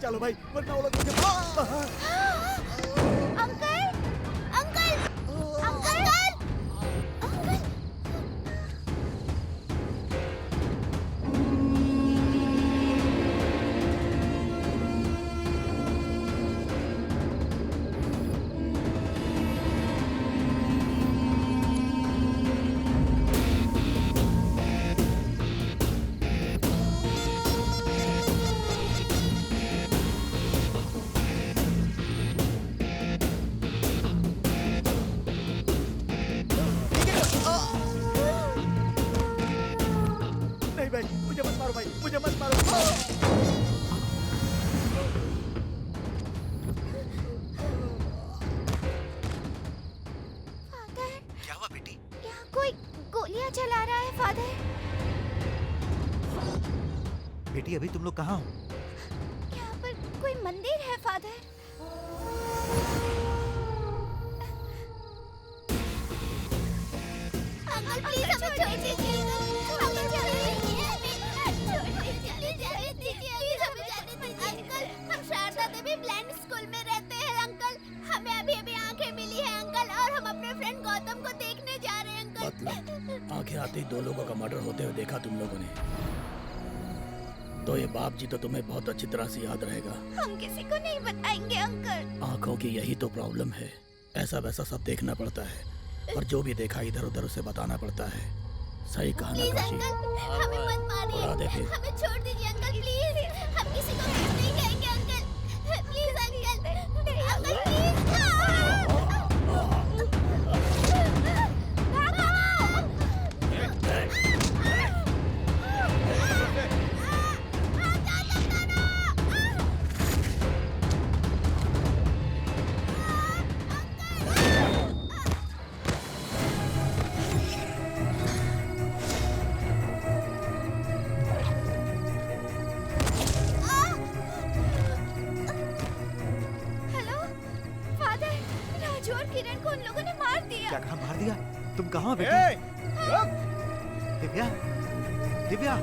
चलो भाई, वरना वो लोग मुझे अंकल अंकल अंकल अंकल। नहीं भाई, मुझे मत मारो भाई, मुझे मत मारो। फादर, क्या हुआ बेटी? यहाँ कोई गोलियां चला रहा है फादर। बेटी अभी तुम लोग कहाँ हो? यहाँ पर कोई मंदिर है फादर। अंकल प्लीज हमें छोड़ दीजिए। हमें छोड़ दीजिए। प्लीज हमें जाने दीजिए। अंकल, हम शारदा देवी ब्लाइंड स्कूल में रहते हैं अंकल। हमें अभी अभी आंखें मिली है अंकल, और हम अपने फ्रेंड गौतम को देखने जा रहे हैं अंकल। मतलब आंखें आते ही 2 लोगों का मर्डर होते हुए देखा तुम लोगों ने, तो ये बाप जी तो तुम्हें बहुत अच्छी तरह से याद रहेगा। हम किसी को नहीं बताएंगे अंकल। आंखों की यही तो प्रॉब्लम है, ऐसा वैसा सब देखना पड़ता है, और जो भी देखा इधर उधर उसे बताना पड़ता है। सही कहा ना प्लीज काशी? अंकल, हमें मत उड़ा दे मारिए। फिर। हमें छोड़ दीजिए अंकल प्लीज। हम किसी को कुछ नहीं कहेंगे uncle. Please uncle, uncle please. Hello father, Raju और किरण को उन लोगों ने मार दिया। क्या कहा मार दिया? तुम कहाँ हो बेटी? ए, दिव्या, दिव्या,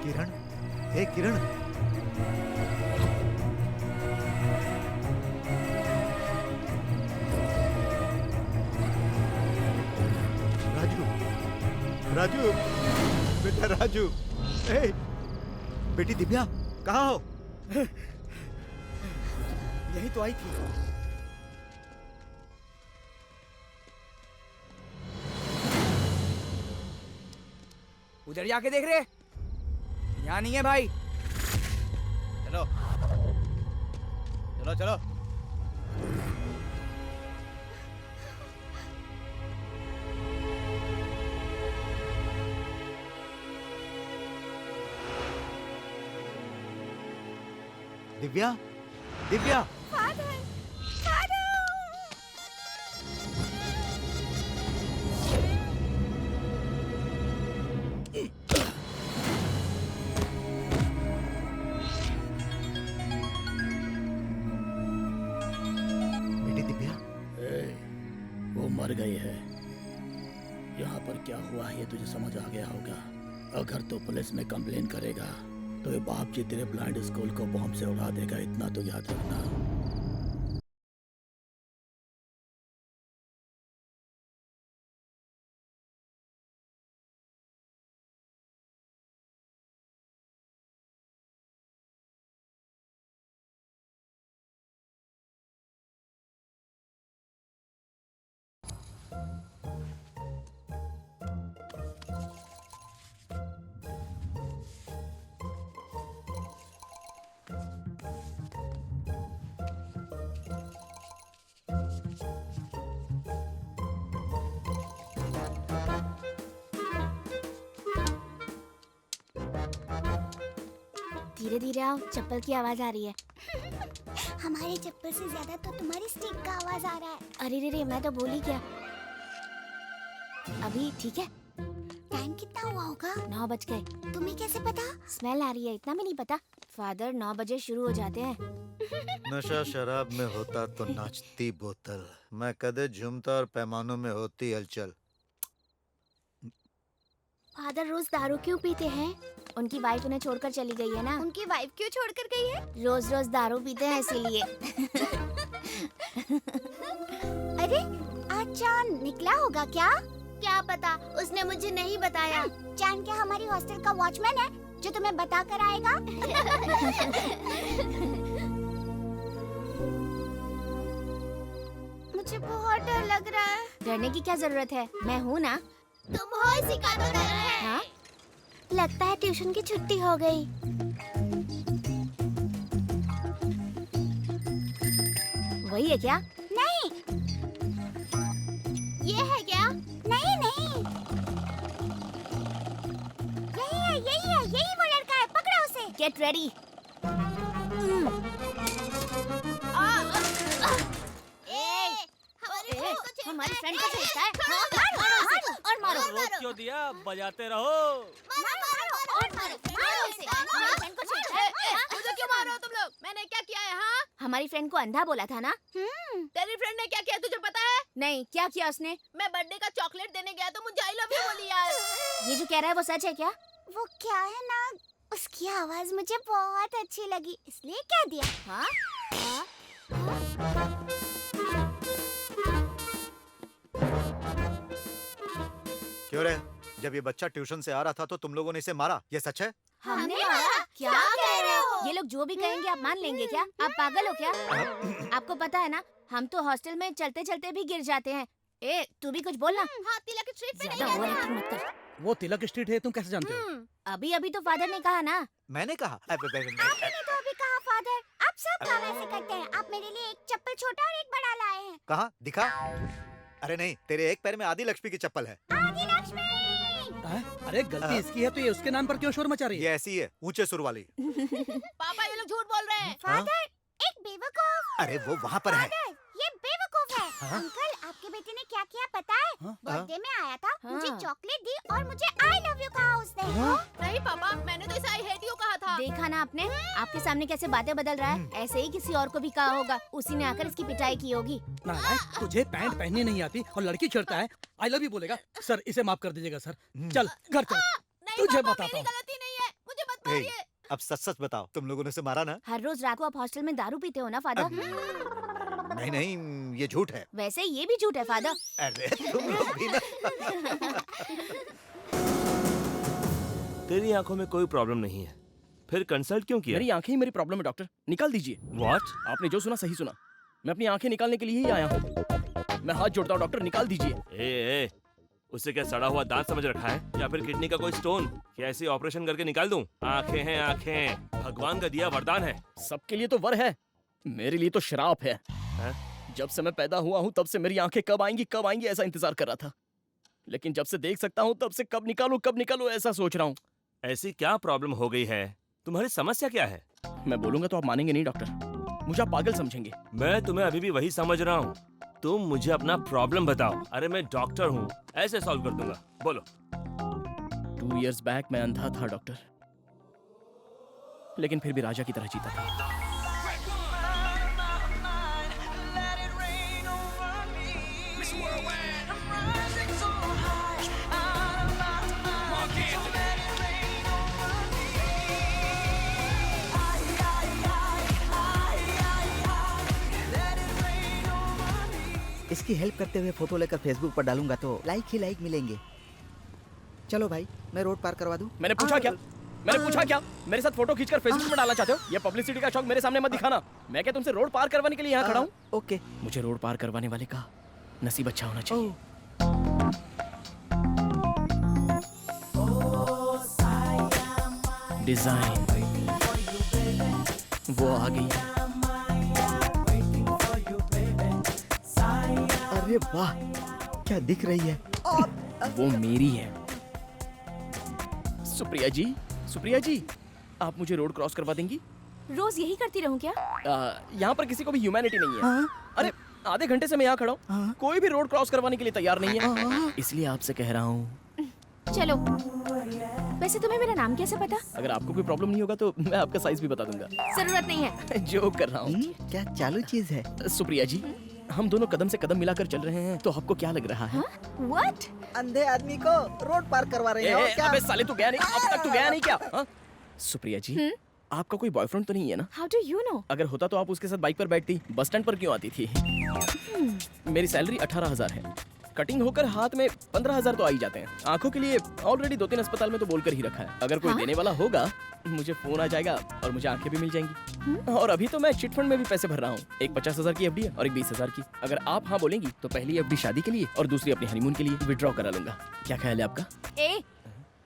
किरण, हे किरण, राजू, राजू, बेटा राजू। ए, बेटी दिव्या, कहाँ हो? यही तो आई थी। उधर जाके देख रहे, यहाँ नहीं है भाई। चलो चलो चलो। Divya, Divya, father, father. बेटी दिव्या, वो मर गई है। यहाँ पर क्या हुआ है ये तुझे समझ आ गया होगा। अगर तू पुलिस में कंप्लेन करेगा तो ये बाप जी तेरे ब्लाइंड स्कूल को बॉम्ब से उड़ा देगा, इतना तो याद रखना। धीरे धीरे आओ, चप्पल की आवाज आ रही है। हमारी चप्पल से ज्यादा तो तुम्हारी स्टिक का आवाज आ रहा है। अरे रे रे, मैं तो बोली क्या। अभी ठीक है? टाइम कितना हुआ होगा? 9 बज गए। तुम्हें कैसे पता? स्मेल आ रही है, इतना भी नहीं पता। फादर 9 बजे शुरू हो जाते हैं। नशा शराब में होता तो नाचती बोतल, मैं कदे झूमता और पैमानों में होती हलचल। फादर रोज दारू क्यों पीते हैं? उनकी वाइफ उन्हें छोड़कर चली गई है ना। उनकी वाइफ क्यों छोड़कर गई है? रोज रोज दारू पीते हैं इसीलिए। अरे आज चांद निकला होगा क्या? क्या पता, उसने मुझे नहीं बताया। चांद क्या हमारी हॉस्टल का वॉचमैन है जो तुम्हें बता कर आएगा? मुझे बहुत डर लग रहा है। डरने की क्या जरूरत है, मैं हूँ ना। तुम हो इसी का तो डर है। हाँ? लगता है ट्यूशन की छुट्टी हो गई। वही है क्या? नहीं। ये है क्या? नहीं नहीं। यही वो लड़का है, पकड़ो उसे। Get ready. हमारी फ्रेंड को छेड़ता है। मारो उसे और मारो। रोक क्यों दिया? बजाते रहो। मुझे क्यों मार रहे हो तुम लोग? मैंने क्या किया है? हाँ, हमारी फ्रेंड को अंधा बोला था ना। तेरी फ्रेंड ने क्या किया तुझे पता है? नहीं, क्या किया उसने? मैं बर्थडे का चॉकलेट देने गया तो मुझे आई लव यू बोली यार। ये जो कह रहा है वो सच है क्या? वो क्या है ना, उसकी आवाज मुझे बहुत अच्छी लगी इसलिए कह दिया। हाँ? क्यों रे? जब ये बच्चा ट्यूशन से आ रहा था तो तुम लोगों ने इसे मारा, ये सच है? हमने मारा? क्या कह रहे हो? ये लोग जो भी कहेंगे आप मान लेंगे क्या? आप पागल हो क्या? आपको पता है ना, हम तो हॉस्टल में चलते चलते भी गिर जाते हैं। ए, तू भी कुछ बोलना। हाँ, तिलक स्ट्रीट पे नहीं गिरा। मत कर। वो तिलक स्ट्रीट है, तुम कैसे जानते हो? अभी तो फादर ने कहा ना। मैंने कहा? आपने तो अभी कहा फादर। आप सब काम ऐसे करते हैं। आप मेरे लिए एक चप्पल छोटा और एक बड़ा लाए हैं। कहा? दिखा? अरे नहीं, तेरे एक पैर में आदि लक्ष्मी की चप्पल है। आदि लक्ष्मी। अरे गलती इसकी है तो ये उसके नाम पर क्यों शोर मचा रही है? ये ऐसी है, ऊंचे सुर वाली। पापा ये लोग झूठ बोल रहे हैं। फादर, एक बेवकूफ। अरे वो वहाँ पर है। फादर, ये बेवकूफ है। अंकल, आपके बेटे ने क्या किया पता है? बर्थडे में आया था, मुझे चॉकलेट दी और मुझे आई लव यू कहा उसने। नहीं पापा, मैंने तो इसे आई हेट यू कहा था। देखा ना आपने, आपके सामने कैसे बातें बदल रहा है। ऐसे ही किसी और को भी कहा होगा, उसी ने आकर इसकी पिटाई की होगी। नालायक, तुझे पैंट पहननी नहीं आती और लड़की छेड़ता है, आई लव यू बोलेगा। सर इसे माफ कर दीजिएगा सर। चल घर चल, तुझे बताता हूँ। गलती नहीं है, मुझे मत ए, मारिए। अब सच सच बताओ, तुम लोगों ने उसे मारा ना? हर रोज रात को आप हॉस्टल में दारू पीते हो ना फादर? नहीं नहीं, ये झूठ है। वैसे ये भी झूठ है फादर। अरे तुम लोग भी ना। तेरी आंखों में कोई प्रॉब्लम नहीं है, फिर कंसल्ट क्यों किया? मेरी आंखें ही मेरी प्रॉब्लम है डॉक्टर, निकाल दीजिए। What? आपने जो सुना सही सुना, मैं अपनी आंखें निकालने के लिए ही आया हूँ। मैं हाथ जोड़ता हूँ डॉक्टर, निकाल दीजिए। ए, उसे क्या सड़ा हुआ दांत समझ रखा है या फिर किडनी का कोई स्टोन? क्या ऐसे ऑपरेशन करके निकाल दूं? आंखें हैं आंखें, भगवान का दिया वरदान है। सबके लिए तो वर है, मेरे लिए तो शराप है। जब से मैं पैदा हुआ हूँ तब से मेरी आंखें कब आएंगी ऐसा इंतजार कर रहा था, लेकिन जब से देख सकता हूँ तब से कब निकालूं ऐसा सोच रहा हूँ। ऐसी क्या प्रॉब्लम हो गई है? तुम्हारी समस्या क्या है? मैं बोलूंगा तो आप मानेंगे नहीं डॉक्टर, मुझे आप पागल समझेंगे। मैं तुम्हें अभी भी वही समझ रहा हूँ। तुम मुझे अपना प्रॉब्लम बताओ। अरे मैं डॉक्टर हूँ, ऐसे सॉल्व कर दूंगा। बोलो। 2 years बैक मैं अंधा था डॉक्टर, लेकिन फिर भी राजा की तरह जीता था। इसकी हेल्प करते हुए फोटो लेकर फेसबुक पर डालूंगा तो लाइक ही लाइक मिलेंगे। चलो भाई, मैं रोड पार करवा दूं। मैंने पूछा क्या? मेरे साथ फोटो खींचकर फेसबुक पर डालना चाहते हो? ये पब्लिसिटी का शौक मेरे सामने मत दिखाना। मैं क्या तुमसे रोड पार करवाने के लिए यहाँ खड़ा हूँ? ओके। मुझे रोड पार करवाने वाले का नसीब अच्छा होना चाहिए। डिजाइन वो आ गई। अरे वाह, क्या दिख रही है? वो मेरी है। सुप्रिया जी, आप मुझे रोड क्रॉस करवा देंगी? रोज यही करती रहूं क्या? यहाँ पर किसी को भी ह्यूमैनिटी नहीं है। अरे आधे घंटे से मैं यहाँ खड़ा हूँ, कोई भी रोड क्रॉस करवाने के लिए तैयार नहीं है, इसलिए आपसे कह रहा हूँ। चलो। वैसे तुम्हें मेरा नाम कैसे पता? अगर आपको कोई प्रॉब्लम नहीं होगा तो मैं आपका साइज भी बता दूंगा। जरूरत नहीं है। जोक कर रहा हूँ। क्या चालू चीज है? सुप्रिया जी, हम दोनों कदम से कदम मिलाकर चल रहे हैं, तो आपको क्या लग रहा है? व्हाट? अंधे आदमी को रोड पार करवा रहे हो क्या? अबे साले, तू गया नहीं? अब तक तू गया नहीं क्या? हाँ? सुप्रिया जी, आपका कोई बॉयफ्रेंड तो नहीं है ना? How do you know? अगर होता तो आप उसके साथ बाइक पर बैठती, बस स्टैंड पर क्यों आती थी? मेरी सैलरी 18,000 है। कटिंग होकर हाथ में 15,000 तो आ ही जाते हैं। आंखों के लिए ऑलरेडी 2-3 अस्पताल में तो बोलकर ही रखा है। अगर कोई देने वाला होगा, मुझे फोन आ जाएगा और मुझे आंखें भी मिल जाएंगी। और अभी तो मैं चिट फंड में भी पैसे भर रहा हूँ। एक 50,000 की एफडी है और एक 20,000 की। अगर आप हाँ बोलेंगी तो पहली एफडी शादी के लिए और दूसरी अपने हनीमून के लिए विड्रॉ करा लूंगा। क्या ख्याल है आपका? ए,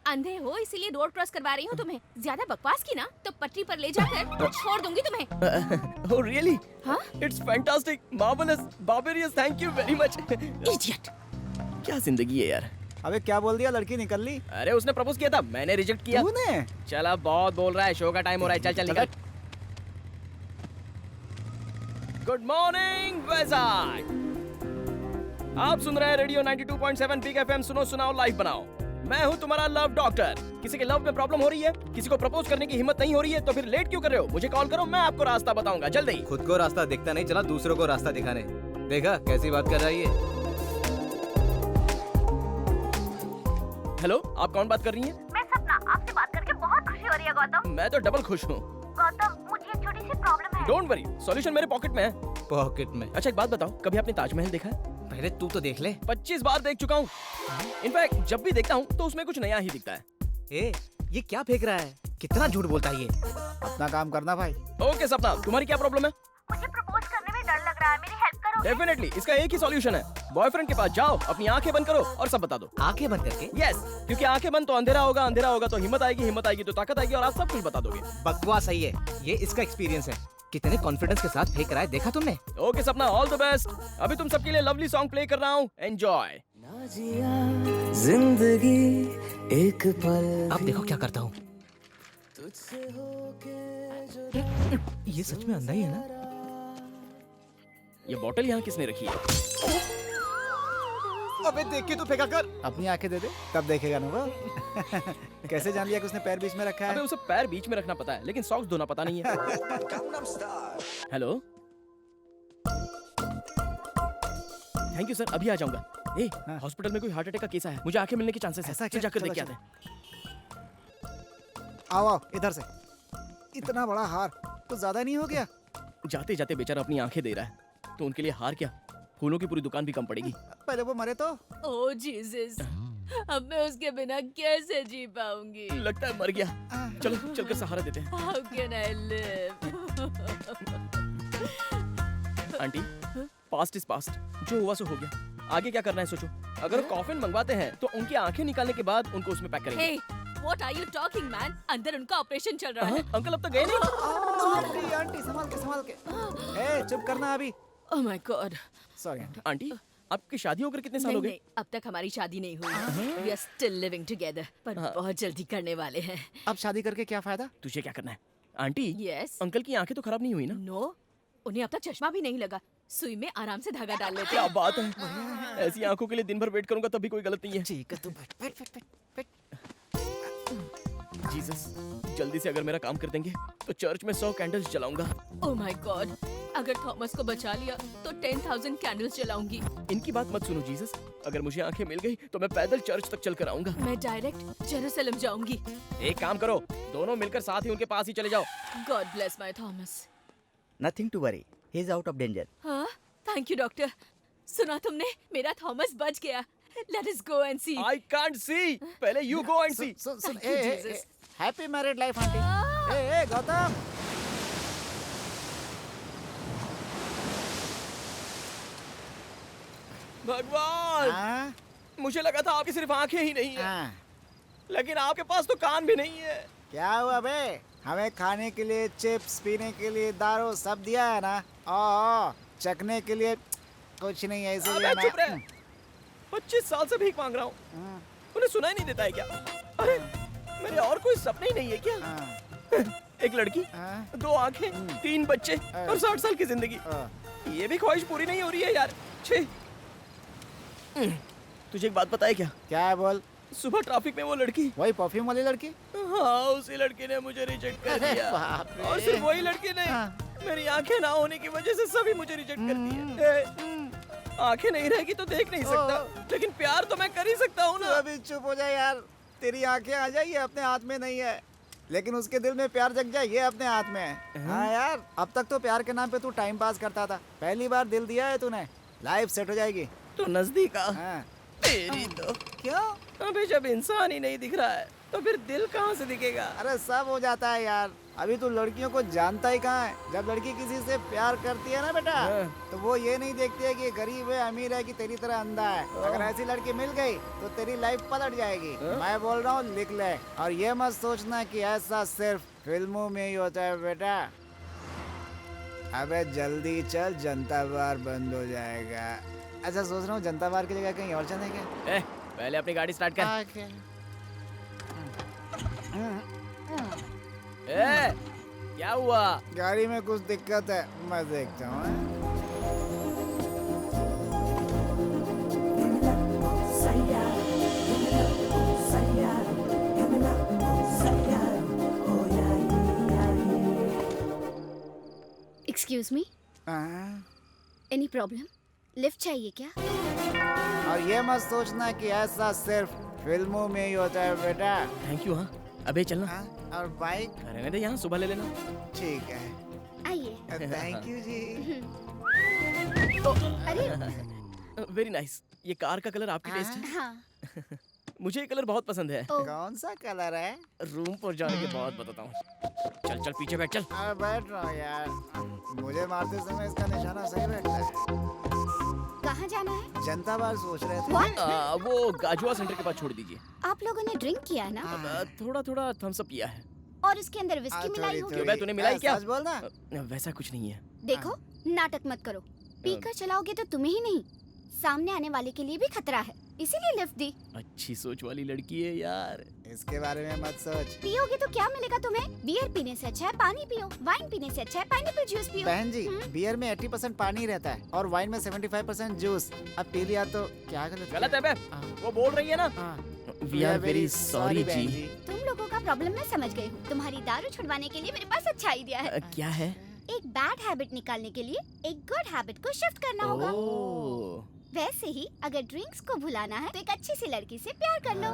अंधे हो इसीलिए रोड क्रॉस करवा रही हूँ तुम्हें। ज्यादा बकवास की ना तो पटरी पर ले जाकर छोड़ दूंगी तुम्हें। Oh really? हाँ? It's fantastic, marvelous, barbarous, thank you very much. Idiot. क्या जिंदगी है यार। अबे क्या बोल दिया, लड़की निकल ली? अरे उसने प्रपोज किया था, मैंने रिजेक्ट किया। तूने? चल अब बहुत बोल रहा है, शो का टाइम हो रहा है, चल चल निकल। Good morning Vizag. आप सुन रहे हैं रेडियो 92.7 बिग एफएम। सुनो सुनाओ लाइव बनाओ। मैं हूं तुम्हारा लव डॉक्टर। किसी के लव में प्रॉब्लम हो रही है, किसी को प्रपोज करने की हिम्मत नहीं हो रही है, तो फिर लेट क्यों कर रहे हो? मुझे कॉल करो, मैं आपको रास्ता बताऊंगा जल्दी। खुद को रास्ता दिखता नहीं, चला दूसरों को रास्ता दिखाने। देखा कैसी बात कर रही है? हेलो, आप कौन बात कर रही हैं? मैं सपना, आपसे बात करके बहुत खुशी हो रही है गौतम। मैं तो डबल खुश हूँ। गौतम, मुझे एक छोटी सी प्रॉब्लम है। डोंट वरी, सॉल्यूशन मेरे पॉकेट में है। पॉकेट में? अच्छा एक बात बताओ, कभी आपने ताजमहल देखा है? पहले तू तो देख ले। 25 बार देख चुका हूँ। इनफैक्ट जब भी देखता हूँ तो उसमें कुछ नया ही दिखता है। ए, ये क्या फेंक रहा है? कितना झूठ बोलता है ये। अपना काम करना भाई। ओके सपना, तुम्हारी क्या प्रॉब्लम है? मुझे प्रपोज करने में डर लग रहा है, मेरी हेल्प करो। डेफिनेटली, इसका एक ही सॉल्यूशन है। बॉयफ्रेंड के पास जाओ, अपनी आंखें बंद करो और सब बता दो। आंखें बंद करके? यस, क्योंकि आंखें बंद तो अंधेरा होगा, अंधेरा होगा तो हिम्मत आएगी, हिम्मत आएगी तो ताकत आएगी और आप सब कुछ बता दोगे। बकवास सही है, ये इसका एक्सपीरियंस है। कितने कॉन्फिडेंस के साथ फेंक रहा है, देखा तुमने? ओके सपना, ऑल द बेस्ट। अभी तुम सबके लिए लवली सॉन्ग प्ले कर रहा हूँ, एंजॉय। जिंदगी एक पल। अब देखो क्या करता हूँ। ये सच में अंधा ही है ना? ये बोतल यहाँ किसने रखी है? अबे देख के तो फेंका कर। अपनी आंखें दे दे, तब देखेगा ना वो। कैसे जान लिया कि उसने पैर बीच में रखा अबे है? उसे पैर बीच में रखना पता है, लेकिन सॉक्स धोना पता नहीं है। हेलो, थैंक यू सर, अभी आ जाऊंगा। ए, हॉस्पिटल में कोई हार्ट अटैक का केस है, मुझे आंखें मिलने के चांसेस है। ऐसा चल क्या? जाकर चलो, देख के चलो। आते हैं। आओ आओ इधर से। इतना बड़ा हार कुछ ज्यादा नहीं हो गया? जाते जाते बेचारा अपनी आंखें दे रहा है, तो उनके लिए हार क्या, फूलों की पूरी दुकान भी कम पड़ेगी। पहले वो मरे तो। ओह जीसस, अब मैं उसके बिना कैसे जी पाऊंगी? लगता है मर गया। चलो चलकर सहारा देते हैं। How can I live? Aunty, past is past, जो हुआ सो हो गया। आगे क्या करना है सोचो। अगर कॉफिन मंगवाते हैं तो उनकी आंखें निकालने के बाद उनको उसमें पैक करेंगे। Hey, what are you talking, man? अंदर उनका ऑपरेशन चल रहा है। अंकल अब तक गए नहीं? आंटी आंटी संभाल के। ए चुप करना अभी। Oh my God. Sorry aunty. Aunty, आपकी शादी होकर कितने साल हो नहीं, गए? अब तक हमारी शादी नहीं हुई। We are still living together, पर बहुत जल्दी करने वाले हैं। अब शादी करके क्या फायदा? तुझे क्या करना है? Aunty, Yes. अंकल की आंखें तो खराब नहीं हुई ना? No, उन्हें अब तक चश्मा भी नहीं लगा। सुई में आराम से धागा डाल लेते क्या हैं। बात है, ऐसी आंखों के लिए दिन भर वेट करूंगा तब भी कोई गलत नहीं है। ठीक है तू बैठ बैठ बैठ बैठ। जीसस, जल्दी से अगर मेरा काम कर देंगे तो चर्च में 100 कैंडल्स जलाऊंगा। Oh my God, अगर थॉमस को बचा लिया तो 10,000 कैंडल्स जलाऊंगी। इनकी बात मत सुनो जीसस, अगर मुझे आंखें मिल गई तो मैं पैदल चर्च तक चल कर आऊंगा। मैं डायरेक्ट जेरूसलम जाऊंगी। एक काम करो, दोनों मिलकर साथ ही उनके पास ही चले जाओ। God bless my Thomas. Nothing to worry, he is out of danger. हाँ, थैंक यू डॉक्टर। सुना तुमने, मेरा थॉमस बच गया। Let us go and see. I can't see, पहले यू गो एंड सी। सुन Thank you, Jesus. Happy married life aunty. ए गौतम। भगवान, हाँ मुझे लगा था आपकी सिर्फ आंखें ही नहीं है, हाँ। लेकिन आपके पास तो कान भी नहीं है। क्या हुआ बे? हमें खाने के लिए चिप्स, पीने के लिए दारू सब दिया है ना। ओ चखने के लिए कुछ नहीं है इसीलिए अबे चुप ना। रहे, 25 साल से भीख मांग रहा हूँ, हम्म, उन्हें सुना ही नहीं देता है क्या? अरे मेरे और कोई सपने ही नहीं है क्या? हाँ, एक लड़की, हाँ, 2 आंखें, 3 बच्चे और 60 साल की जिंदगी। हाँ। ये भी ख्वाहिश पूरी नहीं हो रही है यार। छे। तुझे एक बात पता है क्या? क्या है बोल? सुबह ट्रैफिक में वो लड़की, वही परफ्यूम वाली लड़की? हाँ उसी लड़की ने मुझे रिजेक्ट कर अरे दिया। बाप रे। और सिर्फ वही लड़की नहीं, हाँ। मेरी आंखें ना होने की वजह से सभी मुझे रिजेक्ट करती है। आंखें नहीं रहेगी तो देख नहीं सकता, लेकिन प्यार तो मैं कर ही सकता हूँ तू ना। अभी चुप हो जाए यार। तेरी आंखें आ जाइए अपने हाथ में नहीं है, लेकिन उसके दिल में प्यार जग जाए ये अपने हाथ में है। हाँ यार, अब तक तो प्यार के नाम पे तू टाइम पास करता था, पहली बार दिल दिया है तूने, लाइफ सेट हो जाएगी। तो नजदीक आ। हाँ। तेरी तो क्यों? अबे जब इंसान ही नहीं दिख रहा है तो फिर दिल कहाँ से दिखेगा? अरे सब हो जाता है यार, अभी तू लड़कियों को जानता ही कहाँ है। जब लड़की किसी से प्यार करती है ना बेटा, तो वो ये नहीं देखती है कि गरीब है अमीर है कि तेरी तरह अंधा है। अगर ऐसी लड़की मिल गई तो तेरी लाइफ पलट जाएगी। मैं बोल रहा हूँ लिख ले, और ये मत सोचना कि ऐसा सिर्फ फिल्मों में ही होता है बेटा। अबे जल्दी चल, जनता बार बंद हो जाएगा। अच्छा सोच रहा हूँ जनता बार की जगह कहीं और चले क्या? पहले अपनी गाड़ी स्टार्ट कर। क्या हुआ? गाड़ी में कुछ दिक्कत है, मैं देखता हूँ। Excuse me, any problem? Lift चाहिए क्या? और ये मत सोचना कि ऐसा सिर्फ फिल्मों में ही होता है बेटा। Thank you. हाँ अबे चलना। और बाइक? रहने दे, यहाँ सुबह ले लेना। ठीक है, आइए। थैंक यू जी। अरे वेरी नाइस। ये कार का कलर आपकी टेस्ट है? हाँ। मुझे ये कलर बहुत पसंद है। कौन सा कलर है? रूम पर जाने के बाद बताता हूँ। चल चल पीछे बैठ चल। अरे बैठ रहा हूँ यार, मुझे मारते समय इसका निशाना सही बैठता है। कहाँ जाना है? जनता बार सोच रहे थे। वो गाजुआ सेंटर के पास छोड़ दीजिए। आप लोगों ने ड्रिंक किया ना? थोड़ा थोड़ा थम्स अप किया है। और इसके अंदर विस्की मिलाई होगी? क्यों, तूने मिलाई क्या? सच बोलना। वैसा कुछ नहीं है। देखो, नाटक मत करो। पीकर चलाओगे तो तुम्हें ही नहीं, सामने आने वाले के लिए भी खतरा है, इसीलिए लिफ्ट दी। अच्छी सोच वाली लड़की है यार। इसके बारे में मत सोच। पियोगे तो क्या मिलेगा तुम्हें? बियर पीने से अच्छा है पानी पियो, वाइन पीने से अच्छा है पाइनएप्पल जूस पियो। बहन जी, बियर में 80% पानी रहता है और वाइन में 75% जूस। अब पी लिया तो क्या गलत है बे? वो बोल रही है ना। We are very sorry जी। तुम लोगों का प्रॉब्लम मैं समझ गई हूँ। तुम्हारी दारू छुड़वाने के लिए मेरे पास अच्छा आइडिया है। क्या है? एक बैड हैबिट निकालने के लिए एक गुड हैबिट को शिफ्ट करना होगा। वैसे ही अगर ड्रिंक्स को भुलाना है तो एक अच्छी सी लड़की से प्यार कर लो,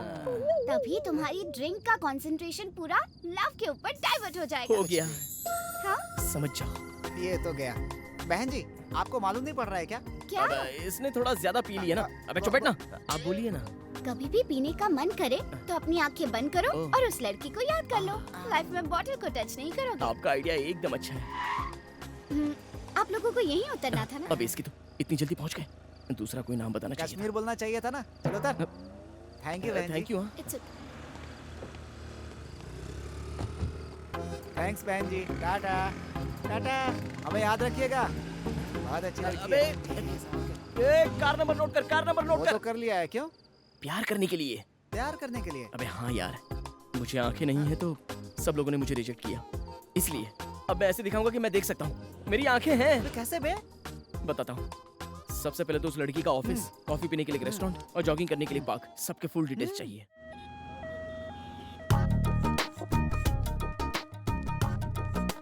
तभी तुम्हारी ड्रिंक का कंसंट्रेशन पूरा लव के ऊपर डाइवर्ट हो जाएगा। हो गया। हाँ? समझ जाओ। ये तो गया। बहन जी, आपको मालूम नहीं पड़ रहा है क्या? क्या? इसने थोड़ा ज्यादा पी लिया ना। अबे चुप बैठना। आप बोलिए ना। कभी भी पीने का मन करे तो अपनी आंखें बंद करो और उस लड़की को याद कर लो। लाइफ में बॉटल को टच नहीं करोगे। आपका आइडिया एकदम अच्छा है। आप लोगों को यहीं उतरना था ना? अब इसकी तो इतनी जल्दी पहुंच गए। दूसरा कोई नाम बताना चाहिए। कश्मीर बोलना चाहिए था ना। चलो उतर। थैंक यू बहन जी। Thank you. थैंक्स बहन जी। टाटा टाटा। हमें याद रखिएगा। बहुत अच्छी लड़की है। कार नंबर नोट कर, कार नंबर नोट वो तो कर लिया है। क्यों? प्यार करने के लिए। प्यार करने के लिए? अबे हाँ यार, मुझे आंखें नहीं है तो सब लोगों ने मुझे रिजेक्ट किया, इसलिए अब मैं ऐसे दिखाऊंगा कि मैं देख सकता हूँ। मेरी आंखें हैं। तो कैसे बे? बताता हूँ। सबसे पहले तो उस लड़की का ऑफिस, कॉफी पीने के लिए एक रेस्टोरेंट और जॉगिंग करने के लिए पार्क, सबके फुल डिटेल्स चाहिए।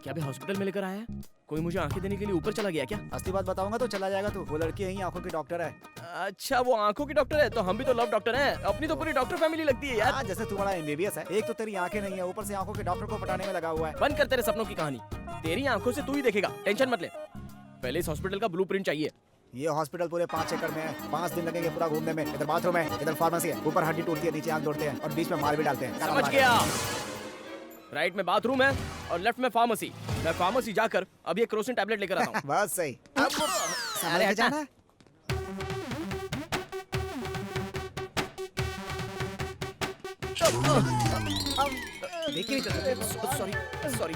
क्या भी हॉस्पिटल में लेकर आया है? कोई मुझे आंखें देने के लिए ऊपर चला गया क्या? असली बात बताऊंगा तो चला जाएगा तू। वो लड़की यही आंखों की डॉक्टर है। अच्छा, वो आंखों की डॉक्टर है, तो हम भी तो लव डॉक्टर हैं। अपनी तो पूरी डॉक्टर फैमिली लगती है यार। जैसे तू बड़ा एमबीबीएस है, एक तो तेरी आंखें नहीं है, ऊपर से आंखों के डॉक्टर को पटाने में लगा हुआ है। बंद कर तेरे सपनों की कहानी। तेरी आंखों से तू ही देखेगा, टेंशन मत ले। पहले इस हॉस्पिटल का ब्लूप्रिंट चाहिए। ये हॉस्पिटल पूरे 5 एकड़ में है। 5 दिन लगेंगे पूरा घूमने में। इधर बाथरूम है, इधर फार्मेसी है, ऊपर हड्डी टूटती है, नीचे आंख जोड़ते हैं और बीच में मार भी डालते हैं। समझ गया। राइट में बाथरूम है और लेफ्ट में फार्मेसी। मैं फार्मेसी जाकर अभी एक क्रोसिन टैबलेट लेकर आता हूँ। बहुत सही। अब संभाल के जाना। देखिए सॉरी सॉरी।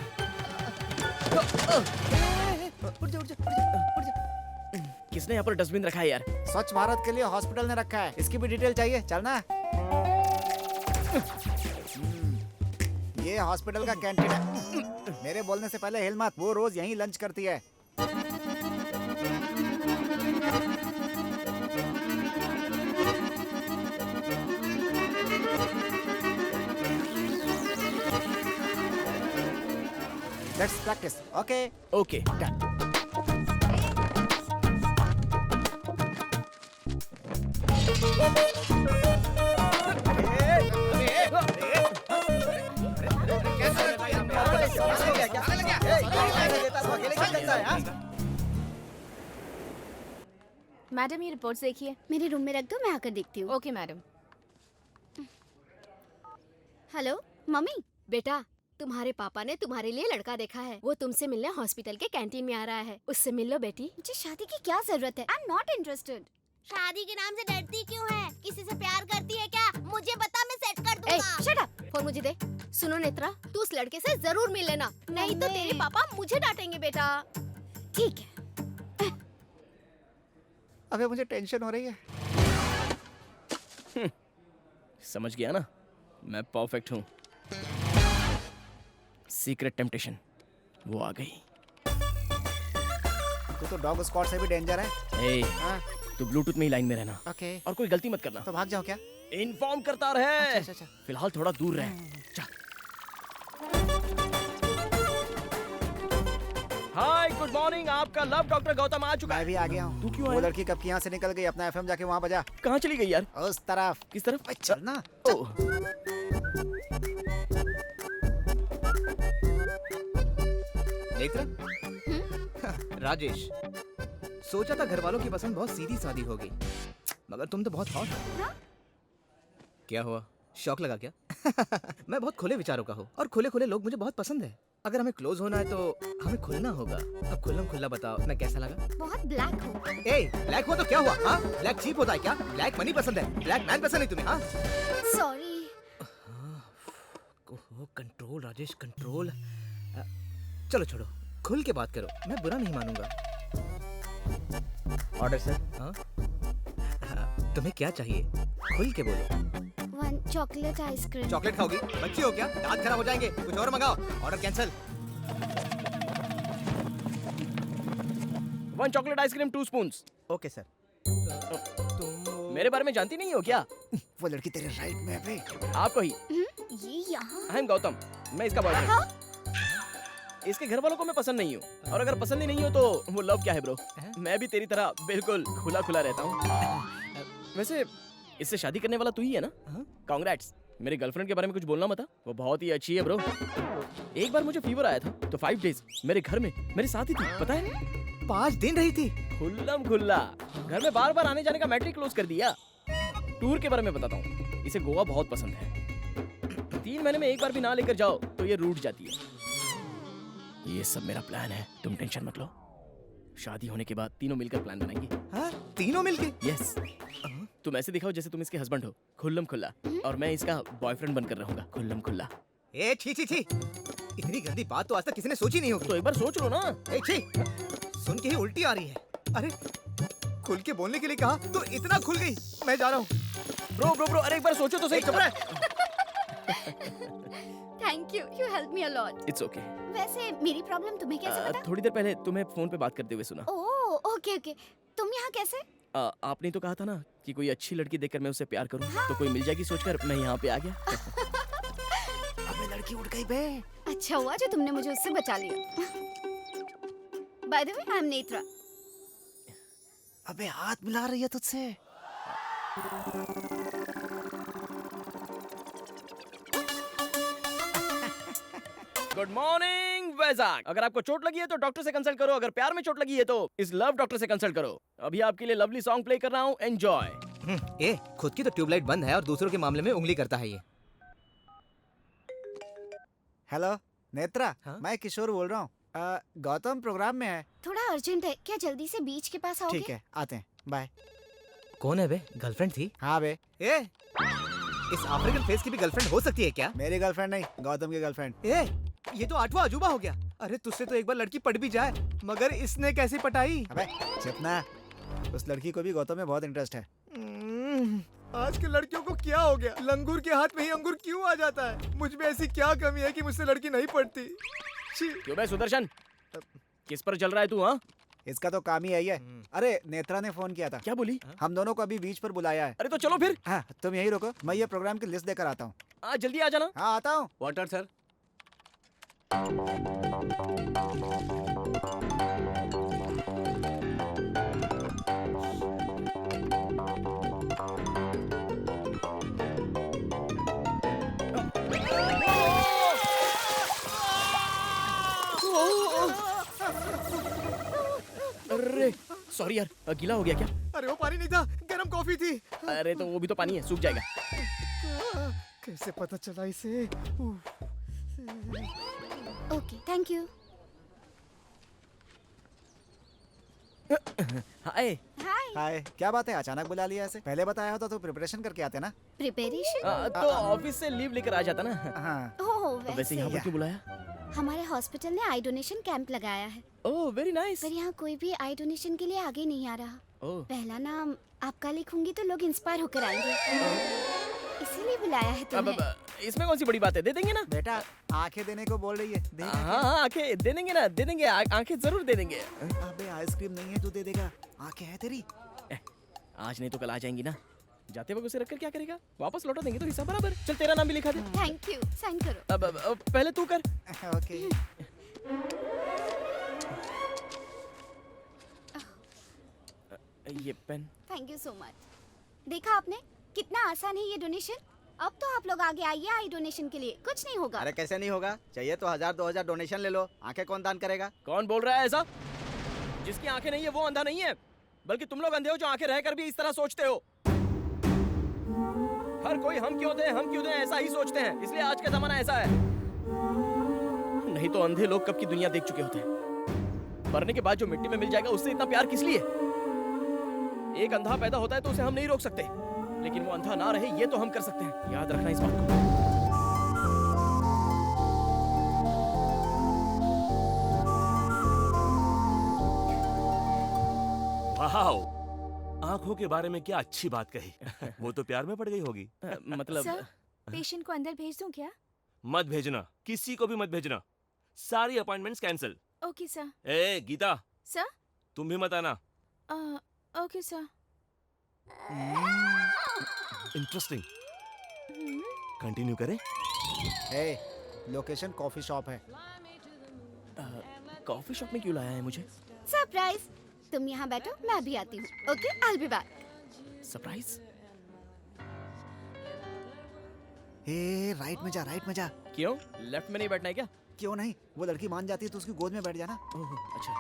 किसने यहाँ पर डस्टबिन रखा है यार? स्वच्छ भारत के लिए हॉस्पिटल ने रखा है। इसकी भी डिटेल चाहिए, चलना। ये हॉस्पिटल का कैंटीन है। मेरे बोलने से पहले हिल मत। वो रोज यहीं लंच करती है। Let's practice. Okay. Okay done. Madam ये रिपोर्ट्स देखिए. मेरे रूम में रख दो, मैं आकर देखती हूँ. Okay madam. Hello mummy. बेटा तुम्हारे पापा ने तुम्हारे लिए लड़का देखा है. वो तुमसे मिलने हॉस्पिटल के कैंटीन में आ रहा है. उससे मिल लो बेटी. मुझे शादी की क्या जरूरत है? I am not interested. शादी के नाम से डरती क्यों है? किसी से प्यार करती है क्या? मुझे बता, मैं सेट कर ए, दूंगा. Shut up. फोन मुझे दे. सुनो नेत्रा, तू उस लड़के से जरूर मिल लेना, नहीं तो मम्मी. तेरे पापा मुझे डांटेंगे बेटा. ठीक है. अबे मुझे टेंशन हो रही है. समझ गया ना, मैं परफेक्ट हूँ. सीक्रेट टेम्पटेशन वो आ गई. तू तो डॉग स्क्वाड से भी डेंजर है. ए, हाँ. तू ब्लूटूथ में ही लाइन में रहना ओके. और कोई गलती मत करना. तो भाग जाओ क्या? इन्फॉर्म करता रहे. अच्छा. फिलहाल थोड़ा दूर रहे. जा. Hi good morning. आपका लव डॉक्टर गौतम आ चुका मैं है. भी आ गया हूँ. तू क्यों वो आया? लड़की कब की यहाँ से निकल गई. अपना एफएम जाके वहाँ बजा. कहाँ चली गई यार? उस तरफ. किस तरफ? चल ना. ओह. नेत्रा. राजेश. सोचा था घर वालों की पसंद बहुत सीधी सादी होगी, मगर तुम तो बहुत हॉट हो. हाँ? क्या हुआ? शौक लगा क्या? मैं बहुत खुले विचारों का हूँ और खुले खुले लोग मुझे बहुत पसंद है. अगर हमें क्लोज होना है तो हमें खुलना होगा. अब खुल्लम खुल्ला बताओ, मैं कैसा लगा? बहुत ब्लैक हो. ए, ब्लैक हुआ तो क्या हुआ? हाँ, ब्लैक चीप होता है क्या? ब्लैक मनी पसंद है, ब्लैक मैन पसंद नहीं तुम्हें? हाँ. सॉरी. Control Rajesh, control. चलो छोड़ो, खुल के बात करो, मैं बुरा नहीं मानूंगा. Order sir. हाँ? तुम्हें क्या चाहिए? खुल के बोलो. 1 चॉकलेट आइसक्रीम. चॉकलेट खाओगी? बच्ची हो क्या? दांत खराब हो जाएंगे. कुछ और मंगाओ. Order cancel. 1 chocolate ice cream 2 spoons. Okay sir. मेरे बारे में जानती नहीं हो क्या? वो लड़की तेरे राइट में है बे. आपको ही. ये यहाँ. I am Gautam. मैं इसका बॉयफ्रेंड. इसके घर वालों को मैं पसंद नहीं हूँ, और अगर पसंद ही नहीं हो तो वो लव क्या है ब्रो. मैं भी तेरी तरह बिल्कुल खुला खुला रहता हूँ. वैसे इससे शादी करने वाला तू ही है ना? कांग्रेट्स. मेरी गर्लफ्रेंड के बारे में कुछ बोलना मत. वो बहुत ही अच्छी है ब्रो. एक बार मुझे फीवर आया था तो 5 डेज मेरे घर में मेरे साथ ही थी, पता है? 5 दिन रही थी. खुल्लम खुल्ला. घर में बार बार आने जाने का मैट्रिक क्लोज कर दिया. टूर के बारे में बताता हूँ. इसे गोवा बहुत पसंद है. 3 महीने में एक बार भी ना लेकर जाओ तो ये रूठ जाती है. ये सब मेरा प्लान है, तुम टेंशन मत लो. शादी होने के बाद तीनों मिलकर प्लान बनाएंगे. हाँ? तीनों मिलके? यस. तुम ऐसे दिखाओ जैसे तुम इसके हस्बैंड हो, खुल्लम खुल्ला, और मैं इसका बॉयफ्रेंड बनकर रहूंगा, खुल्लम खुल्ला. ए छी छी छी. इतनी गंदी बात तो आज तक किसी ने सोची नहीं होगी. तो एक बार सोच लो ना. ए छी. सुन के ही उल्टी आ रही है. अरे खुल के बोलने के लिए कहा तो इतना खुल गई. मैं जा रहा हूँ. ब्रो ब्रो ब्रो, अरे एक बार सोचो तो सही. चुप रह. Thank you. You help me a lot. It's okay. वैसे मेरी प्रॉब्लम तुम्हें कैसे पता? थोड़ी देर पहले तुम्हें फोन पे बात करते हुए सुना. Oh okay okay. तुम यहाँ कैसे? आपने तो कहा था ना कि कोई अच्छी लड़की देखकर मैं उससे प्यार करूं. तो कोई मिल जाएगी सोचकर मैं यहाँ पे आ गया. अबे लड़की उठ गई बे. अच्छा हुआ जो तुमने मुझे उससे बचा लिया. By the way I am Netra. अबे हाथ मिला रही है तुझसे. Good morning Vizag. अगर आपको चोट लगी है तो डॉक्टर से कंसल्ट करो. अगर प्यार में चोट लगी है तो इस लव डॉक्टर से कंसल्ट करो. अभी आपके लिए लवली सॉन्ग प्ले कर रहा हूँ, एंजॉय. ए, खुद की तो ट्यूबलाइट बंद है और दूसरों के मामले में उंगली करता है ये. हेलो नेत्रा. हाँ? मैं किशोर बोल रहा हूँ. गौतम प्रोग्राम में है. थोड़ा अर्जेंट है, क्या जल्दी से बीच के पास आओगे? ठीक है, आते हैं. बाय. कौन है बे? गर्लफ्रेंड थी? हाँ बे. ए, इस अफ्रीकन फेस की भी गर्लफ्रेंड हो सकती है क्या? मेरी गर्लफ्रेंड नहीं, गौतम की गर्लफ्रेंड. ए, ये तो 8वां अजूबा हो गया. अरे तुझसे तो एक बार लड़की पट भी जाए, मगर इसने कैसे पटाई? अबे चुप ना. उस लड़की को भी गौतम में बहुत इंटरेस्ट है. आज के लड़कियों को क्या हो गया? लंगूर के हाथ में ही अंगूर क्यों आ जाता है? मुझ में ऐसी क्या कमी है कि मुझसे लड़की नहीं पड़ती? क्यों बे सुदर्शन, किस पर चल रहा है तू? हाँ, इसका तो काम ही यही है. अरे नेत्रा ने फोन किया था. क्या बोली? हम दोनों को अभी बीच पर बुलाया है. अरे तो चलो फिर. हाँ, तुम यही रुको, मैं ये प्रोग्राम की लिस्ट देकर आता हूँ. जल्दी आ जाना. हाँ आता हूँ. Water sir. अरे सॉरी यार, गीला हो गया क्या? अरे वो पानी नहीं था, गर्म कॉफी थी। अरे तो वो भी तो पानी है, सूख जाएगा। कैसे पता चला इसे? Okay, thank you. Hi. Hi. Hi, क्या बात है, अचानक बुला लिया ऐसे? पहले बताया होता तो प्रिपरेशन करके आते ना। प्रिपरेशन? तो ऑफिस से लीव लेकर आ जाता ना। हाँ। ओह, तो वैसे यहाँ पर क्यों बुलाया? हमारे हॉस्पिटल ने आई डोनेशन कैंप लगाया है। Oh very nice. पर यहाँ कोई भी आई डोनेशन के लिए आगे नहीं आ रहा। ओह। पहला नाम आपका लिखूंगी तो लोग इंस्पायर होकर आएंगे, इसीलिए बुलाया है तुम्हें। अब इसमें कौन सी बड़ी बात है, दे देंगे ना। बेटा आंखें देने को बोल रही है, दे। हाँ आंखें दे देंगे ना, दे देंगे, आंखें जरूर दे देंगे। अबे आइसक्रीम नहीं है, तू दे देगा। आंखें है तेरी। आज नहीं तो कल आ जाएंगी ना। जाते वक्त उसे रखकर क्या करेगा, वापस लौटा देंगे तो हिसाब बराबर। चल तेरा नाम भी लिखा दे। थैंक यू, साइन करो। अब पहले तू कर। ओके। ये pen. Thank you so much. देखा आपने कितना आसान है ये डोनेशन। अब तो आप लोग आगे आइए आई डोनेशन के लिए, कुछ नहीं होगा। अरे कैसे नहीं होगा, चाहिए तो 1000-2000 डोनेशन ले लो। आंखें कौन दान करेगा? कौन बोल रहा है ऐसा? जिसकी आंखें नहीं है वो अंधा नहीं है, बल्कि तुम लोग अंधे हो जो आंखें रहकर भी इस तरह सोचते हो। हर कोई हम क्यों दें ऐसा ही सोचते हैं, इसलिए आज का जमाना ऐसा है। नहीं तो अंधे लोग कब की दुनिया देख चुके होते हैं। मरने के बाद जो मिट्टी में मिल जाएगा उससे इतना प्यार किस लिए? एक अंधा पैदा होता है तो उसे हम नहीं रोक सकते, लेकिन वो अंधा ना रहे ये तो हम कर सकते हैं। याद रखना इस बात को। वाओ, आंखों के बारे में क्या अच्छी बात कही। वो तो प्यार में पड़ गई होगी। मतलब सर, पेशेंट को अंदर भेज दूं क्या? मत भेजना, किसी को भी मत भेजना। सारी अपॉइंटमेंट्स कैंसिल। Okay sir. ए गीता, सर? तुम भी मत आना। Okay sir. इंटरेस्टिंग, कंटिन्यू करें। लोकेशन कॉफी शॉप है। कॉफी शॉप में क्यों लाया है मुझे? सरप्राइज। तुम यहाँ बैठो, मैं अभी आती हूँ। Okay, I will be back. Surprise? Right में जा, राइट में जा। क्यों, लेफ्ट में नहीं बैठना है क्या? क्यों नहीं, वो लड़की मान जाती है तो उसकी गोद में बैठ जाना। अच्छा।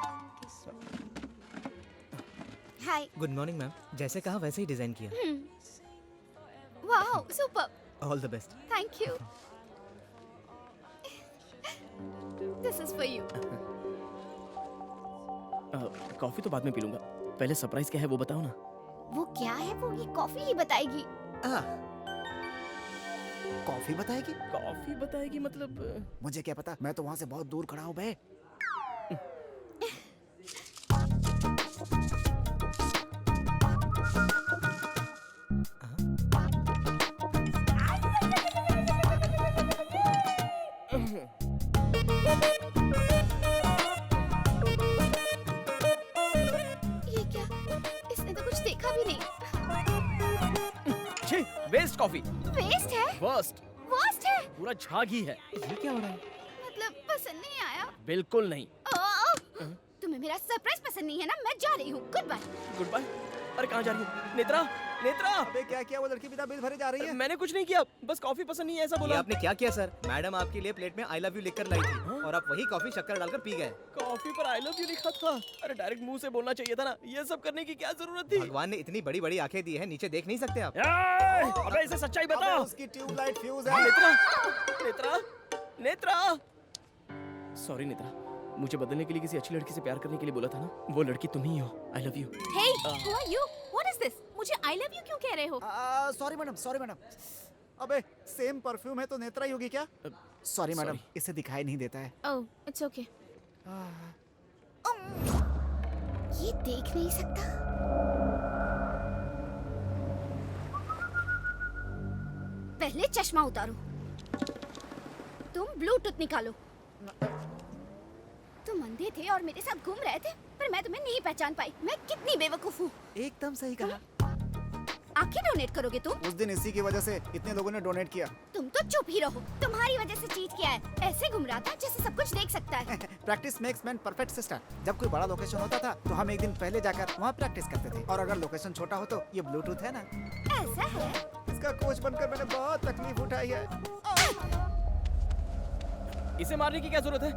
हाय। गुड मॉर्निंग मैम, जैसे कहा वैसे ही डिजाइन किया। Wow, super. All the best. Thank you. This is for you. Coffee तो बाद में पी लूंगा, पहले सरप्राइज क्या है वो बताओ ना। वो क्या है, वो ये कॉफी ही बताएगी। कॉफी बताएगी? कॉफी बताएगी मतलब? मुझे क्या पता, मैं तो वहाँ से बहुत दूर खड़ा हूँ बे। ये क्या, इसने तो कुछ देखा भी नहीं। छी, वेस्ट कॉफी। वेस्ट है? वर्स्ट। वर्स्ट है? पूरा झाग ही है। ये क्या हो रहा है? मतलब पसंद नहीं आया? बिल्कुल नहीं। तुम्हें मेरा सरप्राइज पसंद नहीं है ना? मैं जा रही हूँ, गुड बाय। Good bye? अरे कहाँ जा रही है? नेत्रा, नेत्रा! अबे क्या किया, वो लड़की बिना बिल भरे जा रही है। मैंने कुछ नहीं किया, बस कॉफी पसंद नहीं है ऐसा बोला। ये आपने क्या किया सर? मैडम आपके लिए प्लेट में आई लव यू लिखकर लाई थी और आप वही कॉफी शक्कर डालकर पी गए। कॉफी पर आई लव यू लिखा था। अरे डायरेक्ट मुंह से बोलना चाहिए था ना, ये सब करने की क्या जरूरत थी? भगवान ने इतनी बड़ी बड़ी आंखें दी है, नीचे देख नहीं सकते आप? अबे इसे सच्चाई बता। उसकी ट्यूबलाइट फ्यूज है। नेत्रा, नेत्रा, नेत्रा। सॉरी नेत्रा, मुझे बदलने के लिए किसी अच्छी लड़की से प्यार करने के लिए बोला था ना, वो लड़की तुम ही हो। I love you. Hey, who are you? What is this? मुझे I love you क्यों कह रहे हो? Sorry madam, sorry madam. अबे सेम परफ्यूम है तो नेत्रा ही होगी क्या? सॉरी मैडम, इसे दिखाई नहीं देता है। Oh, it's okay. ये देख नहीं सकता। पहले चश्मा उतारो। तुम ब्लूटूथ निकालो। तुम अंधे थे और मेरे साथ घूम रहे थे, पर मैं तुम्हें नहीं पहचान पाई। मैं कितनी बेवकूफ हूँ। एकदम सही कहा। आंखें डोनेट करोगे तुम? उस दिन इसी की वजह से इतने लोगों ने डोनेट किया। तुम तो चुप ही रहो। तुम्हारी वजह से चीट किया है। ऐसे घूम रहा था जैसे सब कुछ देख सकता है। Practice makes man perfect sister. जब कोई बड़ा लोकेशन होता था तो हम एक दिन पहले जाकर वहाँ प्रैक्टिस करते थे, और अगर लोकेशन छोटा हो तो ये ब्लूटूथ है ना, ऐसा है? इसका कोच बनकर मैंने बहुत तकलीफ उठाई है। इसे मारने की क्या जरूरत है?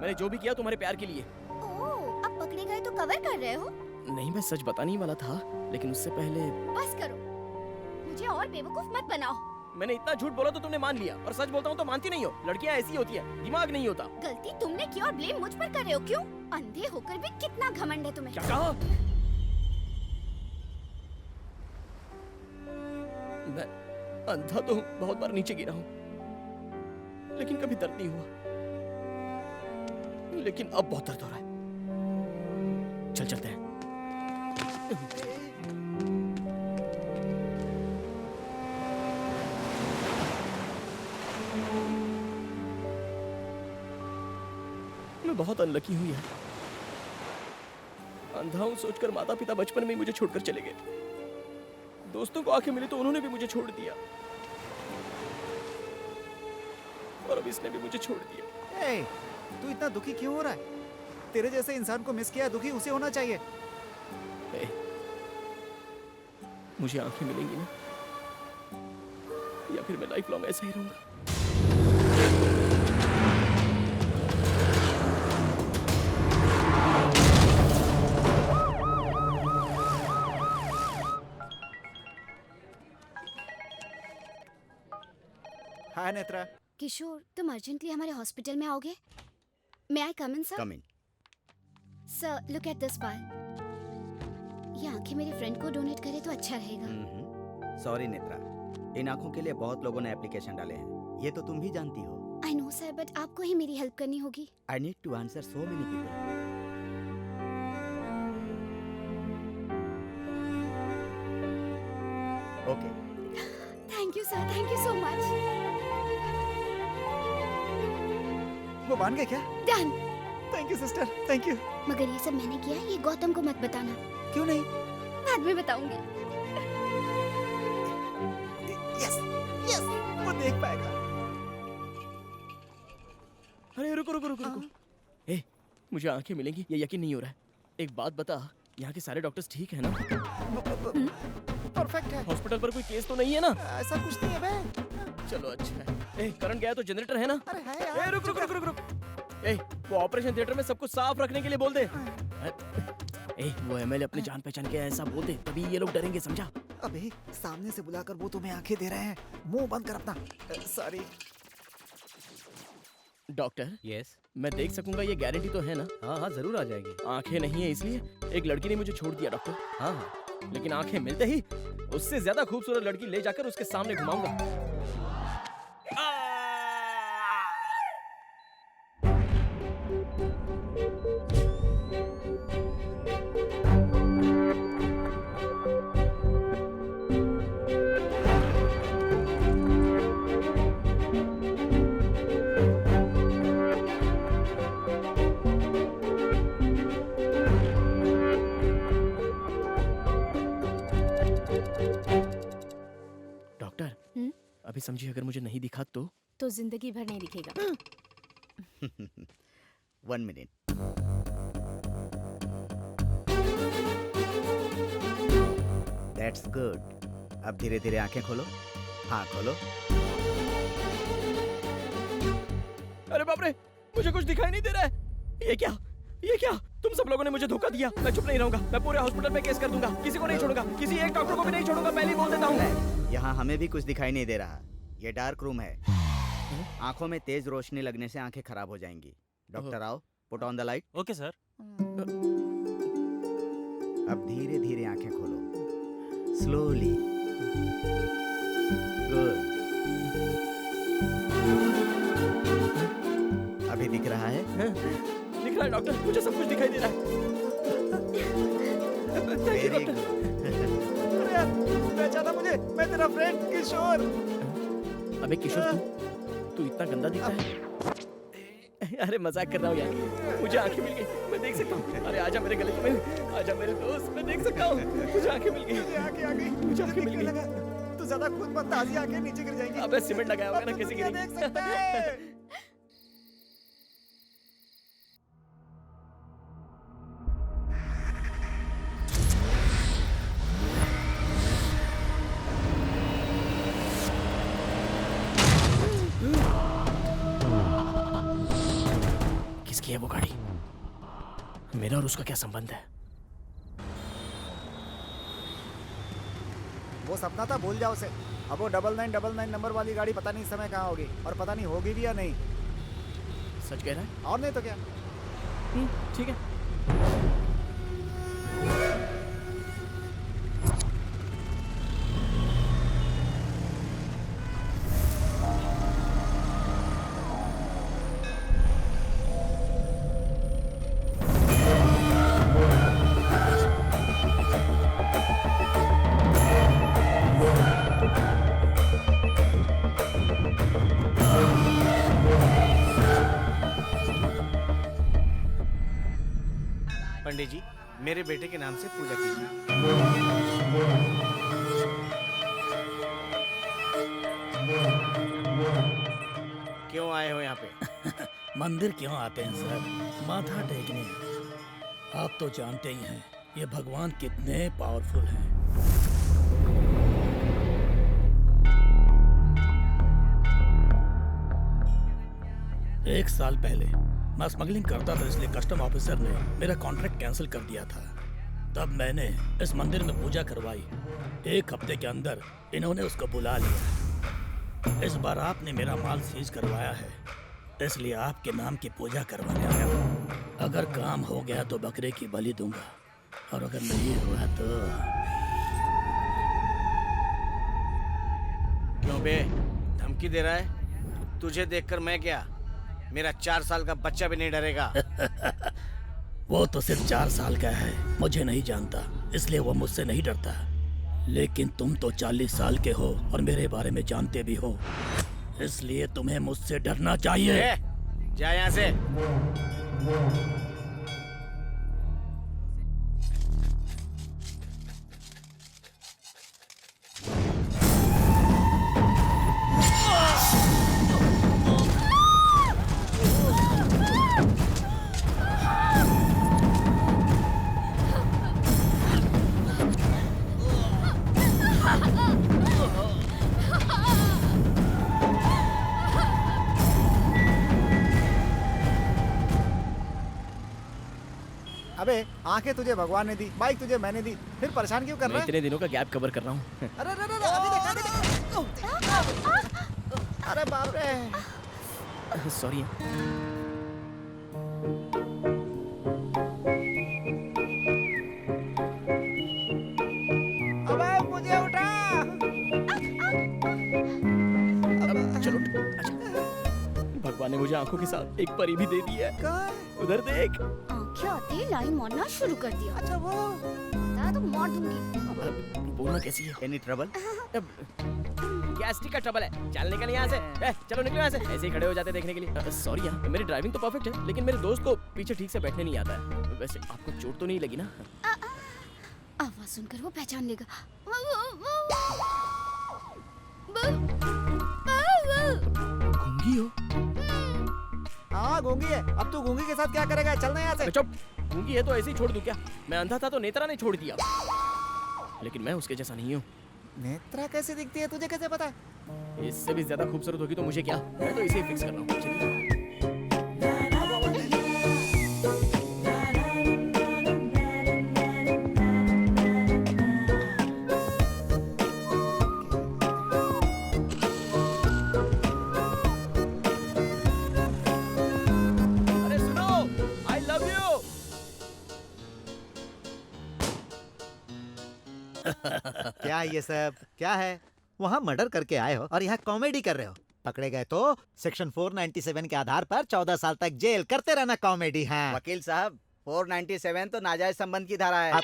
मैंने जो भी किया तुम्हारे प्यार के लिए। ओह, अब पकड़े गए तो कवर कर रहे हो? नहीं, मैं सच बताने ही वाला था, लेकिन उससे पहले बस करो, मुझे और बेवकूफ मत बनाओ। मैंने इतना झूठ बोला तो तुमने मान लिया, और सच बोलता हूँ तो मानती नहीं हो। लड़कियाँ ऐसी होती है, दिमाग नहीं होता। गलती तुमने की और ब्लेम मुझ पर कर रहे हो। क्यों? अंधे होकर भी कितना घमंड है तुम्हें। क्या कहा? मैं अंधा तो बहुत बार नीचे गिरा हूँ, लेकिन कभी दर्द नहीं हुआ। लेकिन अब बहुत दर्द हो रहा है। चल चलते हैं। मैं बहुत अनलकी हूँ यार। अंधा हूँ सोचकर माता पिता बचपन में ही मुझे छोड़कर चले गए। दोस्तों को आंखें मिली तो उन्होंने भी मुझे छोड़ दिया, और अब इसने भी मुझे छोड़ दिया। ए, तू इतना दुखी क्यों हो रहा है? तेरे जैसे इंसान को मिस किया, दुखी उसे होना चाहिए। ए, मुझे आंखें मिलेंगी ना, या फिर मैं लाइफ लॉन्ग ऐसा ही रहूंगा। हाय नेत्रा। किशोर, तुम अर्जेंटली हमारे हॉस्पिटल में आओगे? May I come in sir? Come in. Sir, look at this file. ये आंखें मेरे फ्रेंड को डोनेट करे तो अच्छा रहेगा। सॉरी नेत्रा, इन आंखों के लिए बहुत लोगों ने एप्लीकेशन डाले हैं, ये तो तुम भी जानती हो। आई नो सर, बट आपको ही मेरी हेल्प करनी होगी। I need to answer so many people. Okay. Thank you sir, thank you so much. वो मान गए क्या? Done. Thank you sister, thank you. मगर ये सब मैंने किया, ये गौतम को मत बताना। क्यों नहीं? बाद में बताऊंगी। यस, यस, वो देख पाएगा। अरे रुको रुको रुको रुको। ए, मुझे आंखें मिलेंगी ये यकीन नहीं हो रहा है। एक बात बता, यहाँ के सारे डॉक्टर्स ठीक है ना? परफेक्ट है। हॉस्पिटल पर कोई केस तो नहीं है ना? ऐसा कुछ नहीं है बे। चलो अच्छा है। ए, करंट गया तो जनरेटर है ना? अरे है यार। ए, रुक रुक रुक रुक रुक। ए, वो ऑपरेशन थिएटर में सब कुछ साफ रखने के लिए बोल दे। ए, वो एमएलए अपनी जान पहचान के ऐसा बोल दे, तभी ये लोग डरेंगे, समझा? अबे, सामने से बुलाकर वो तुम्हें आंखें दे रहे हैं। मुंह बंद कर अपना। सॉरी। Doctor, yes. मैं देख सकूंगा ये गारंटी तो है ना? हाँ हाँ, जरूर आ जाएगी। आंखें नहीं है इसलिए एक लड़की ने मुझे छोड़ दिया डॉक्टर। हाँ हाँ। लेकिन आंखें मिलते ही उससे ज्यादा खूबसूरत लड़की ले जाकर उसके सामने घुमाऊंगा। अभी समझिए, अगर मुझे नहीं दिखा तो जिंदगी भर नहीं दिखेगा। 1 मिनट। That's good. अब धीरे धीरे आंखें खोलो। हाँ खोलो। अरे बाप रे, मुझे कुछ दिखाई नहीं दे रहा है। ये क्या? ये क्या? तुम सब लोगों ने मुझे धोखा दिया। मैं चुप नहीं रहूंगा। मैं पूरे हॉस्पिटल में केस कर दूंगा। किसी को नहीं छोड़ूंगा। किसी एक डॉक्टर को भी नहीं छोड़ूंगा। पहले ही बोल देता हूँ। यहाँ हमें भी कुछ दिखाई नहीं दे रहा। ये डार्क रूम है। आंखों में तेज रोशनी लगने से आंखें खराब हो जाएंगी। डॉक्टर आओ, put on the light. Okay sir. अब धीरे धीरे आंखें खोलो, स्लोली। गुड। अभी दिख रहा है? दिख रहा है डॉक्टर, मुझे सब कुछ दिखाई दे रहा है। Very good. अरे यार, पहचाना मुझे? मैं तेरा फ्रेंड किशोर। अबे किशोर, तू इतना गंदा दिखता है। अरे मजाक कर रहा हूँ यार, मुझे आंखें मिल गई, मैं देख सकता हूँ। अरे आजा मेरे गले में मिल, आजा मेरे दोस्त, मैं देख सकता हूँ, मुझे आंखें मिल गई, आंखें आ गई, मुझे आंखें मिल गई। तू ज्यादा खुद मत, ताजी आंखें नीचे गिर जाएंगी। अबे सीमेंट लगाया होगा ना अब किसी तू की दुनिया देख सकता है। किसकी है वो गाड़ी? मेरा और उसका क्या संबंध है? वो सपना था, भूल जाओ उसे। अब वो 9999 नंबर वाली गाड़ी पता नहीं इस समय कहाँ होगी, और पता नहीं होगी भी या नहीं। सच कह रहा है? और नहीं तो क्या। ठीक है। पंडित जी, मेरे बेटे के नाम से पूजा कीजिए। क्यों आए हो यहाँ पे? मंदिर क्यों आते हैं सर? माथा टेकने। आप तो जानते ही हैं ये भगवान कितने पावरफुल हैं। एक साल पहले मैं स्मगलिंग करता था, इसलिए कस्टम ऑफिसर ने मेरा कॉन्ट्रैक्ट कैंसिल कर दिया था। तब मैंने इस मंदिर में पूजा करवाई। एक हफ्ते के अंदर इन्होंने उसको बुला लिया। इस बार आपने मेरा माल सीज करवाया है, इसलिए आपके नाम की पूजा करवाने आया हूँ। अगर काम हो गया तो बकरे की बलि दूंगा, और अगर नहीं हुआ तो... क्यों बे, धमकी दे रहा है? तुझे देखकर मैं क्या, मेरा 4 साल का बच्चा भी नहीं डरेगा। वो तो सिर्फ 4 साल का है, मुझे नहीं जानता, इसलिए वो मुझसे नहीं डरता। लेकिन तुम तो 40 साल के हो और मेरे बारे में जानते भी हो, इसलिए तुम्हें मुझसे डरना चाहिए। जा यहाँ से। अबे आंखें तुझे भगवान ने दी, बाइक तुझे मैंने दी, फिर परेशान क्यों कर रहा मैं है? इतने दिनों का गैप कवर कर रहा हूँ। अरे अरे अरे, अभी देख, अभी देख। अरे बाप रे। सॉरी। अबे मुझे उठा। चलो अच्छा, भगवान ने मुझे आंखों के साथ एक परी भी दे दी है। उधर देख। आंखें आते ही लाइन मारना शुरू कर दिया। अच्छा वो बता तो मार दूंगी। बोलना कैसी है? Any trouble? गैस्ट्रिक का ट्रबल है, चल निकल यहाँ से। चलो निकलो यहाँ से, ऐसे ही खड़े हो जाते देखने के लिए। सॉरी यार, मेरी ड्राइविंग तो परफेक्ट है, लेकिन मेरे दोस्त को पीछे ठीक से बैठने नहीं आता है। वैसे आपको चोट तो नहीं लगी ना? आवाज सुनकर वो पहचान लेगा। गूंगी हो? हाँ गूंगी है। अब तू गूंगी के साथ क्या करेगा? चलना यहाँ से। चुप। गूंगी है तो ऐसे ही छोड़ दूं क्या? मैं अंधा था तो नेत्रा ने छोड़ दिया, लेकिन मैं उसके जैसा नहीं हूँ। नेत्रा कैसे दिखती है, तुझे कैसे पता? इससे भी ज्यादा खूबसूरत होगी तो मुझे क्या, मैं तो इसे ही फिक्स कर रहा हूँ। चलिए। अरे सुनो, I love you। क्या ये सब क्या है? वहाँ मर्डर करके आए हो और यहाँ कॉमेडी कर रहे हो। पकड़े गए तो सेक्शन 497 के आधार पर 14 साल तक जेल करते रहना कॉमेडी। हाँ वकील साहब, 497 तो नाजायज संबंध की धारा है।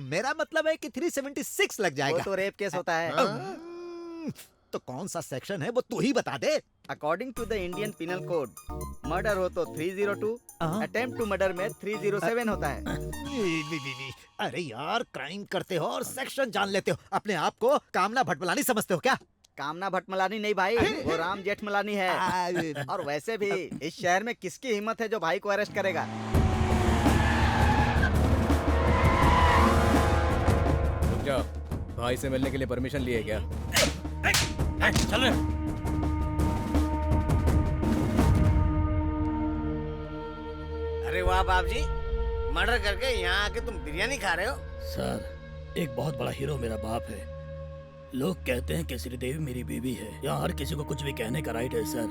मेरा मतलब है कि 376 लग वो जाएगा। तो रेप केस होता है। तो कौन सा सेक्शन है वो तू ही बता दे। According to the Indian penal code murder हो तो 302, अटेम्प्ट टू मर्डर में 307 होता है। अरे यार, क्राइम करते हो और सेक्शन जान लेते हो। अपने आप को कामना भटमलानी समझते हो क्या? कामना भटमलानी नहीं भाई, वो राम जेठमलानी है। और वैसे भी इस शहर में किसकी हिम्मत है जो भाई को अरेस्ट करेगा? क्या भाई से मिलने के लिए परमिशन लिए क्या? चल रहे। अरे वाह बाप जी, मर्डर करके यहाँ आके तुम बिरयानी खा रहे हो? सर, एक बहुत बड़ा हीरो मेरा बाप है। लोग कहते हैं कि श्रीदेवी मेरी बीवी है। यहाँ हर किसी को कुछ भी कहने का राइट है सर।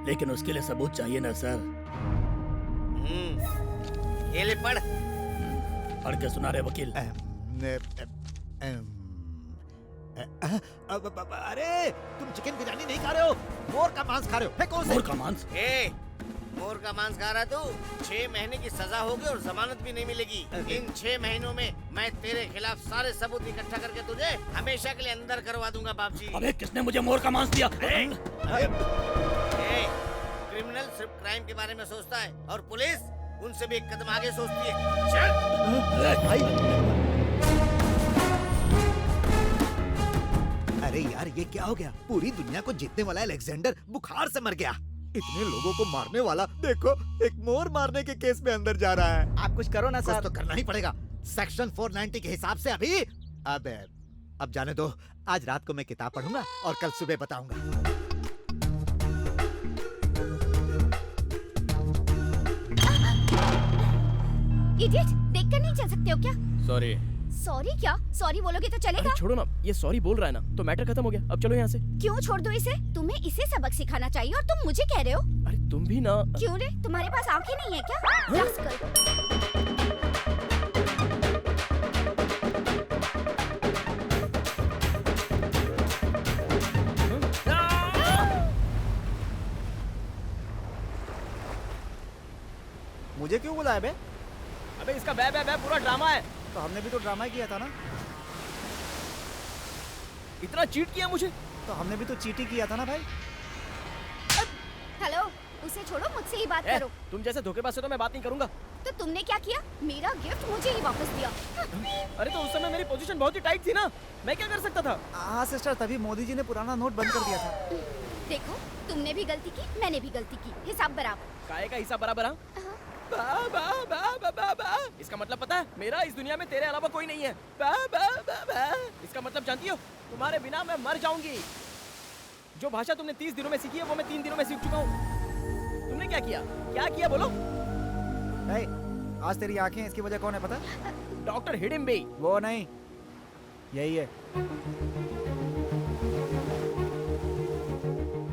लेकिन उसके लिए सबूत चाहिए ना सर। ये ले पढ़। पढ़ के सुना रहे वकील। अरे तुम चिकन बिरयानी नहीं खा रहे हो, मोर का मांस खा रहे हो। फेंको उसे। मोर का मांस? मोर का मांस खा रहा तू? 6 महीने की सजा होगी और जमानत भी नहीं मिलेगी। इन 6 महीनों में मैं तेरे खिलाफ सारे सबूत इकट्ठा करके तुझे हमेशा के लिए अंदर करवा दूंगा बाप जी। अबे किसने मुझे मोर का मांस दिया? क्रिमिनल सिर्फ क्राइम के बारे में सोचता है और पुलिस उनसे भी एक कदम आगे सोचती है। चल। अरे यार, ये क्या हो गया? पूरी दुनिया को जीतने वाला अलेक्जेंडर बुखार से मर गया। इतने लोगों को मारने वाला देखो, एक मोर मारने के केस में अंदर जा रहा है। आप कुछ करो ना सर। कुछ तो करना ही पड़ेगा। सेक्शन 490 के हिसाब से अभी अब जाने दो। आज रात को मैं किताब पढ़ूंगा और कल सुबह बताऊंगा। इडियट, देखकर नहीं चल सकते हो क्या? सॉरी। सॉरी क्या? सॉरी बोलोगे तो चलेगा? छोड़ो ना, ये सॉरी बोल रहा है ना, तो मैटर खत्म हो गया। अब चलो यहाँ से। क्यों छोड़ दो इसे? तुम्हें इसे सबक सिखाना चाहिए और तुम मुझे कह रहे हो? अरे तुम भी ना। क्यों रे, तुम्हारे पास आंखें नहीं है क्या? मुझे क्यों बुलाया बे? अबे इसका बे बे बे पूरा ड्रामा है। तो हमने भी तो ड्रामा ही किया था ना। इतना चीट किया मुझे। तो हमने भी तो चीटी किया था ना भाई। हेलो, उसे छोड़ो, मुझसे ही बात करो। तुम जैसे धोखेबाज से तो मैं बात नहीं करूंगा। तो तुमने क्या किया? मेरा गिफ्ट मुझे ही वापस दिया। अरे तो उस समय मेरी पोजीशन बहुत ही टाइट थी ना, मैं क्या कर सकता था? हाँ सिस्टर, तभी मोदी जी ने पुराना नोट बंद कर दिया था। देखो, तुमने भी गलती की, मैंने भी गलती की, हिसाब बराबर। काहे का हिसाब बराबर? बा, बा, बा, बा, बा, बा। इसका मतलब पता है? मेरा इस दुनिया में तेरे अलावा कोई नहीं है। बा, बा, बा, बा। इसका मतलब जानती हो? तुम्हारे बिना मैं मर जाऊंगी। जो भाषा तुमने 30 दिनों में सीखी है वो मैं 3 दिनों में सीख चुका हूँ। तुमने क्या किया? क्या किया बोलो? आज तेरी आंखें, इसकी वजह कौन है पता? डॉक्टर हिडिम्बे। वो नहीं, यही है।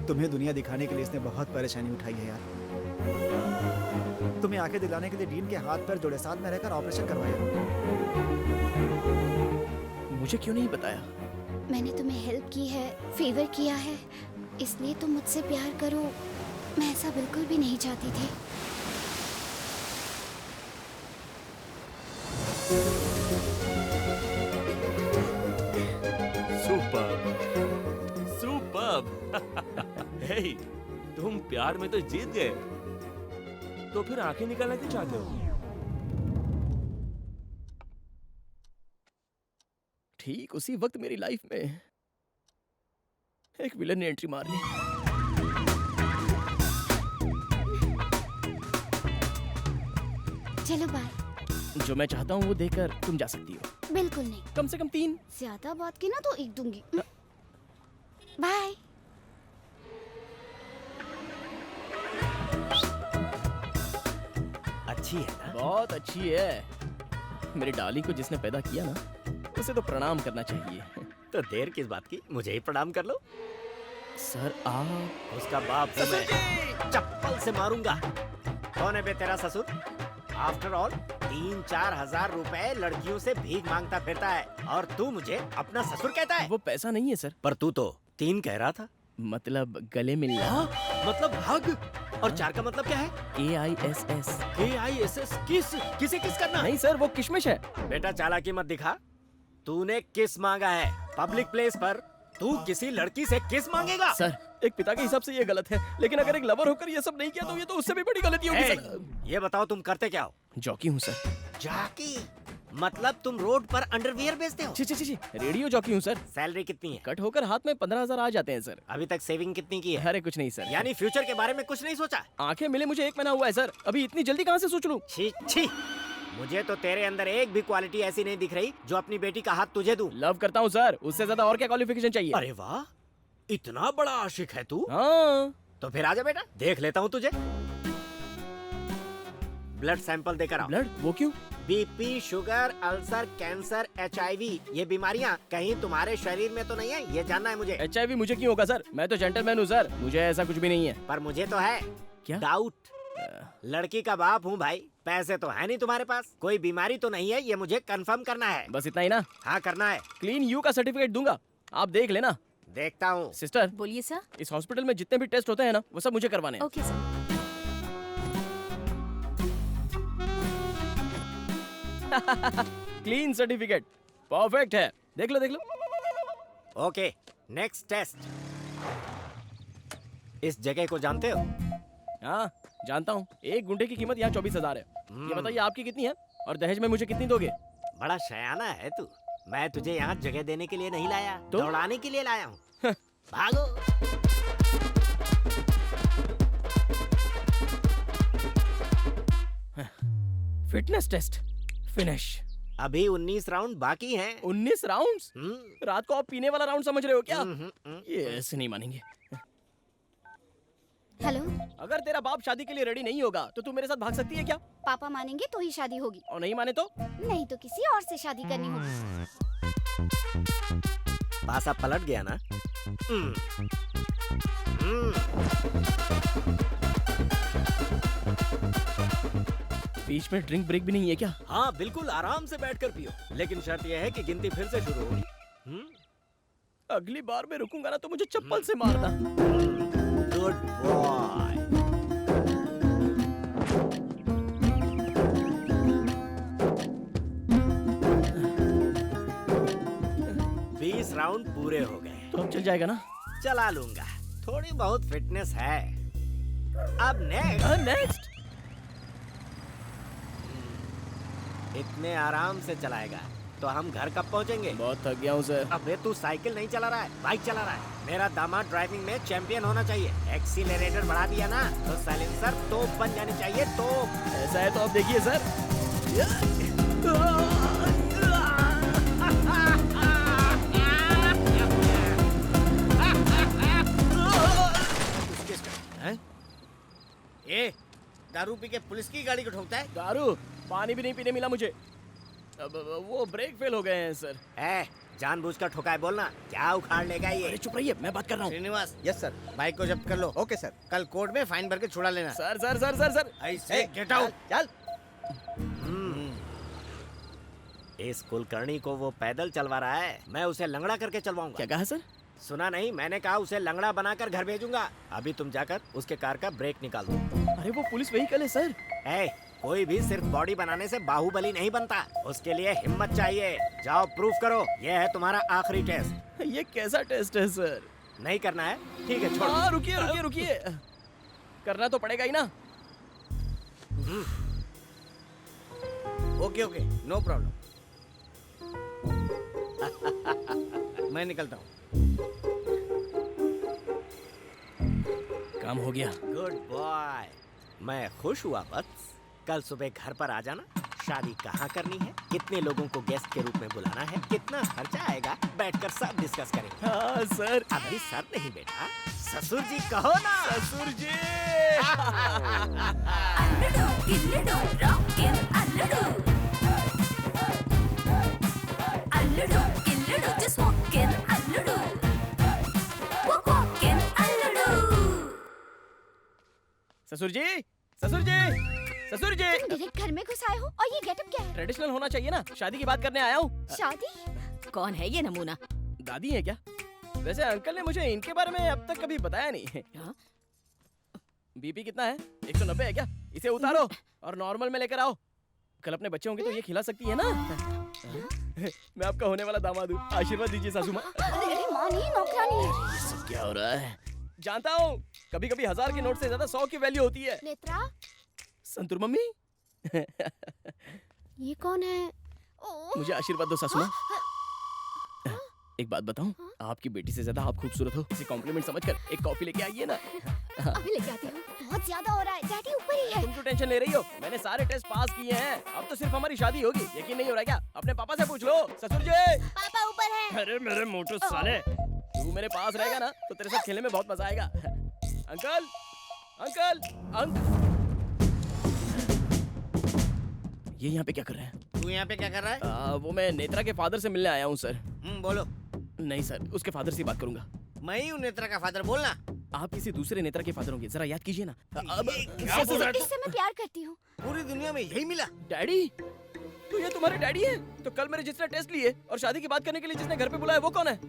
तुम्हें दुनिया दिखाने के लिए इसने बहुत परेशानी उठाई है यार। तुम्हें आंखें दिलाने के लिए डीन के हाथ पैर जोड़े, साथ में रहकर ऑपरेशन करवाया। मुझे क्यों नहीं बताया? मैंने तुम्हें हेल्प की है, फेवर किया है, इसलिए तुम मुझसे प्यार करो। मैं ऐसा बिल्कुल भी नहीं चाहती थी। सुपर्ब। हे, तुम प्यार में तो जीत गए, तो फिर आंखें निकालना क्यों चाहते हो? ठीक उसी वक्त मेरी लाइफ में एक विलन ने एंट्री मार ली। चलो बाय। जो मैं चाहता हूँ वो देकर तुम जा सकती हो। बिल्कुल नहीं। कम से कम 3। ज्यादा बात की ना तो एक दूंगी। बाय। अच्छी है ना? बहुत अच्छी है। मेरी डाली को जिसने पैदा किया ना, उसे तो प्रणाम करना चाहिए। तो देर किस बात की, मुझे ही प्रणाम कर लो। सर आप उसका बाप से मैं चप्पल से मारूंगा। कौन है बे तेरा ससुर? आफ्टर ऑल 3-4 हजार रुपए लड़कियों से भीख मांगता फिरता है और तू मुझे अपना ससुर कहता है? वो पैसा नहीं है सर। पर तू तो 3 कह रहा था। मतलब गले मिलना। मतलब हग। और 4 का मतलब क्या है? AISS। AISS किस? किसे किस करना? नहीं सर, वो किशमिश है। बेटा चालाकी मत दिखा। तूने किस मांगा है पब्लिक प्लेस पर? तू किसी लड़की से किस मांगेगा? सर एक पिता के हिसाब से ये गलत है, लेकिन अगर एक लवर होकर ये सब नहीं किया तो ये तो उससे भी बड़ी गलती होगी ए, सर। ये बताओ तुम करते क्या हो? जॉकी हूँ सर। जॉकी? मतलब तुम रोड पर अंडरवियर बेचते हो? छी, रेडियो जॉकी हूँ सर। सैलरी कितनी है? कट होकर हाथ में 15,000 आ जाते हैं सर। अभी तक सेविंग कितनी की है? अरे कुछ नहीं सर। यानी फ्यूचर के बारे में कुछ नहीं सोचा? आंखें मिले मुझे 1 महीना हुआ है सर, अभी इतनी जल्दी कहाँ से सोच लूं? छी छी, मुझे तो तेरे अंदर एक भी क्वालिटी ऐसी नहीं दिख रही जो अपनी बेटी का हाथ तुझे दूं। लव करता हूँ सर, उससे ज्यादा और क्या क्वालिफिकेशन चाहिए? अरे वाह, इतना बड़ा आशिक है तू? हाँ। तो फिर आजा बेटा, देख लेता हूँ तुझे। ब्लड सैंपल देकर आओ। ब्लड? वो क्यों? BP, sugar, ulcer, cancer, HIV, ये बीमारियाँ कहीं तुम्हारे शरीर में तो नहीं है, ये जानना है मुझे। HIV मुझे क्यों होगा सर? मैं तो जेंटलमैन हूँ सर, मुझे ऐसा कुछ भी नहीं है। पर मुझे तो है। क्या? डाउट। लड़की का बाप हूँ भाई, पैसे तो है नहीं तुम्हारे पास, कोई बीमारी तो नहीं है, ये मुझे कंफर्म करना है। बस इतना ही ना? हाँ करना है। क्लीन यू का सर्टिफिकेट दूंगा, आप देख लेना। देखता हूँ। सिस्टर बोलिए सर। इस हॉस्पिटल में जितने भी टेस्ट होते हैं ना, वो सब मुझे करवाने हैं। Okay sir. Clean certificate, perfect है। देख लो। Okay, next test. इस जगह को जानते हो? हाँ जानता हूँ, 1 गुंठे की कीमत यहाँ 24,000 है। ये बताइए आपकी कितनी है और दहेज में मुझे कितनी दोगे? बड़ा शयाना है तू। मैं तुझे यहाँ जगह देने के लिए नहीं लाया, तो? दौड़ाने के लिए लाया हूँ। भागो। Fitness test finish. अभी 19 राउंड बाकी हैं। 19 राउंड्स? रात को आप पीने वाला राउंड समझ रहे हो क्या? ये ऐसे नहीं मानेंगे। हेलो, अगर तेरा बाप शादी के लिए रेडी नहीं होगा तो तू मेरे साथ भाग सकती है क्या? पापा मानेंगे तो ही शादी होगी, और नहीं माने तो? नहीं तो किसी और से शादी करनी होगी। पासा पलट गया ना? बीच में ड्रिंक ब्रेक भी नहीं है क्या? हाँ बिल्कुल, आराम से बैठकर पियो, लेकिन शर्त यह है कि गिनती फिर से शुरू होगी। अगली बार मैं रुकूंगा ना तो मुझे चप्पल से मारना। Good boy. बीस राउंड पूरे हो गए। तो अब चल जाएगा ना? चला लूंगा, थोड़ी बहुत फिटनेस है। अब नेक्स्ट। इतने आराम से चलाएगा तो हम घर कब पहुंचेंगे? बहुत थक गया हूँ सर। अबे तू साइकिल नहीं चला रहा है, बाइक चला रहा है। मेरा दामाद ड्राइविंग में चैंपियन होना चाहिए। एक्सीलरेटर बढ़ा दिया ना तो साइलेंसर तोप बन जानी चाहिए, तोप। ऐसा है तो अब देखिए सर। ए, दारू पी के पुलिस की गाड़ी को ठोकता है? दारू? पानी भी नहीं पीने मिला मुझे। अब वो ब्रेक फेल हो गए हैं सर। जानबूझकर ठोका है बोलना, क्या उखाड़ लेगा ये? अरे चुप रहिए, मैं बात कर रहा हूँ। Srinivas, yes sir. बाइक को जब्त कर लो। Okay sir. कल कोर्ट में फाइन भर के छुड़ा लेना। Sir sir sir sir sir ऐसे गेट आउट। चल। इस कुलकर्णी को वो पैदल चलवा रहा है, मैं उसे लंगड़ा करके चलवाऊंगा। क्या कहा सर? सुना नहीं, मैंने कहा उसे लंगड़ा बनाकर घर भेजूंगा। अभी तुम जाकर उसके कार का ब्रेक निकाल दो। अरे वो पुलिस व्हीकल है सर। कोई भी सिर्फ बॉडी बनाने से बाहुबली नहीं बनता, उसके लिए हिम्मत चाहिए। जाओ प्रूफ करो, ये है तुम्हारा आखिरी टेस्ट। ये कैसा टेस्ट है सर? नहीं करना है? ठीक है छोड़। हाँ रुकिए रुकिए रुकिए, करना तो पड़ेगा ही ना। Okay okay, no problem. मैं निकलता हूँ। काम हो गया। गुड बॉय, मैं खुश हुआ बस। कल सुबह घर पर आ जाना। शादी कहाँ करनी है, कितने लोगों को गेस्ट के रूप में बुलाना है, कितना खर्चा आएगा, बैठकर सब डिस्कस करेंगे। हाँ सर। अभी सर नहीं बेटा, ससुर जी कहो ना। ससुर जी। ससुर जी, ससुर जी, ससुर जी। तुम डायरेक्ट घर में घुस आए हो और ये गेटअप क्या है? ट्रेडिशनल होना चाहिए ना, शादी की बात करने आया हूँ। शादी? कौन है ये नमूना? दादी है क्या? वैसे अंकल ने मुझे इनके बारे में अब तक कभी बताया नहीं। बीपी कितना है? 190 है क्या? इसे उतारो और नॉर्मल में लेकर आओ। कल अपने बच्चे होंगे तो ये खिला सकती है ना। मैं आपका होने वाला दामाद हूँ, आशीर्वाद दीजिए सासू माँ। अरे माँ नहीं, नौकरानी है। ये सब क्या हो रहा है? जानता हूँ, कभी कभी 1000 के नोट से ज्यादा 100 की वैल्यू होती है। नेत्रा, संतूर मम्मी ये कौन है? ओह, मुझे आशीर्वाद दो सासू माँ। एक बात बताऊं, आपकी बेटी से ज्यादा आप खूबसूरत हो। इसे कॉम्प्लीमेंट समझकर एक कॉफी लेके आइए ना। अभी लेके आती हूँ। बहुत ज्यादा हो रहा है, डैडी ऊपर ही है। तुम क्यों टेंशन ले रही हो? मैंने सारे टेस्ट पास किए हैं, अब तो सिर्फ हमारी शादी होगी। यकीन नहीं हो रहा क्या? अपने पापा से पूछ लो। ससुर जी, पापा ऊपर है। अरे मेरे मोटू साले, तू मेरे पास रहेगा ना तो तेरे साथ खेलने में बहुत मजा आएगा। अंकल, अंकल, ये यहाँ पे क्या कर रहे हैं? तू यहाँ पे क्या कर रहा है? वो मैं नेत्रा के फादर से मिलने आया हूँ सर। बोलो। नहीं सर, उसके फादर से बात करूंगा। मैं ही हूँ नेत्रा का फादर, बोलना। आप किसी दूसरे नेत्रा के फादर होंगे, जरा याद कीजिए ना। अब इससे मैं प्यार करती हूँ। पूरी दुनिया में यही मिला। डैडी, तो ये तुम्हारे डैडी हैं? तो कल मेरे जिसने टेस्ट लिए और शादी की बात करने के लिए जिसने घर पे बुलाया वो कौन है?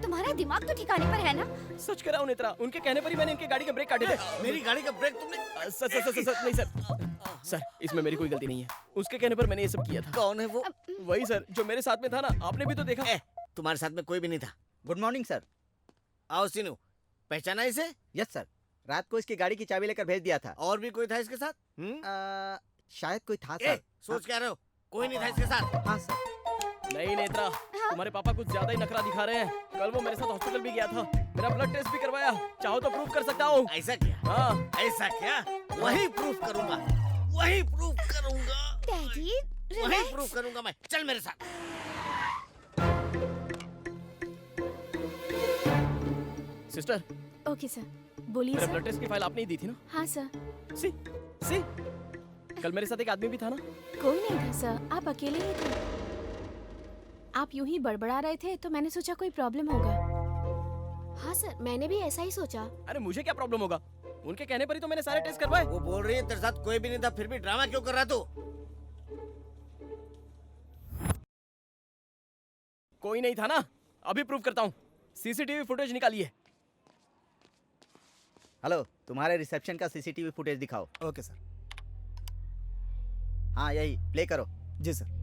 तुम्हारा दिमाग तो ठिकाने पर है ना? सच कह रहा हूँ नेत्रा, उनके कहने पर ही मैंने इनके गाड़ी के ब्रेक काटे थे। मेरी गाड़ी का ब्रेक तुमने? सर नहीं सर, इसमें मेरी कोई गलती नहीं है। उसके कहने पर मैंने ये सब किया था। कौन है वो? वही सर जो मेरे साथ में था ना, आपने भी तो देखा। तुम्हारे साथ में कोई भी नहीं था। Good morning sir. आओ सीनू, पहचाना इसे? यस सर, रात को इसकी गाड़ी की चाबी लेकर भेज दिया था। और भी कोई था इसके साथ? शायद कोई था सर। सोच क्या रहे हो? कोई नहीं था इसके साथ? हाँ सर। नहीं नेत्रा, तुम्हारे पापा कुछ ज्यादा ही नखरा दिखा रहे हैं। कल वो मेरे साथ हॉस्पिटल भी गया था, मेरा ब्लड टेस्ट भी करवाया। चाहो तो प्रूफ कर सकता हूँ। ऐसा क्या? हाँ ऐसा क्या? वही प्रूफ करूंगा, वही प्रूफ करूंगा। डैडी, वही प्रूफ करूंगा मैं। चल मेरे साथ। सिस्टर। ओके सर, बोलिए मेरा सर। ब्लड टेस्ट की फाइल आपने ही दी थी ना? हाँ सर। सी कल मेरे साथ एक आदमी भी था ना? कोई नहीं था सर, आप अकेले ही थे। आप यूं ही बड़बड़ा रहे थे तो मैंने सोचा कोई प्रॉब्लम होगा। हाँ सर, मैंने भी ऐसा ही सोचा। अरे मुझे क्या प्रॉब्लम होगा? उनके कहने पर ही तो मैंने सारे टेस्ट करवाए। वो बोल रही है तेरे साथ कोई भी नहीं था, फिर भी ड्रामा क्यों कर रहा तू? कोई नहीं था ना? अभी प्रूफ करता हूँ। सीसीटीवी फुटेज निकालिए। हेलो, तुम्हारे रिसेप्शन का सीसीटीवी फुटेज दिखाओ। Okay sir. हाँ यही प्ले करो। जी सर।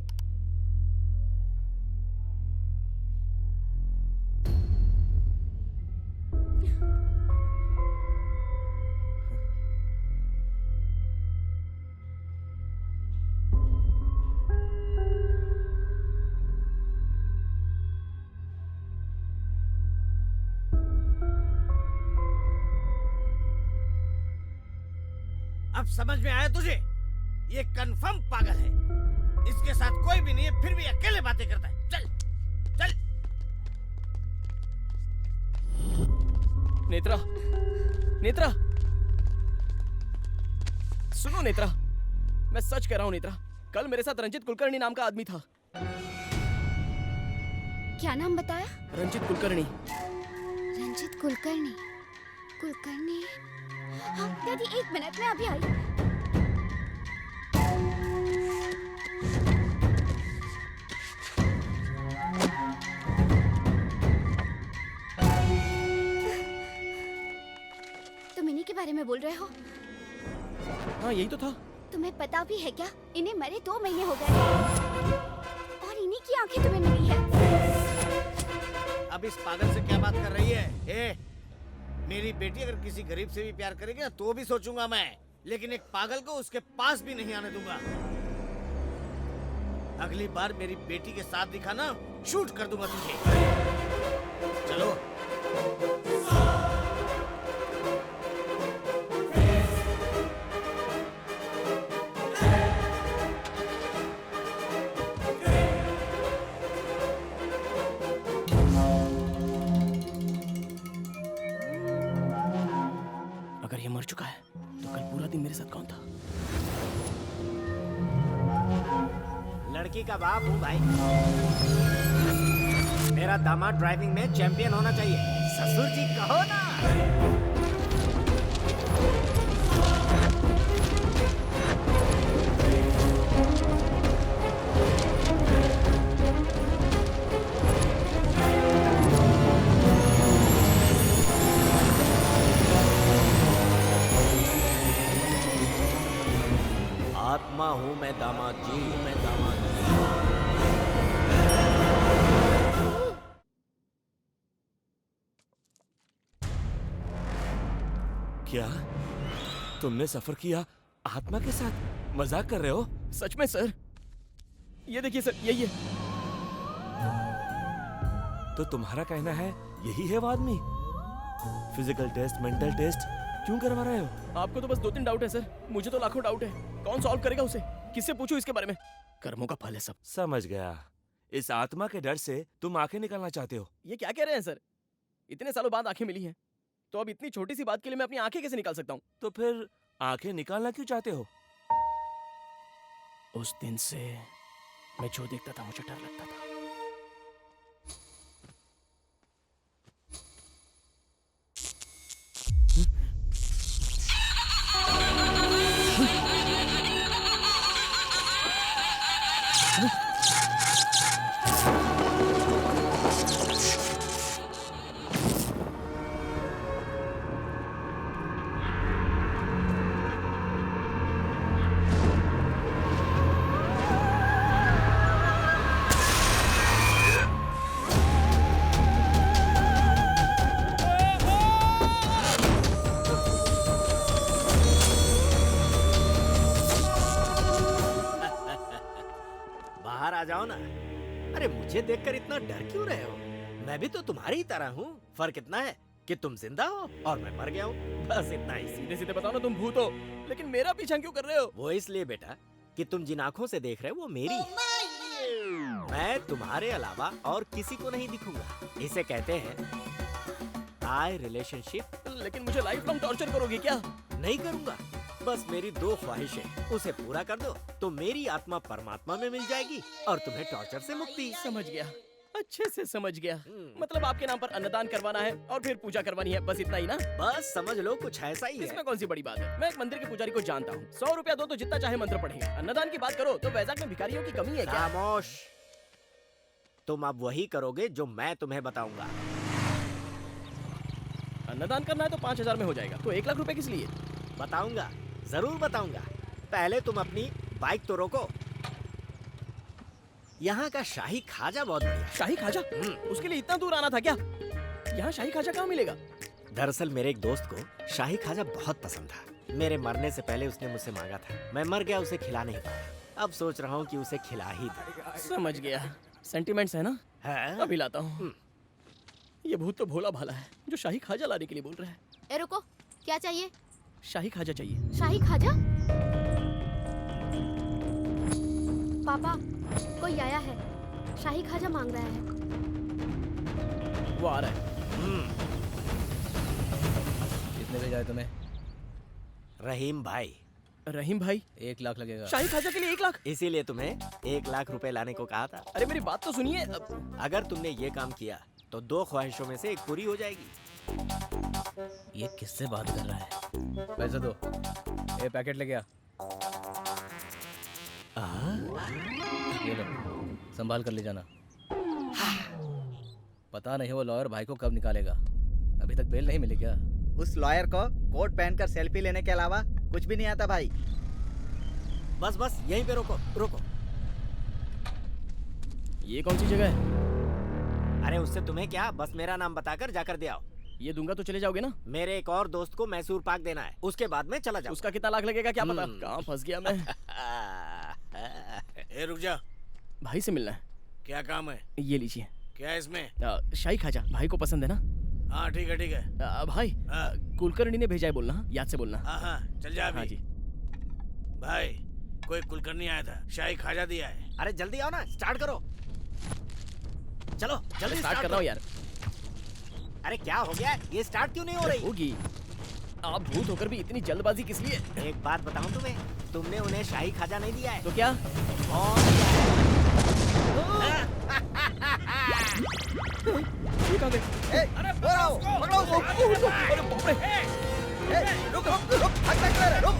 अब समझ में आया तुझे? ये कंफर्म पागल है। इसके साथ कोई भी नहीं है, फिर भी अकेले बातें करता है। चल चल। नेत्रा, नेत्रा, सुनो नेत्रा, मैं सच कह रहा हूँ नेत्रा, कल मेरे साथ रंजित कुलकर्णी नाम का आदमी था। क्या नाम बताया? रंजित कुलकर्णी। रंजित कुलकर्णी। कुलकर्णी। हाँ, डैडी एक मिनट में अभी आई। तुम इन्हीं के बारे में बोल रहे हो? हाँ यही तो था। तुम्हें पता भी है क्या, इन्हें मरे 2 महीने हो गए और इन्हीं की आंखें तुम्हें मिली है। अब इस पागल से क्या बात कर रही है? मेरी बेटी अगर किसी गरीब से भी प्यार करेगी ना तो भी सोचूंगा मैं, लेकिन एक पागल को उसके पास भी नहीं आने दूंगा। अगली बार मेरी बेटी के साथ दिखा ना, शूट कर दूंगा तुझे। चलो। अगर ये मर चुका है तो कल पूरा दिन मेरे साथ कौन था? लड़की का बाप हूँ भाई। मेरा दामाद ड्राइविंग में चैंपियन होना चाहिए। ससुर जी कहो ना। आत्मा हूँ मैं दामाद जी, मैं दामाद जी। तुमने सफर किया आत्मा के साथ? मजाक कर रहे हो? सच में सर, ये देखिए सर, यही है। तो तुम्हारा कहना है यही है वो आदमी? फिजिकल टेस्ट, मेंटल टेस्ट क्यों करवा रहे हो? आपको तो बस 2-3 डाउट है सर, मुझे तो लाखों डाउट है। कौन सॉल्व करेगा उसे? किससे पूछूं इसके बारे में? कर्मों का फल है सब। समझ गया। इस आत्मा के डर से तुम आंखें निकालना चाहते हो? ये क्या कह रहे हैं सर? इतने सालों बाद आंखें मिली हैं, तो अब इतनी छोटी सी बात के लिए मैं अपनी आंखें कैसे निकाल सकता हूँ? तो फिर आंखें निकालना क्यों चाहते हो? उस दिन से मैं जो देखता था मुझे डर लगता था। बाहर आ जाओ ना। अरे मुझे देखकर इतना डर क्यों रहे हो? मैं भी तो तुम्हारी ही तरह हूँ। फर्क इतना है कि तुम जिंदा हो और मैं मर गया हूँ, बस इतना ही। सीधे सीधे बताओ ना, तुम भूत हो, लेकिन मेरा पीछा क्यों कर रहे हो? वो इसलिए बेटा कि तुम जिन आँखों से देख रहे हो वो मेरी है। मैं तुम्हारे अलावा और किसी को नहीं दिखूंगा। इसे कहते हैं आई रिलेशनशिप। लेकिन मुझे लाइफ लॉन्ग टॉर्चर करोगे क्या? नहीं करूंगा, बस मेरी 2 ख्वाहिशें, उसे पूरा कर दो तो मेरी आत्मा परमात्मा में मिल जाएगी और तुम्हें टॉर्चर से मुक्ति। समझ गया, अच्छे से समझ गया। मतलब आपके नाम पर अन्नदान करवाना है और फिर पूजा करवानी है, बस इतना ही ना? बस समझ लो कुछ ऐसा ही है। इसमें कौन सी बड़ी बात है? मैं एक मंदिर के पुजारी को जानता हूँ, 100 रुपया दो तो जितना चाहे मंत्र पढ़ेगा। अन्नदान की बात करो तो वैजाग में भिखारियों की कमी है क्या? खामोश। तुम अब वही करोगे जो मैं तुम्हें बताऊंगा। अन्नदान करना है तो 5000 में हो जाएगा, तो 1 लाख रुपए किस लिए? बताऊंगा, जरूर बताऊंगा। पहले तुम अपनी बाइक तो रोको। यहाँ का शाही खाजा बहुत बढ़िया। शाही खाजा? उसके लिए इतना दूर आना था क्या? यहाँ शाही खाजा कहाँ मिलेगा? दरअसल मेरे एक दोस्त को शाही खाजा बहुत पसंद था। मेरे मरने से पहले उसने मुझसे मांगा था, मैं मर गया, उसे खिला नहीं पाया। अब सोच रहा हूँ कि उसे खिला ही दूं। समझ गया, सेंटिमेंट्स है ना? है? अभी लाता हूँ। ये भूत तो भोला भाला है जो शाही खाजा लाने के लिए बोल रहा है। ए रुको, क्या चाहिए? शाही खाजा चाहिए। शाही खाजा? पापा, कोई आया है, शाही खाजा मांग रहा है। वो आ रहा है। कितने भेजा है तुम्हें? रहीम भाई। रहीम भाई? 1 लाख लगेगा। शाही खाजा के लिए 1 लाख? इसीलिए तुम्हें 1 लाख रुपए लाने को कहा था। अरे मेरी बात तो सुनिए। अगर तुमने ये काम किया तो 2 ख्वाहिशों में से 1 पूरी हो जाएगी। ये किससे बात कर रहा है? पैसे दो। ये पैकेट लेके आ। ये लो, संभाल कर ले जाना। पता नहीं वो लॉयर भाई को कब निकालेगा। अभी तक बेल नहीं मिली क्या? उस लॉयर को कोट पहनकर सेल्फी लेने के अलावा कुछ भी नहीं आता भाई। बस बस यहीं पे रोको रोको। ये कौन सी जगह है? अरे उससे तुम्हें क्या, बस मेरा नाम बताकर जाकर दे आओ। ये दूंगा तो चले जाओगे ना? मेरे एक और दोस्त को मैसूर पाक देना है, उसके बाद में चला जाओ। उसका कितना लाख लगेगा क्या पता? कहाँ फंस गया मैं। ए रुक जा, भाई से मिलना है। क्या काम है? ये लीजिए। क्या है इसमें? शाही खाजा, भाई को पसंद है ना? हाँ ठीक है ठीक है। भाई कुलकर्णी ने भेजा है बोलना, याद से बोलना। हाँ हाँ चल जा अभी। हाँ जी। भाई कोई कुलकर्णी आया था, शाही खाजा दिया है। अरे जल्दी आओ ना, स्टार्ट करो। चलो जल्दी स्टार्ट कर रहा हूँ यार। अरे क्या हो गया, ये स्टार्ट क्यों नहीं हो रही? होगी। आप भूत होकर भी इतनी जल्दबाजी किस लिए? एक बात बताऊं तुम्हें, तुमने उन्हें शाही खाजा नहीं दिया है। तो क्या? ये कहाँ गए? अरे पकड़ो उसको। अरे बाप रे। रुक रुक रुक, भाग भाग कर, रुक।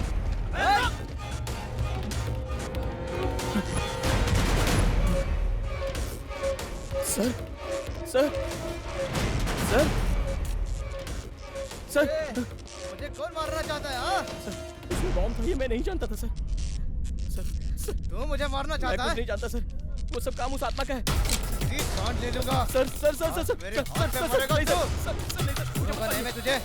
सर सर सर सर मुझे कौन मारना चाहता है? हाँ? इसमें बॉम्ब था, ये मैं नहीं जानता था सर। सर तू मुझे मारना मैं चाहता कुछ है? नहीं जानता सर, वो सब काम उस आत्मा का है। तेरी जान ले लूंगा। Sir sir sir sir sir मेरे हाथ से मरेगा तू। दूंगा नहीं मैं तुझे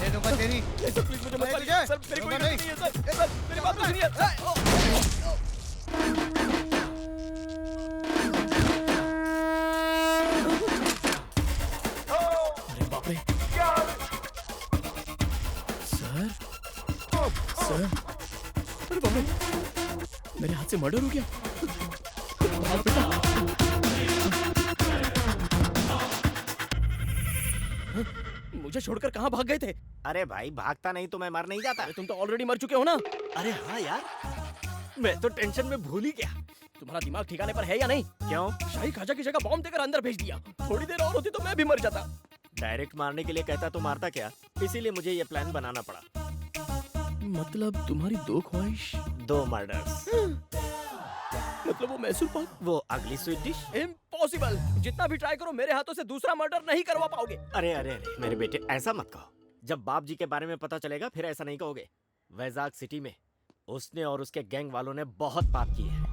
दे दूंगा तेरी। सर प्लीज मुझे मत नहीं मारिए तुझे, सर, मेरी कोई दूंगा गलती नहीं है सर, मेरी बात तो सुनिए। अरे बाप रे सर सर, अरे बाप रे मेरे हाथ से मर्डर हो गया। भाग बेटा। मुझे छोड़कर कहाँ भाग गए थे? अरे भाई भागता नहीं तो मैं मर नहीं जाता। अरे तुम तो ऑलरेडी मर चुके हो ना। अरे हाँ यार, मैं तो टेंशन में भूल ही गया। तुम्हारा दिमाग ठिकाने पर है या नहीं? क्यों? शाही खाजा की जगह बॉम्ब देकर अंदर भेज दिया। थोड़ी देर और होती तो मैं भी मर जाता। डायरेक्ट मारने के लिए कहता तो मारता क्या, इसीलिए मुझे ये प्लान बनाना पड़ा। मतलब तुम्हारी दो ख्वाहिश? 2 मर्डर्स। मतलब वो मैसूर पाक? वो अगली स्वीट डिश? इम्पॉसिबल। जितना भी ट्राई करो मेरे हाथों से दूसरा मर्डर नहीं करवा पाओगे। अरे अरे अरे मेरे बेटे ऐसा मत कहो। जब बाप जी के बारे में पता चलेगा फिर ऐसा नहीं कहोगे। वैजाग सिटी में उसने और उसके गैंग वालों ने बहुत पाप किए हैं।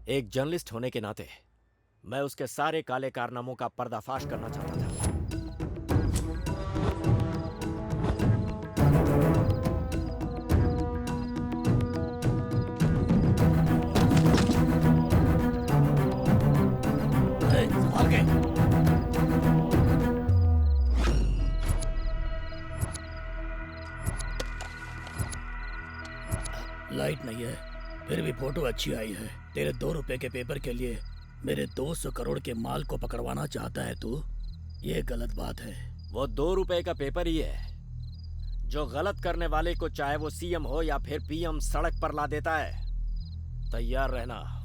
एक जर्नलिस्ट होने के नाते मैं उसके सारे काले कारनामों का पर्दाफाश करना चाहता था। लाइट नहीं है, फिर भी फोटो अच्छी आई है। तेरे 2 रुपए के पेपर के लिए मेरे 200 करोड़ के माल को पकड़वाना चाहता है तू? ये गलत बात है। वो 2 रुपए का पेपर ही है जो गलत करने वाले को चाहे वो सीएम हो या फिर पीएम सड़क पर ला देता है। तैयार रहना।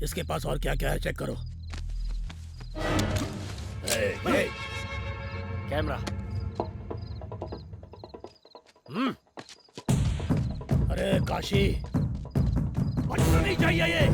इसके पास और क्या क्या है चेक करो। कैमरा। अरे काशी, बचना नहीं चाहिए ये।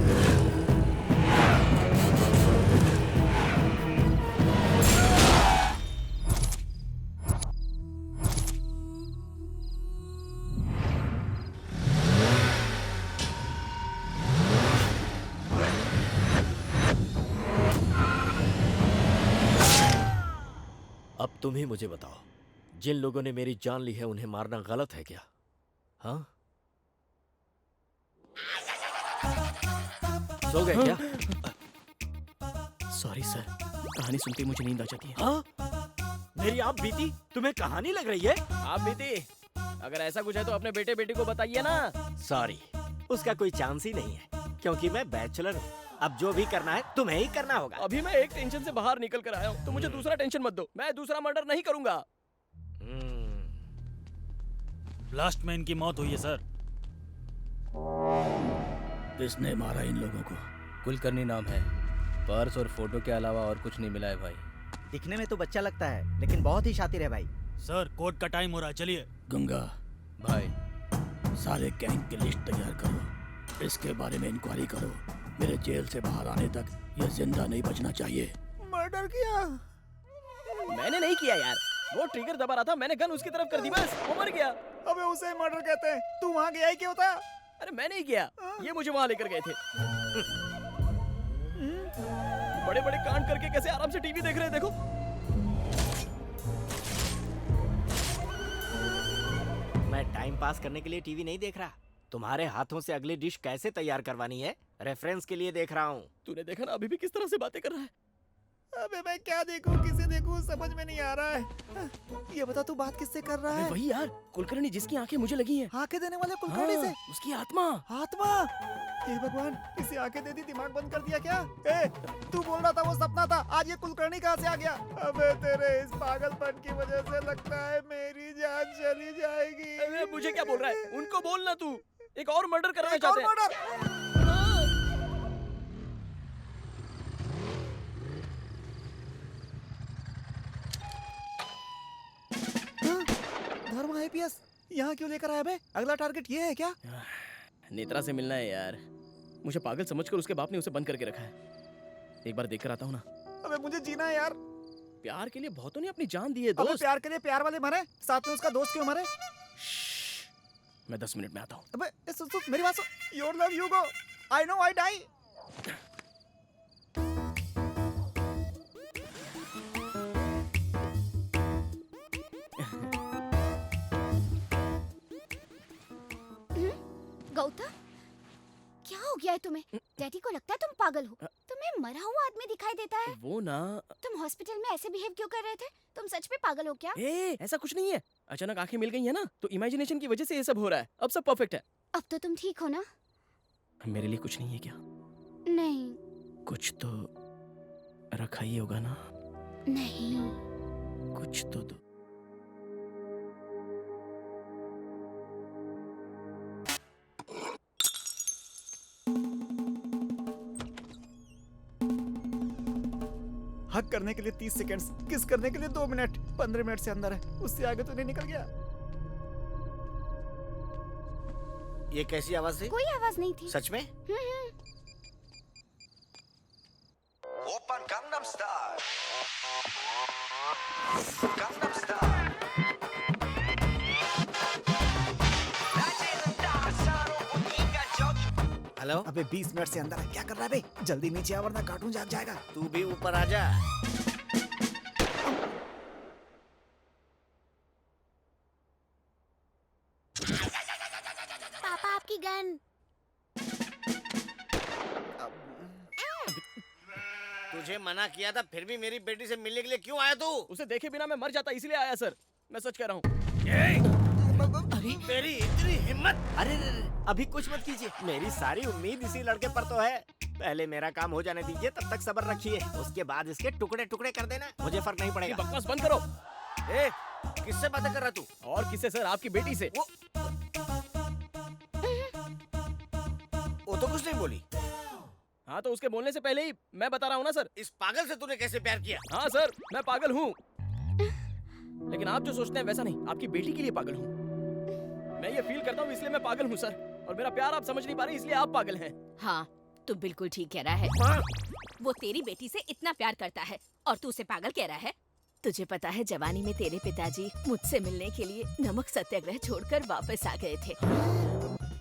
अब तुम ही मुझे बताओ, जिन लोगों ने मेरी जान ली है उन्हें मारना गलत है क्या? हाँ? सो गए क्या? सॉरी सर, कहानी सुनते ही मुझे नींद आ जाती है। हाँ? मेरी आप बीती तुम्हें कहानी लग रही है? आप बीती, अगर ऐसा कुछ है तो अपने बेटे बेटी को बताइए ना। सॉरी, उसका कोई चांस ही नहीं है क्योंकि मैं बैचलर हूँ। अब जो भी करना है तुम्हें ही करना होगा। अभी मैं एक टेंशन से बाहर निकल कर आया हूँ, तो मुझे दूसरा टेंशन मत दो। मैं दूसरा मर्डर नहीं करूंगा। ब्लास्ट में इनकी मौत हुई है सर। किसने मारा इन लोगों को? कुलकर्णी नाम है। पर्स और फोटो के अलावा और कुछ नहीं मिला है भाई। दिखने में तो बच्चा लगता है लेकिन बहुत ही शातिर है भाई। सर कोर्ट का टाइम हो रहा है, चलिए। गंगा भाई, सारे गैंग की लिस्ट तैयार करो, इसके बारे में इंक्वायरी करो। मेरे जेल से बाहर आने तक ये जिंदा नहीं बचना चाहिए। मर्डर किया? मैंने नहीं किया यार, वो ट्रिगर दबा रहा था, मैंने गन उसकी तरफ कर दी, बस वो मर गया। अबे उसे मर्डर कहते हैं, तू वहाँ गया ही क्यों था? अरे मैं नहीं किया, ये मुझे वहाँ लेकर गए थे। बड़े बड़े कांड करके कैसे आराम से टीवी देख रहे हैं, देखो। मैं टाइम पास करने के लिए टीवी नहीं देख रहा। तुम्हारे हाथों से अगली डिश कैसे तैयार करवानी है रेफरेंस के लिए देख रहा हूँ। तूने देखा ना अभी भी किस तरह से बातें कर रहा है। अबे मैं क्या देखूं, किसे देखूं, समझ में नहीं आ रहा है। ये बता तू बात किससे कर रहा है? वही यार, कुलकर्णी जिसकी आंखें मुझे लगी हैं। आंखें देने वाले कुलकर्णी से? उसकी आत्मा। आत्मा? हे भगवान, इसे आंखें दे दी, दिमाग बंद कर दिया क्या? तू बोल रहा था वो सपना था, आज ये कुलकर्णी कहाँ से आ गया? अबे तेरे इस पागलपन की वजह से लगता है मेरी जान चली जाएगी। अरे मुझे क्या बोल रहा है? उनको बोलना तू। एक और मर्डर करना चाहते हैं। आईपीएस यहाँ क्यों लेकर आया बे? अगला टारगेट ये है क्या? नेत्रा से मिलना है यार। मुझे पागल समझकर उसके बाप ने उसे बंद करके रखा है। एक बार देखकर आता हूँ ना। अबे मुझे जीना है यार। प्यार के लिए बहुतों ने अपनी जान दी है अबे दोस्त। प्यार के लिए प्यार वाले मरे, साथ में उसका दोस्त क्यों मरे? मैं 10 मिनट में आता हूँ। अबे सुन सुन मेरी बात सुन। Your love you go, I know I die. Gautam, क्या हो गया है तुम्हें? डैडी को लगता है तुम पागल हो। तुम्हें मरा हुआ आदमी दिखाई देता है। वो ना। तुम हॉस्पिटल में ऐसे बिहेव क्यों कर रहे थे? तुम सच में पागल हो क्या? ऐसा कुछ नहीं है। अचानक आंखें मिल गई है ना, तो इमेजिनेशन की वजह से ये सब हो रहा है। अब सब परफेक्ट है। अब तो तुम ठीक हो ना? मेरे लिए कुछ नहीं है क्या? नहीं। कुछ तो रखा ही होगा ना? नहीं। कुछ तो दो। हक करने के लिए 30 सेकंड्स, किस करने के लिए 2 मिनट, 15 मिनट से अंदर है, उससे आगे तो नहीं निकल गया। ये कैसी आवाज थी? कोई आवाज नहीं थी। सच में? Open Gangnam style, Gangnam style. Hello. अबे 20 मिनट से अंदर है, क्या कर रहा है बे? जल्दी नीचे आ वरना कार्टून जाग जाएगा। तू भी ऊपर आ जा। पापा आपकी गन। तुझे मना किया था, फिर भी मेरी बेटी से मिलने के लिए क्यों आया तू? उसे देखे बिना मैं मर जाता, इसलिए आया सर। मैं सच कह रहा हूँ। अरे तेरी इतनी हिम्मत! अरे अभी कुछ मत कीजिए, मेरी सारी उम्मीद इसी लड़के पर तो है। पहले मेरा काम हो जाने दीजिए, तब तक सब्र रखिए, उसके बाद इसके टुकड़े टुकड़े कर देना, मुझे फर्क नहीं पड़ेगा। बकवास बंद करो। ए, किससे बातें कर रहा तू? और किससे सर? आपकी बेटी से। वो तो कुछ नहीं बोली। हाँ तो उसके बोलने से पहले ही मैं बता रहा हूँ ना सर। इस पागल से तूने कैसे प्यार किया? हाँ सर, मैं पागल हूँ, लेकिन आप जो सोचते हैं वैसा नहीं। आपकी बेटी के लिए पागल हूँ। मैं ये फील करता हूँ, इसलिए मैं पागल हूँ सर। और मेरा प्यार आप समझ नहीं पा रहे, इसलिए आप पागल हैं। हाँ, तू बिल्कुल ठीक कह रहा है। वो तेरी बेटी से इतना प्यार करता है और तू उसे पागल कह रहा है। तुझे पता है जवानी में तेरे पिताजी मुझसे मिलने के लिए नमक सत्याग्रह छोड़कर वापस आ गए थे।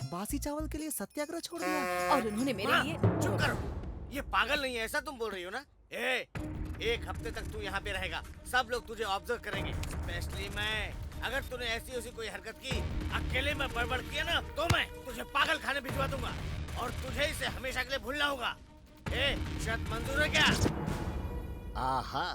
बासी चावल के लिए सत्याग्रह छोड़ दिया? और उन्होंने मेरे लिए। चुप करो, ये पागल नहीं है ऐसा तुम बोल रही हो ना? एक हफ्ते तक तू यहाँ पे रहेगा, सब लोग तुझे ऑब्जर्व करेंगे, स्पेशली मैं। अगर तूने ऐसी कोई हरकत की, अकेले में बड़बड़ किया ना, तो मैं तुझे पागल खाने भिजवा दूंगा और तुझे इसे हमेशा के लिए भूलना होगा। शर्त मंजूर है क्या? आहा,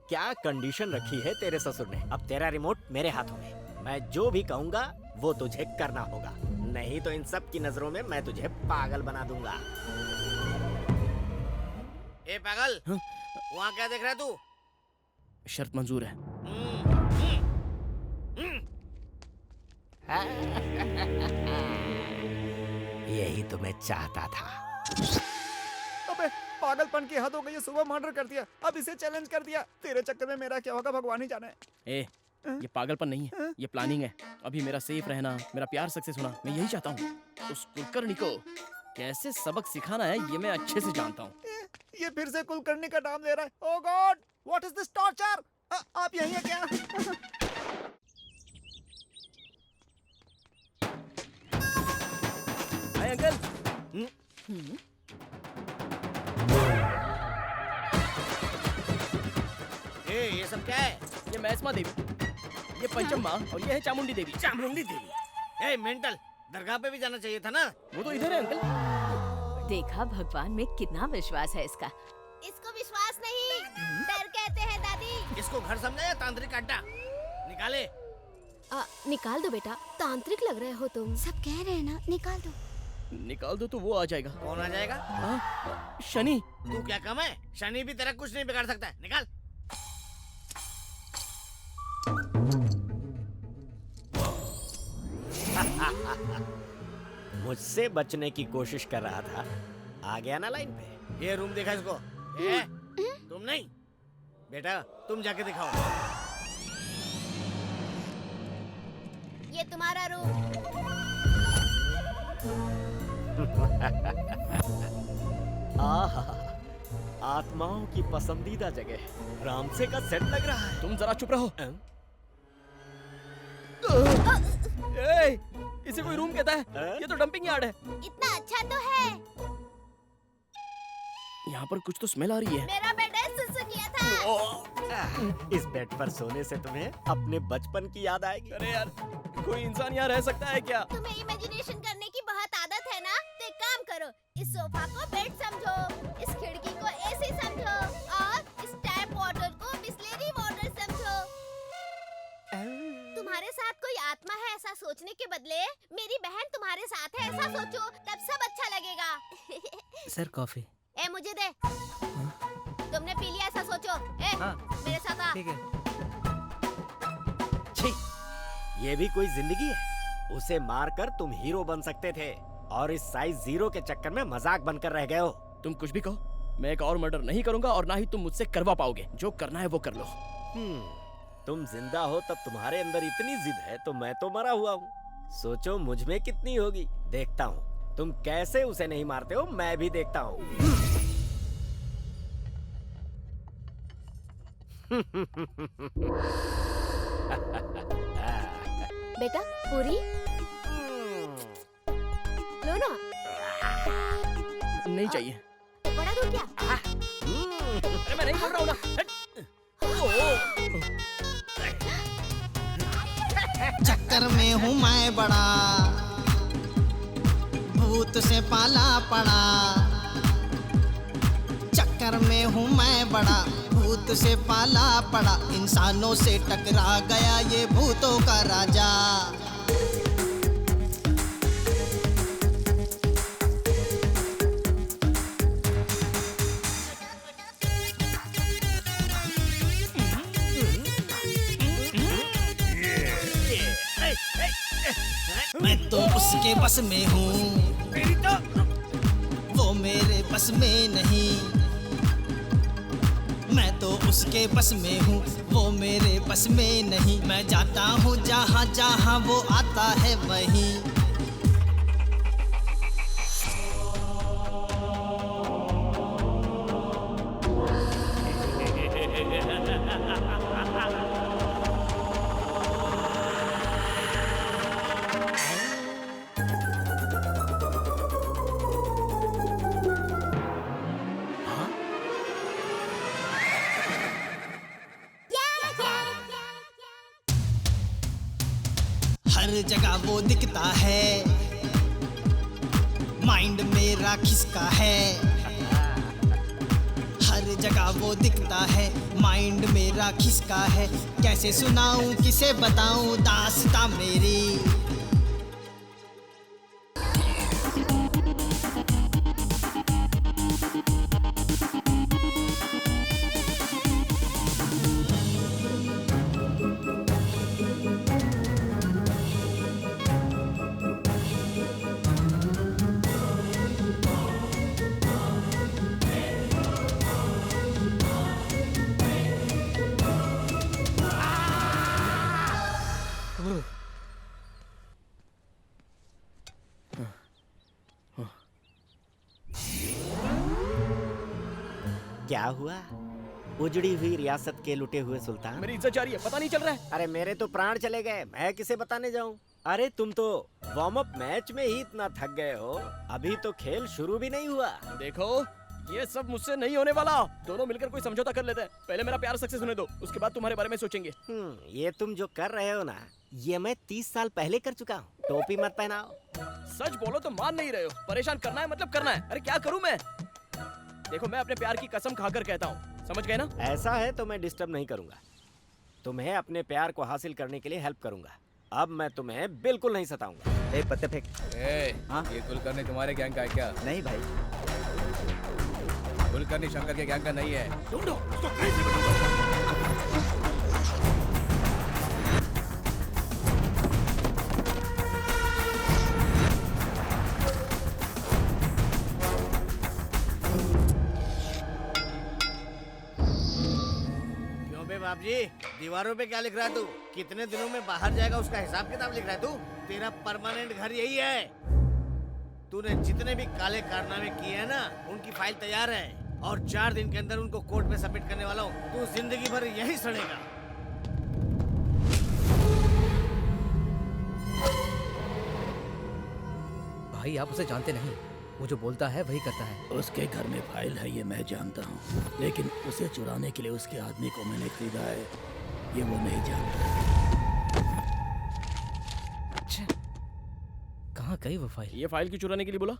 क्या कंडीशन रखी है तेरे ससुर ने। अब तेरा रिमोट मेरे हाथों में, मैं जो भी कहूँगा वो तुझे करना होगा, नहीं तो इन सब की नजरों में मैं तुझे पागल बना दूंगा। ए पागल, वहाँ क्या देख रहा है तू? शर्त मंजूर है। यही तो मैं चाहता था। अबे पागलपन की हद हो गई, सुबह मर्डर कर दिया, अब इसे चैलेंज कर दिया। तेरे चक्कर में मेरा क्या होगा भगवान ही जाने। ये पागलपन नहीं है, ये प्लानिंग है। अभी मेरा सेफ रहना, मेरा प्यार सक्सेस होना, मैं यही चाहता हूँ। उस कुलकर्णी को कैसे सबक सिखाना है ये मैं अच्छे से जानता हूँ। ये फिर से कुलकर्णी का नाम ले रहा है। Oh god, what is this torture? आप यहीं हैं क्या? Hi uncle. ये सब क्या है? ये मैस्मा देवी, ये पंचम्मा और ये है चामुंडी देवी। चामुंडी देवी? मेंटल, दरगाह पे भी जाना चाहिए था ना। वो तो इधर है अंकल। देखा, भगवान में कितना विश्वास है इसका। इसको विश्वास नहीं, डर कहते हैं दादी। इसको घर समझा या तांत्रिक अड्डा? निकाले। निकाल दो बेटा, तांत्रिक लग रहे हो तुम। सब कह रहे हैं ना, निकाल दो। निकाल दो तो वो आ जाएगा। कौन आ जाएगा? शनि। तू क्या कम है? शनि भी तेरा कुछ नहीं बिगाड़ सकता है। निकाल। मुझसे बचने की कोशिश कर रहा था, आ गया ना लाइन पे। ये रूम देखा इसको? तुम नहीं बेटा, तुम जाके दिखाओ। ये तुम्हारा रूम। आहा, आत्माओं की पसंदीदा जगह, रामसे का सेट लग रहा है। तुम जरा चुप रहो। ए, इसे कोई रूम कहता है? ये तो डंपिंग यार्ड है। इतना अच्छा तो है। यहाँ पर कुछ तो स्मेल आ रही है। मेरा बेटा सुसु किया था। इस बेड पर सोने से तुम्हें अपने बचपन की याद आएगी। अरे यार, कोई इंसान यहाँ रह सकता है क्या? तुम्हें इमेजिनेशन करने की बहुत आदत है ना, तो एक काम करो, इस सोफा को बेड समझो, इस खिड़की को एसी समझो और इस टैप वाटर को बिस्लेरी वाटर समझो। तुम्हारे साथ कोई आत्मा है ऐसा सोचने के बदले मेरी बहन तुम्हारे साथ है ऐसा सोचो, तब सब अच्छा लगेगा। Sir coffee. ए मुझे दे। तुमने पी लिया ऐसा सोचो। ए मेरे साथ आ। ठीक है। छी, ये भी कोई जिंदगी है? उसे मारकर तुम हीरो बन सकते थे और इस साइज 0 के चक्कर में मजाक बनकर रह गए हो। तुम कुछ भी कहो, मैं एक और मर्डर नहीं करूंगा और ना ही तुम मुझसे करवा पाओगे। जो करना है वो कर लो। तुम जिंदा हो तब तुम्हारे अंदर इतनी जिद है तो मैं तो मरा हुआ हूँ। सोचो मुझ में कितनी होगी। देखता हूँ तुम कैसे उसे नहीं मारते हो, मैं भी देखता हूँ। बेटा पूरी लो ना। नहीं चाहिए। बड़ा दूर क्या? अरे मैं नहीं बोल रहा हूँ ना। चक्कर में हूँ मैं बड़ा, भूत से पाला पड़ा। चक्कर में हूँ मैं बड़ा, भूत से पाला पड़ा। इंसानों से टकरा गया ये भूतों का राजा। मैं तो उसके बस में हूँ, वो मेरे बस में नहीं। मैं तो उसके बस में हूँ, वो मेरे बस में नहीं। मैं जाता हूँ जहाँ जहाँ वो आता है वहीं। हर जगह वो दिखता है, माइंड मेरा खिसका है। हर जगह वो दिखता है, माइंड मेरा खिसका है। कैसे सुनाऊं किसे बताऊं दास्तां मेरी। क्या हुआ? उजड़ी हुई रियासत के लुटे हुए सुल्तान। मेरी इज्जत जा रही है, पता नहीं चल रहा है। अरे मेरे तो प्राण चले गए, मैं किसे बताने जाऊं? अरे तुम तो वार्म अप मैच में ही इतना थक गए हो, अभी तो खेल शुरू भी नहीं हुआ। देखो ये सब मुझसे नहीं होने वाला। दोनों मिलकर कोई समझौता कर लेते हैं। पहले मेरा प्यार सक्सेस होने दो, उसके बाद तुम्हारे बारे में सोचेंगे। ये तुम जो कर रहे हो ना, ये मैं 30 साल पहले कर चुका हूँ। टोपी मत पहनाओ। सच बोलो तो मान नहीं रहे हो। परेशान करना है मतलब करना है। अरे क्या करूँ मैं? देखो मैं अपने प्यार की कसम खाकर कहता हूँ, समझ गए ना? ऐसा है तो मैं डिस्टर्ब नहीं करूंगा, तुम्हें अपने प्यार को हासिल करने के लिए हेल्प करूंगा। अब मैं तुम्हें बिल्कुल नहीं सताऊंगा। पत्ते फेंक। ये कुलकर्णी तुम्हारे गैंग का है क्या? नहीं भाई, कुलकर्णी शंकर के गैंग का नहीं है। ढूंढो। बाप जी, दीवारों पे क्या लिख रहा है तू? कितने दिनों में बाहर जाएगा उसका हिसाब किताब लिख रहा है तू? तेरा परमानेंट घर यही है। तूने जितने भी काले कारनामे किए हैं ना, उनकी फाइल तैयार है और 4 दिन के अंदर उनको कोर्ट में सबमिट करने वाला हूँ। तू जिंदगी भर यही सड़ेगा। भाई आप उसे जानते नहीं, वो जो बोलता है वही करता है। उसके घर में फाइल है ये मैं जानता हूँ, लेकिन उसे चुराने के लिए उसके आदमी को मैंने खरीदा है ये वो नहीं जानता। कहाँ गई वो फाइल? ये फाइल क्यों चुराने के लिए बोला?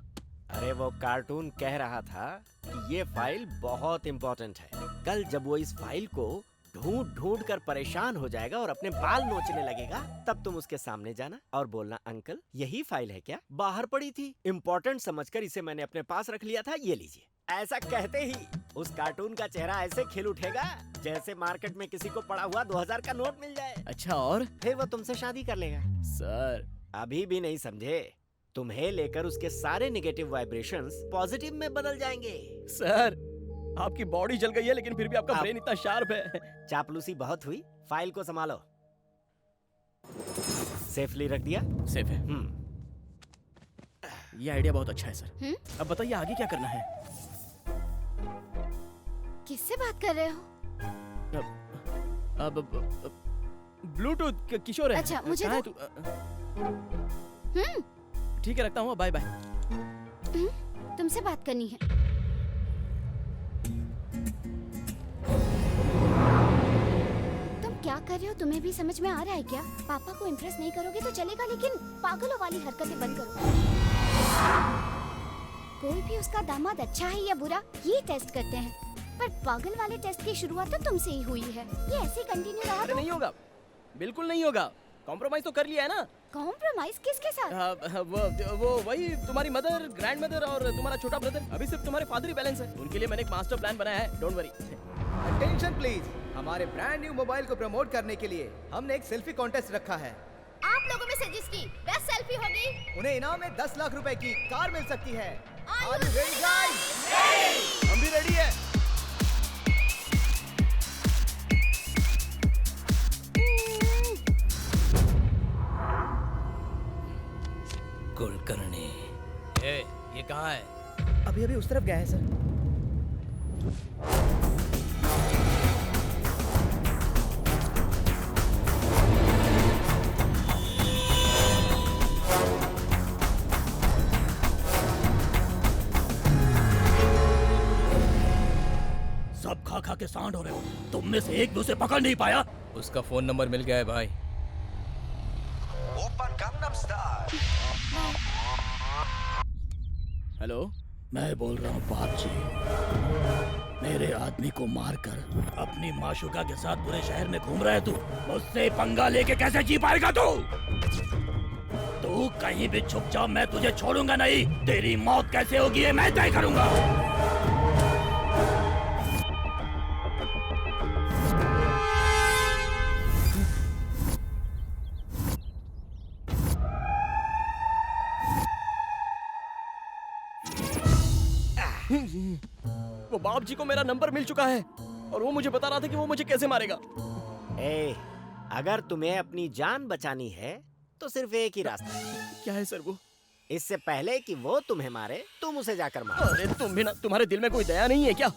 अरे वो कार्टून कह रहा था कि ये फाइल बहुत इम्पोर्टेंट है। कल जब वो इस फाइल को ढूंढ ढूंढ कर परेशान हो जाएगा और अपने बाल नोचने लगेगा, तब तुम उसके सामने जाना और बोलना, अंकल यही फाइल है क्या? बाहर पड़ी थी, इम्पोर्टेंट समझकर इसे मैंने अपने पास रख लिया था, ये लीजिए। ऐसा कहते ही उस कार्टून का चेहरा ऐसे खिल उठेगा जैसे मार्केट में किसी को पड़ा हुआ 2000 का नोट मिल जाए। अच्छा, और फिर वो तुमसे शादी कर लेगा। सर अभी भी नहीं समझे? तुम्हें लेकर उसके सारे नेगेटिव वाइब्रेशंस पॉजिटिव में बदल जाएंगे। सर आपकी बॉडी जल गई है लेकिन फिर भी आपका ब्रेन इतना शार्प है। चापलूसी बहुत हुई, फाइल को संभालो। सेफली रख दिया? सेफ है। ये आइडिया बहुत अच्छा है सर। अब बताइए आगे क्या करना है? किससे बात कर रहे हो? अब ब्लूटूथ किशोर है। अच्छा, मुझे कहाँ है दो। तू? ठीक है, रखता हूँ, बाय बाय। तुमसे बात करनी है। तुम क्या कर रहे हो? तुम्हें भी समझ में आ रहा है क्या? पापा को इम्प्रेस नहीं करोगे तो चलेगा, लेकिन पागलों वाली हरकतें बंद करो। कोई भी उसका दामाद अच्छा है या बुरा, ये टेस्ट करते हैं, पर पागल वाले टेस्ट की शुरुआत तो तुमसे ही हुई है। ये ऐसे कंटिन्यू रहा तो नहीं होगा, बिल्कुल नहीं होगा। कॉम्प्रोमाइज तो कर लिया है ना। कॉम्प्रोमाइज किसके साथ? वो वही तुम्हारी मदर, ग्रैंड मदर और तुम्हारा छोटा ब्रदर। अभी सिर्फ तुम्हारे फादर ही बैलेंस है। उनके लिए मैंने एक मास्टर प्लान बनाया है, डोंट वरी। अटेंशन प्लीज, हमारे ब्रांड न्यू मोबाइल को प्रमोट करने के लिए हमने एक सेल्फी कॉन्टेस्ट रखा है। आप लोगों में से जिसकी बेस्ट सेल्फी होगी, उन्हें इनाम में 10 लाख रुपए की कार मिल सकती है। Are you ready guys? हम भी रेडी है। कुलकर्णी, ये कहाँ है? अभी उस तरफ गया है सर। सब खा खा के सांड हो रहे हो। तुम में से एक भी उसे पकड़ नहीं पाया। उसका फोन नंबर मिल गया है भाई। Open Gangnam style. हेलो, मैं बोल रहा हूँ बाप जी। मेरे आदमी को मारकर अपनी माशुका के साथ पूरे शहर में घूम रहा है तू। मुझसे पंगा लेके कैसे जी पाएगा तू? तू कहीं भी छुप जा, मैं तुझे छोड़ूंगा नहीं। तेरी मौत कैसे होगी ये मैं तय करूंगा। वो बाप जी को मेरा नंबर मिल चुका है और वो मुझे बता रहा था कि वो मुझे कैसे मारेगा। अगर तुम्हें अपनी जान बचानी है तो सिर्फ एक ही रास्ता है। क्या है सर वो? इससे पहले कि वो तुम्हें मारे, तुम उसे जाकर मारो। अरे तुम भी ना, तुम्हारे दिल में कोई दया नहीं है क्या?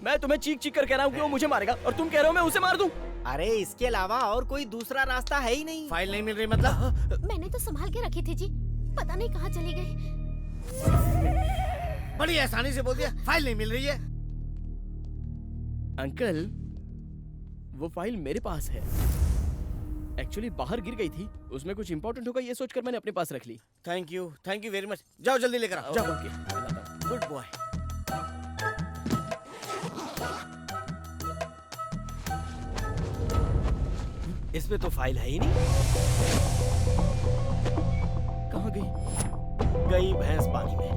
मैं तुम्हें चीख चीख कर कह रहा हूँ कि वो मुझे मारेगा और तुम कह रहे हो मैं उसे मार दूं। अरे इसके अलावा और कोई दूसरा रास्ता है ही नहीं। फाइल नहीं मिल रही मतलब? मैंने तो संभाल के रखी थी जी, पता नहीं कहाँ चली गई। बड़ी आसानी से बोल दिया फाइल नहीं मिल रही है। अंकल, वो फाइल मेरे पास है। एक्चुअली बाहर गिर गई थी, उसमें कुछ इंपॉर्टेंट होगा ये सोचकर मैंने अपने पास रख ली। Thank you very much. जाओ जल्दी लेकर आओ। जाओ। Okay, good boy. इसमें तो फाइल है ही नहीं। कहाँ गई? गई भैंस पानी में।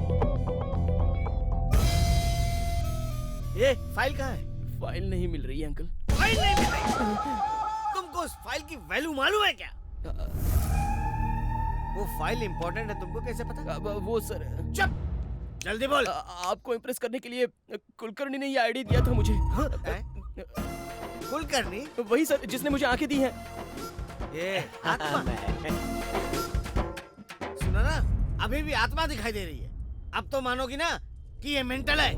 ये फाइल कहाँ है? फाइल नहीं मिल रही है अंकल। फाइल नहीं मिल रही? तुमको उस फाइल की वैल्यू मालूम है क्या? वो फाइल इंपॉर्टेंट है, तुमको कैसे पता? वो सर। चुप, जल्दी बोल। आपको इम्प्रेस करने के लिए कुलकर्णी ने ये आईडी दिया था मुझे। कुलकर्णी? वही सर, जिसने मुझे आंखें दी हैं। ये आत्मा। सुनो ना, अभी भी आत्मा दिखाई दे रही है। अब तो मानोगी ना कि ये मेंटल है।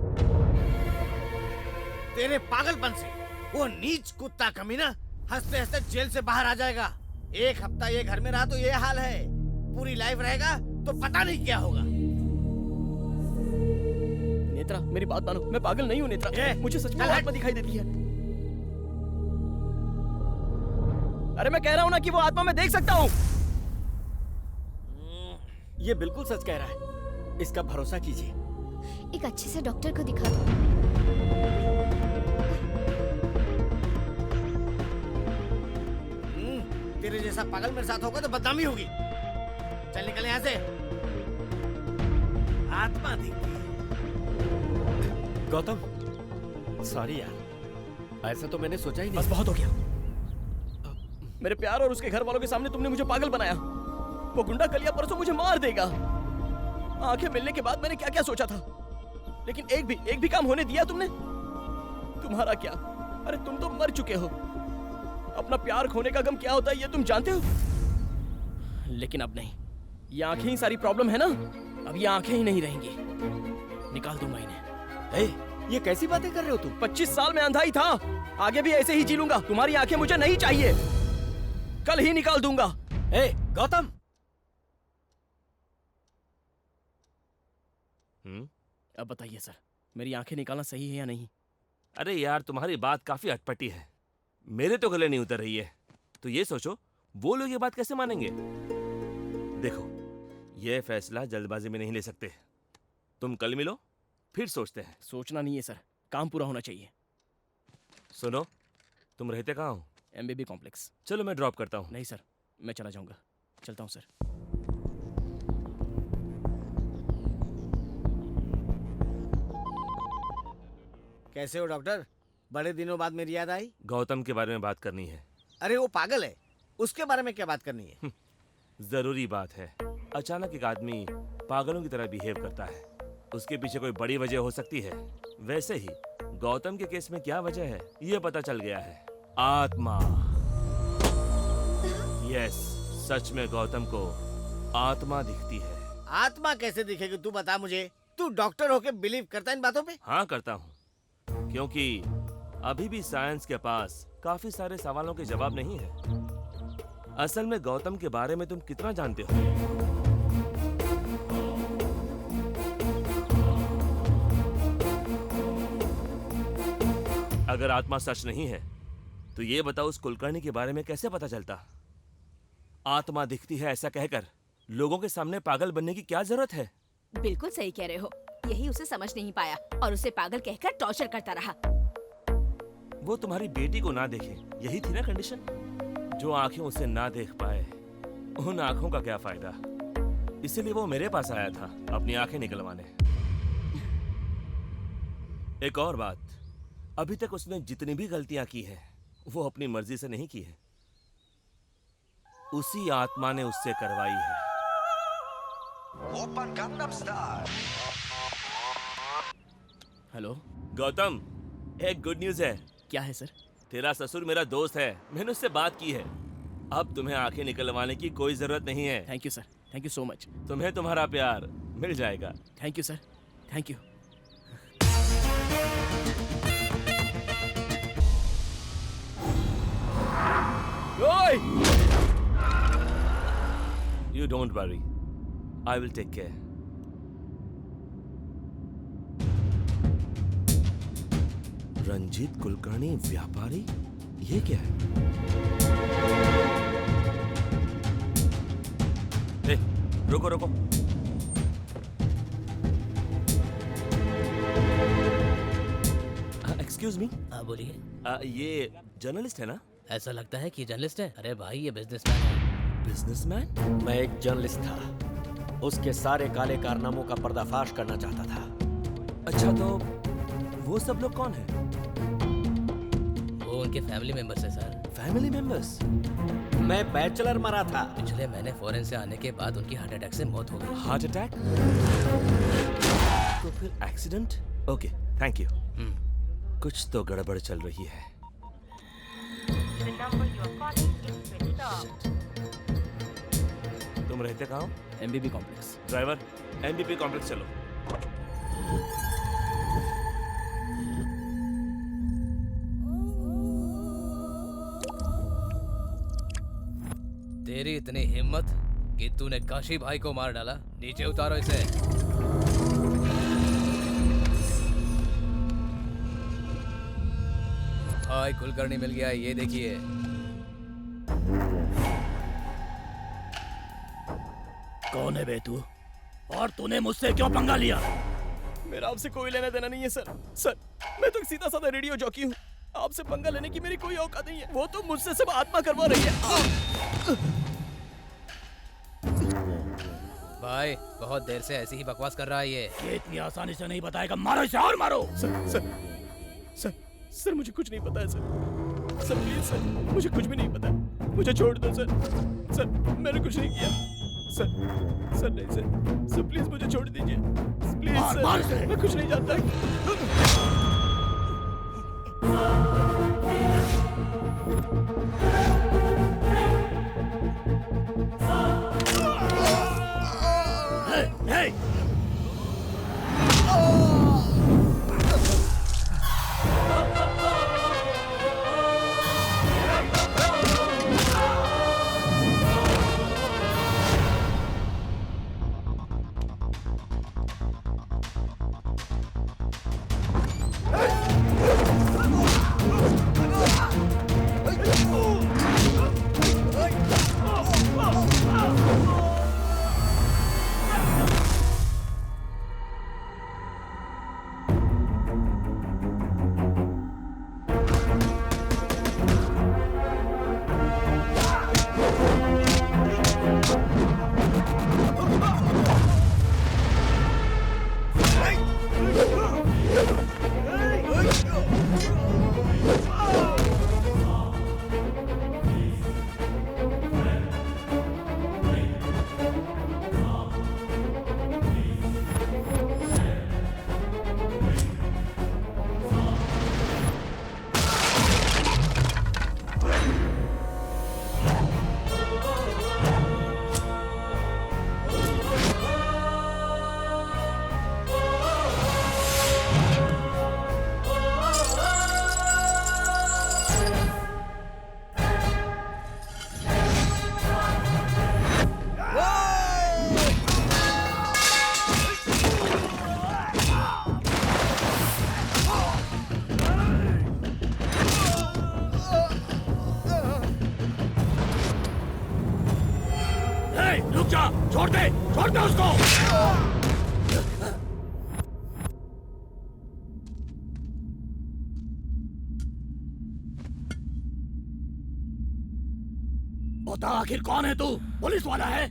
तेरे पागलपन से वो नीच कुत्ता कमीना हंसते हंसते जेल से बाहर आ जाएगा। एक हफ्ता ये घर में रहा तो ये हाल है, पूरी लाइफ रहेगा तो पता नहीं क्या होगा। नेत्रा, मेरी बात मानो, मैं पागल नहीं हूँ नेत्रा। मुझे सच में आत्मा दिखाई देती है। अरे मैं कह रहा हूँ ना कि वो आत्मा मैं देख सकता हूँ। ये बिल्कुल सच कह रहा है, इसका भरोसा कीजिए। एक अच्छे से डॉक्टर को दिखा दो। तेरे जैसा पागल मेरे साथ होगा तो बदनामी होगी। चल निकल यहाँ से। आत्मा दिखती है। गौतम, सॉरी यार, ऐसा तो मैंने सोचा ही नहीं। बस बहुत हो गया। मेरे प्यार और उसके घर वालों के सामने तुमने मुझे पागल बनाया। वो गुंडा कलिया परसों मुझे मार देगा। आंखें मिलने के बाद मैंने क्या क्या सोचा था, लेकिन एक भी काम होने दिया तुमने? तुम्हारा क्या? अरे तुम तो मर चुके हो। अपना प्यार खोने का गम क्या होता है ये तुम जानते हो। लेकिन अब नहीं, ये आंखें ही सारी प्रॉब्लम है ना। अब ये आंखें ही नहीं रहेंगी, निकाल दूंगा इन्हें। ये कैसी बातें कर रहे हो तुम? 25 साल में अंधा ही था, आगे भी ऐसे ही जी लूंगा। तुम्हारी आंखें मुझे नहीं चाहिए, कल ही निकाल दूंगा। गौतम। अब बताइए सर, मेरी आंखें निकालना सही है या नहीं? अरे यार, तुम्हारी बात काफी अटपटी है, मेरे तो गले नहीं उतर रही है। तो ये सोचो, वो लोग ये बात कैसे मानेंगे? देखो, ये फैसला जल्दबाजी में नहीं ले सकते। तुम कल मिलो, फिर सोचते हैं। सोचना नहीं है सर, काम पूरा होना चाहिए। सुनो, तुम रहते कहाँ हो? MBB complex. चलो मैं ड्रॉप करता हूँ। नहीं सर, मैं चला जाऊंगा। चलता हूँ सर। कैसे हो डॉक्टर? बड़े दिनों बाद मेरी याद आई। गौतम के बारे में बात करनी है। अरे वो पागल है, उसके बारे में क्या बात करनी है? जरूरी बात है। अचानक एक आदमी पागलों की तरह बिहेव करता है, उसके पीछे कोई बड़ी वजह हो सकती है। वैसे ही गौतम के केस में क्या वजह है ये पता चल गया है। आत्मा। यस, सच में गौतम को आत्मा दिखती है। आत्मा कैसे दिखेगी तू बता मुझे। तू डॉक्टर होके बिलीव करता है इन बातों पे? हाँ करता हूँ, क्योंकि अभी भी साइंस के पास काफी सारे सवालों के जवाब नहीं है। असल में गौतम के बारे में तुम कितना जानते हो? अगर आत्मा सच नहीं है तो ये बताओ, उस कुलकर्णी के बारे में कैसे पता चलता? आत्मा दिखती है ऐसा कहकर लोगों के सामने पागल बनने की क्या जरूरत है? बिल्कुल सही कह रहे हो, यही उसे समझ नहीं पाया और उसे पागल कहकर टॉर्चर करता रहा। वो तुम्हारी बेटी को ना देखे, यही थी ना कंडीशन? जो आंखें उसे ना देख पाए, उन आंखों का क्या फायदा? इसीलिए वो मेरे पास आया था अपनी आंखें निकलवाने। एक और बात, अभी तक उसने जितनी भी गलतियां की हैं वो अपनी मर्जी से नहीं की है, उसी आत्मा ने उससे करवाई है। Open Gangnam style. Hello Gautam, एक गुड न्यूज है। क्या है सर? तेरा ससुर मेरा दोस्त है, मैंने उससे बात की है। अब तुम्हें आंखें निकलवाने की कोई जरूरत नहीं है। Thank you sir, thank you so much. तुम्हें तुम्हारा प्यार मिल जाएगा। Thank you sir, thank you. You don't worry, I will take care. Ranjeet Kulkarni व्यापारी, ये क्या है? ए, रुको रुको। Excuse me. हाँ बोलिए। ये जर्नलिस्ट है ना? ऐसा लगता है कि जर्नलिस्ट है। अरे भाई ये बिजनेसमैन है। बिजनेसमैन? मैं एक जर्नलिस्ट था, उसके सारे काले कारनामों का पर्दाफाश करना चाहता था। अच्छा, तो वो सब लोग कौन हैं? वो उनके फैमिली मेंबर्स है सर। Family members? मैं बैचलर मरा था। पिछले महीने फॉरेन से आने के बाद उनकी हार्ट अटैक से मौत हो गई। Heart attack? तो फिर एक्सीडेंट? Okay, thank you. कुछ तो गड़बड़ चल रही है। तुम रहते कहाँ हो? MBB complex. Driver, MBP complex चलो। तेरी इतनी हिम्मत कि तूने काशी भाई को मार डाला। नीचे उतारो इसे। भाई कुलकर्णी मिल गया, ये देखिए। कौन है बे तू? और तूने मुझसे क्यों पंगा लिया? मेरा आपसे कोई लेना देना नहीं है सर। सर, मैं तो सीधा साधा रेडियो जॉकी हूँ। आपसे पंगा लेने की मेरी कोई औकात नहीं है। वो तो मुझसे सब आत्मा करवा रही है। भाई बहुत देर से ऐसी ही बकवास कर रहा है ये इतनी आसानी से नहीं बताएगा। मारो इसे और मारो। सर सर सर सर मुझे कुछ नहीं पता है सर। सर प्लीज सर, मुझे कुछ भी नहीं पता। मुझे छोड़ दो सर। सर मैंने कुछ नहीं किया। सर सर नहीं सर। सर प्लीज मुझे छोड़ दीजिए प्लीज सर। मैं कुछ नहीं जानता। Hey! रुक जा, छोड़ दे उसको। बता आखिर कौन है तू? पुलिस वाला है?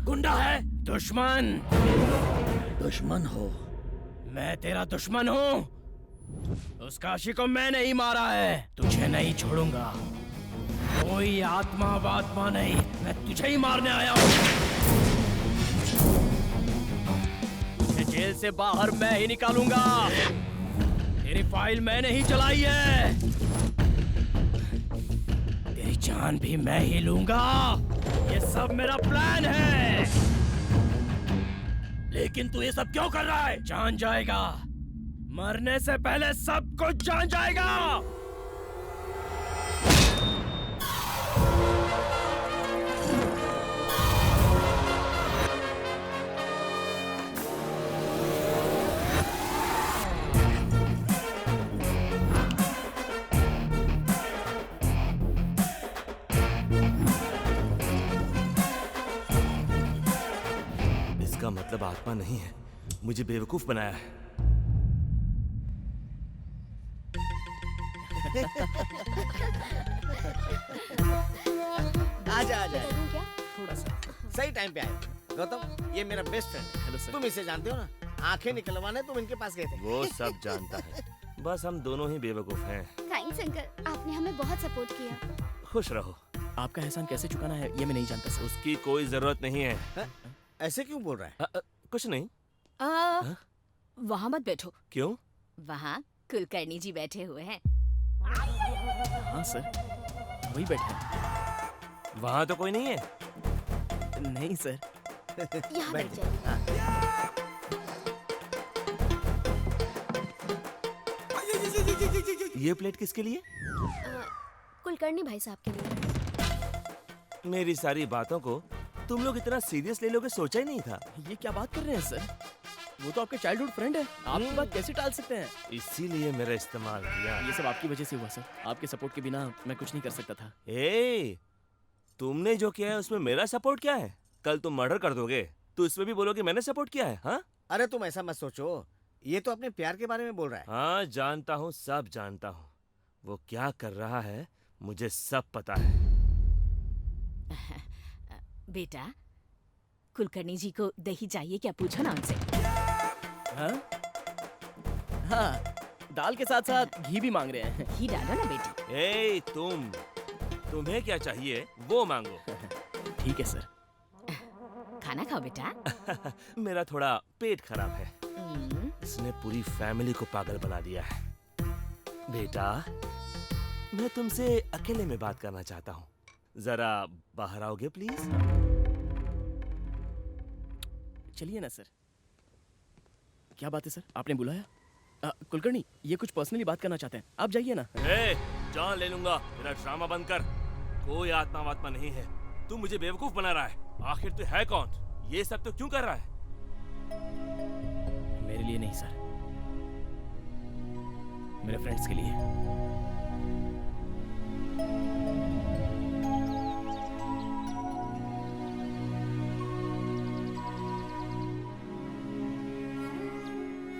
गुंडा है? दुश्मन। दुश्मन हो? मैं तेरा दुश्मन हूँ। उस काशी को मैंने ही मारा है। तुझे नहीं छोड़ूंगा। कोई आत्मा वात्मा नहीं, मैं तुझे ही मारने आया हूँ। तुझे जेल से बाहर मैं ही निकालूंगा। तेरी फाइल मैंने ही चलाई है। तेरी जान भी मैं ही लूंगा। ये सब मेरा प्लान है। लेकिन तू ये सब क्यों कर रहा है? जान जाएगा। मरने से पहले सब कुछ जान जाएगा। इसका मतलब आत्मा नहीं है, मुझे बेवकूफ बनाया है। आजा आजा क्या? थोड़ा सा सही टाइम पे आए। गौतम, ये मेरा बेस्ट फ्रेंड है। Hello sir. तुम इसे जानते हो ना? आंखें निकलवाने तुम इनके पास गए थे। वो सब जानता है, बस हम दोनों ही बेवकूफ हैं। थैंक्स अंकल, आपने हमें बहुत सपोर्ट किया। खुश रहो। आपका एहसान कैसे चुकाना है ये मैं नहीं जानता सर। उसकी कोई जरूरत नहीं है। ऐसे क्यों बोल रहा है? कुछ नहीं। वहाँ मत बैठो। क्यों? वहाँ कुलकर्णी जी बैठे हुए हैं। हाँ सर, वही बैठे हैं। वहाँ तो कोई नहीं है। नहीं सर। यहाँ बैठ जाइए। ये प्लेट किसके लिए? कुलकर्णी भाई साहब के लिए। मेरी सारी बातों को तुम लोग इतना सीरियस ले लोगे सोचा ही नहीं था। ये क्या बात कर रहे हैं सर? वो तो आपके चाइल्डहुड फ्रेंड है, आप ये बात कैसे टाल सकते हैं? इसीलिए मेरा इस्तेमाल किया। ये सब आपकी वजह से हुआ सर। आपके सपोर्ट के बिना मैं कुछ नहीं कर सकता था। ए, तुमने जो किया है उसमें मेरा सपोर्ट क्या है? कल तुम मर्डर कर दोगे तो इसमें भी बोलोगे मैंने सपोर्ट किया है। हाँ अरे तुम ऐसा मत सोचो, ये तो अपने प्यार के बारे में बोल रहा है। हाँ जानता हूँ, सब जानता हूँ। वो क्या कर रहा है मुझे सब पता है। बेटा, कुलकर्णी जी को दही चाहिए क्या, पूछो ना उनसे। हाँ? हाँ, दाल के साथ साथ घी भी मांग रहे हैं। घी डालो ना बेटी। ए, तुम्हें क्या चाहिए वो मांगो। ठीक है सर। खाना खाओ बेटा। मेरा थोड़ा पेट खराब है। इसने पूरी फैमिली को पागल बना दिया है। बेटा, मैं तुमसे अकेले में बात करना चाहता हूँ, जरा बाहर आओगे प्लीज? चलिए ना सर। क्या बात है सर, आपने बुलाया? कुलकर्णी, ये कुछ पर्सनली बात करना चाहते हैं, आप जाइए ना। ए, जान ले लूंगा, मेरा ड्रामा बंद कर। कोई आत्मा वात्मा नहीं है, तू मुझे बेवकूफ बना रहा है। आखिर तू है कौन? ये सब तो क्यों कर रहा है? मेरे लिए नहीं सर, मेरे फ्रेंड्स के लिए।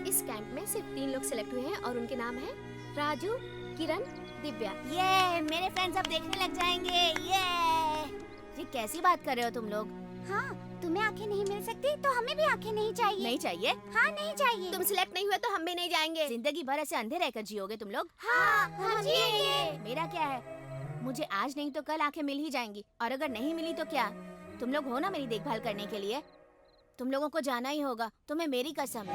इस कैंप में सिर्फ 3 लोग सिलेक्ट हुए हैं और उनके नाम है राजू, किरण, दिव्या। ये मेरे फ्रेंड्स अब देखने लग जाएंगे। ये कैसी बात कर रहे हो तुम लोग? हाँ, तुम्हें आंखें नहीं मिल सकती तो हमें भी आंखें नहीं चाहिए। नहीं चाहिए? हाँ नहीं चाहिए। तुम सिलेक्ट नहीं हुए तो हम भी नहीं जाएंगे। जिंदगी भर ऐसे अंधे रहकर जियोगे तुम लोग? हाँ, हम जिएंगे। मेरा क्या है, मुझे आज नहीं तो कल आंखें मिल ही जाएंगी। और अगर नहीं मिली तो क्या, तुम लोग हो ना मेरी देखभाल करने के लिए। तुम लोगों को जाना ही होगा, तुम्हें मेरी कसम।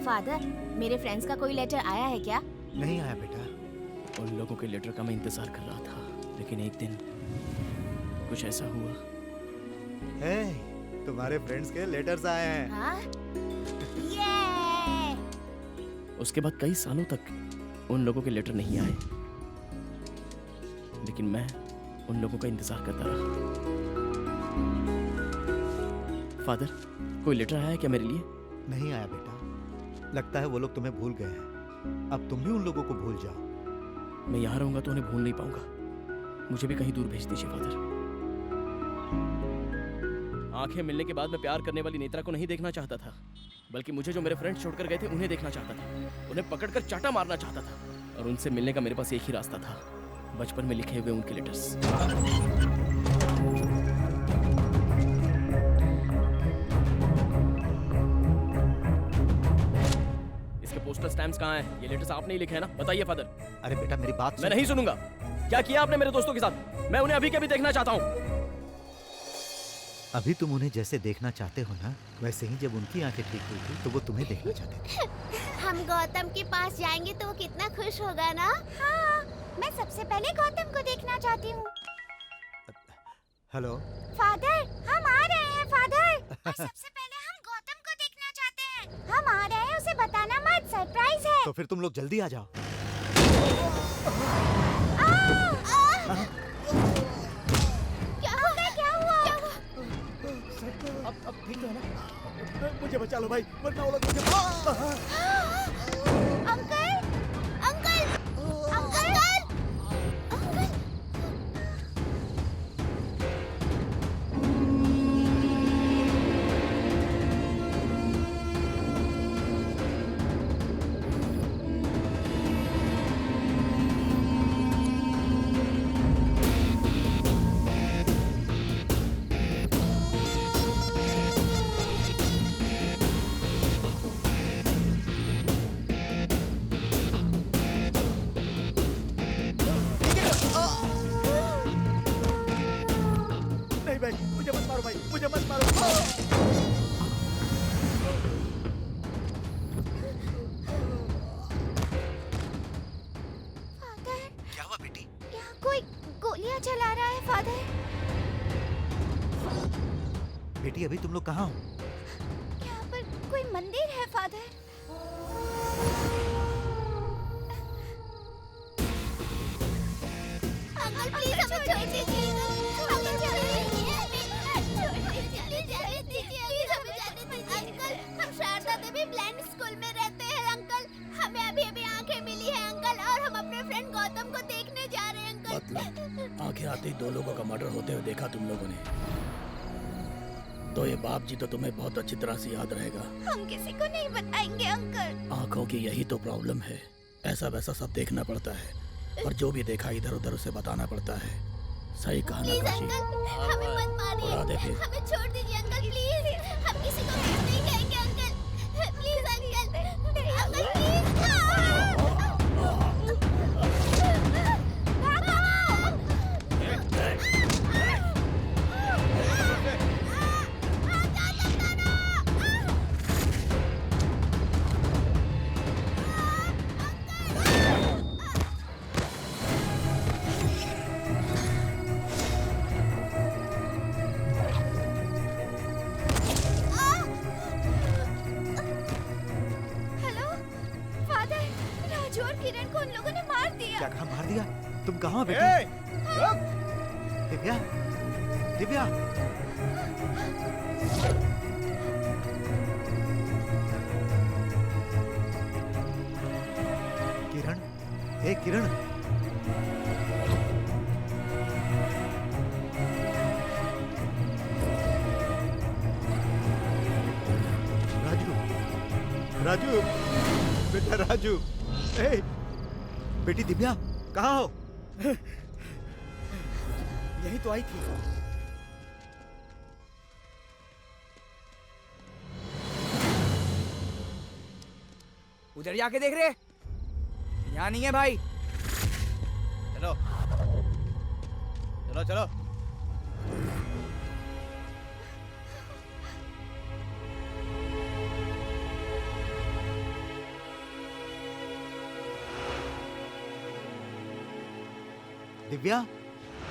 फादर, मेरे फ्रेंड्स का कोई लेटर आया है क्या? नहीं आया बेटा। उन लोगों के लेटर का मैं इंतजार कर रहा था, लेकिन एक दिन कुछ ऐसा हुआ। तुम्हारे फ्रेंड्स के लेटर्स आए हैं। हाँ? उसके बाद कई सालों तक उन लोगों के लेटर नहीं आए, लेकिन मैं उन लोगों का इंतजार करता रहा। फादर, कोई लेटर आया है क्या मेरे लिए? नहीं आया बेटा, लगता है वो लोग तुम्हें भूल गए हैं। अब तुम भी उन लोगों को भूल जाओ। मैं यहाँ रहूंगा तो उन्हें भूल नहीं पाऊंगा। मुझे भी कहीं दूर भेज दीजिए फादर। आंखें मिलने के बाद मैं प्यार करने वाली नेत्रा को नहीं देखना चाहता था, बल्कि मुझे जो मेरे फ्रेंड्स छोड़कर गए थे उन्हें देखना चाहता था। उन्हें पकड़कर चाटा मारना चाहता था। और उनसे मिलने का मेरे पास एक ही रास्ता था, बचपन में लिखे हुए उनके लेटर्स। पोस्टल स्टैम्प्स कहाँ हैं? ये लेटर्स आपने ही लिखे हैं ना? बताइए फादर। अरे बेटा मेरी बात मैं नहीं सुनूंगा। क्या किया आपने मेरे दोस्तों के साथ? मैं उन्हें अभी के अभी देखना चाहता हूँ। अभी तुम उन्हें जैसे देखना चाहते हो ना, वैसे ही जब उनकी आंखें ठीक हुई थी तो वो तुम्हें देखना चाहते थे। हम गौतम के पास जाएंगे तो वो कितना खुश होगा ना। हाँ, मैं सबसे पहले गौतम को देखना चाहती हूँ। हेलो फादर, हम आ रहे हैं फादर। और सबसे पहले हम गौतम को देखना चाहते हैं। हम आ रहे हैं, उसे बताना मत, सरप्राइज है। तो फिर तुम लोग जल्दी आ जाओ। क्या हुआ? क्या हुआ? अब ठीक है ना? मुझे बचा लो भाई, वरना वो लोग मुझे। Uncle, uncle, uncle, uncle. मुझे मत मारो भाई, मुझे मत मारो। क्या हुआ बेटी? यहाँ कोई गोलियां चला रहा है फादर। बेटी अभी तुम लोग कहाँ हो? यहाँ पर कोई मंदिर है फादर। अंकल प्लीज हमें छोड़ दीजिए। हमें जाने दीजिए। प्लीज हमें जाने दीजिए। अंकल हम शारदा देवी ब्लाइंड स्कूल में रहते हैं अंकल। हमें अभी अभी आंखें मिली है अंकल और हम अपने फ्रेंड गौतम को देखने जा रहे हैं अंकल। मतलब आंखें आते ही 2 लोगों का मर्डर होते हुए देखा तुम लोगों ने, तो ये बाप जी तो तुम्हें बहुत अच्छी तरह से याद रहेगा। हम किसी को नहीं बताएंगे अंकल। आंखों की यही तो प्रॉब्लम है, ऐसा वैसा सब देखना पड़ता है और जो भी देखा इधर उधर उसे बताना पड़ता है। सही कहा ना प्लीज काशी? अंकल हमें मत मारिए। उड़ा दे फिर। हमें छोड़ दीजिए अंकल प्लीज। हम किसी को कुछ नहीं कहेंगे uncle. Please uncle. Uncle please. Hello father, Raju और किरण को उन लोगों ने मार दिया। क्या कहा मार दिया? तुम कहाँ हो बेटी? दिव्या, दिव्या। किरण, हे किरण। राजू, राजू, बेटा राजू। हे, बेटी दिव्या, कहाँ हो? यही तो आई थी। उधर जाके देख रहे, यहाँ नहीं है भाई। चलो चलो चलो। दिव्या,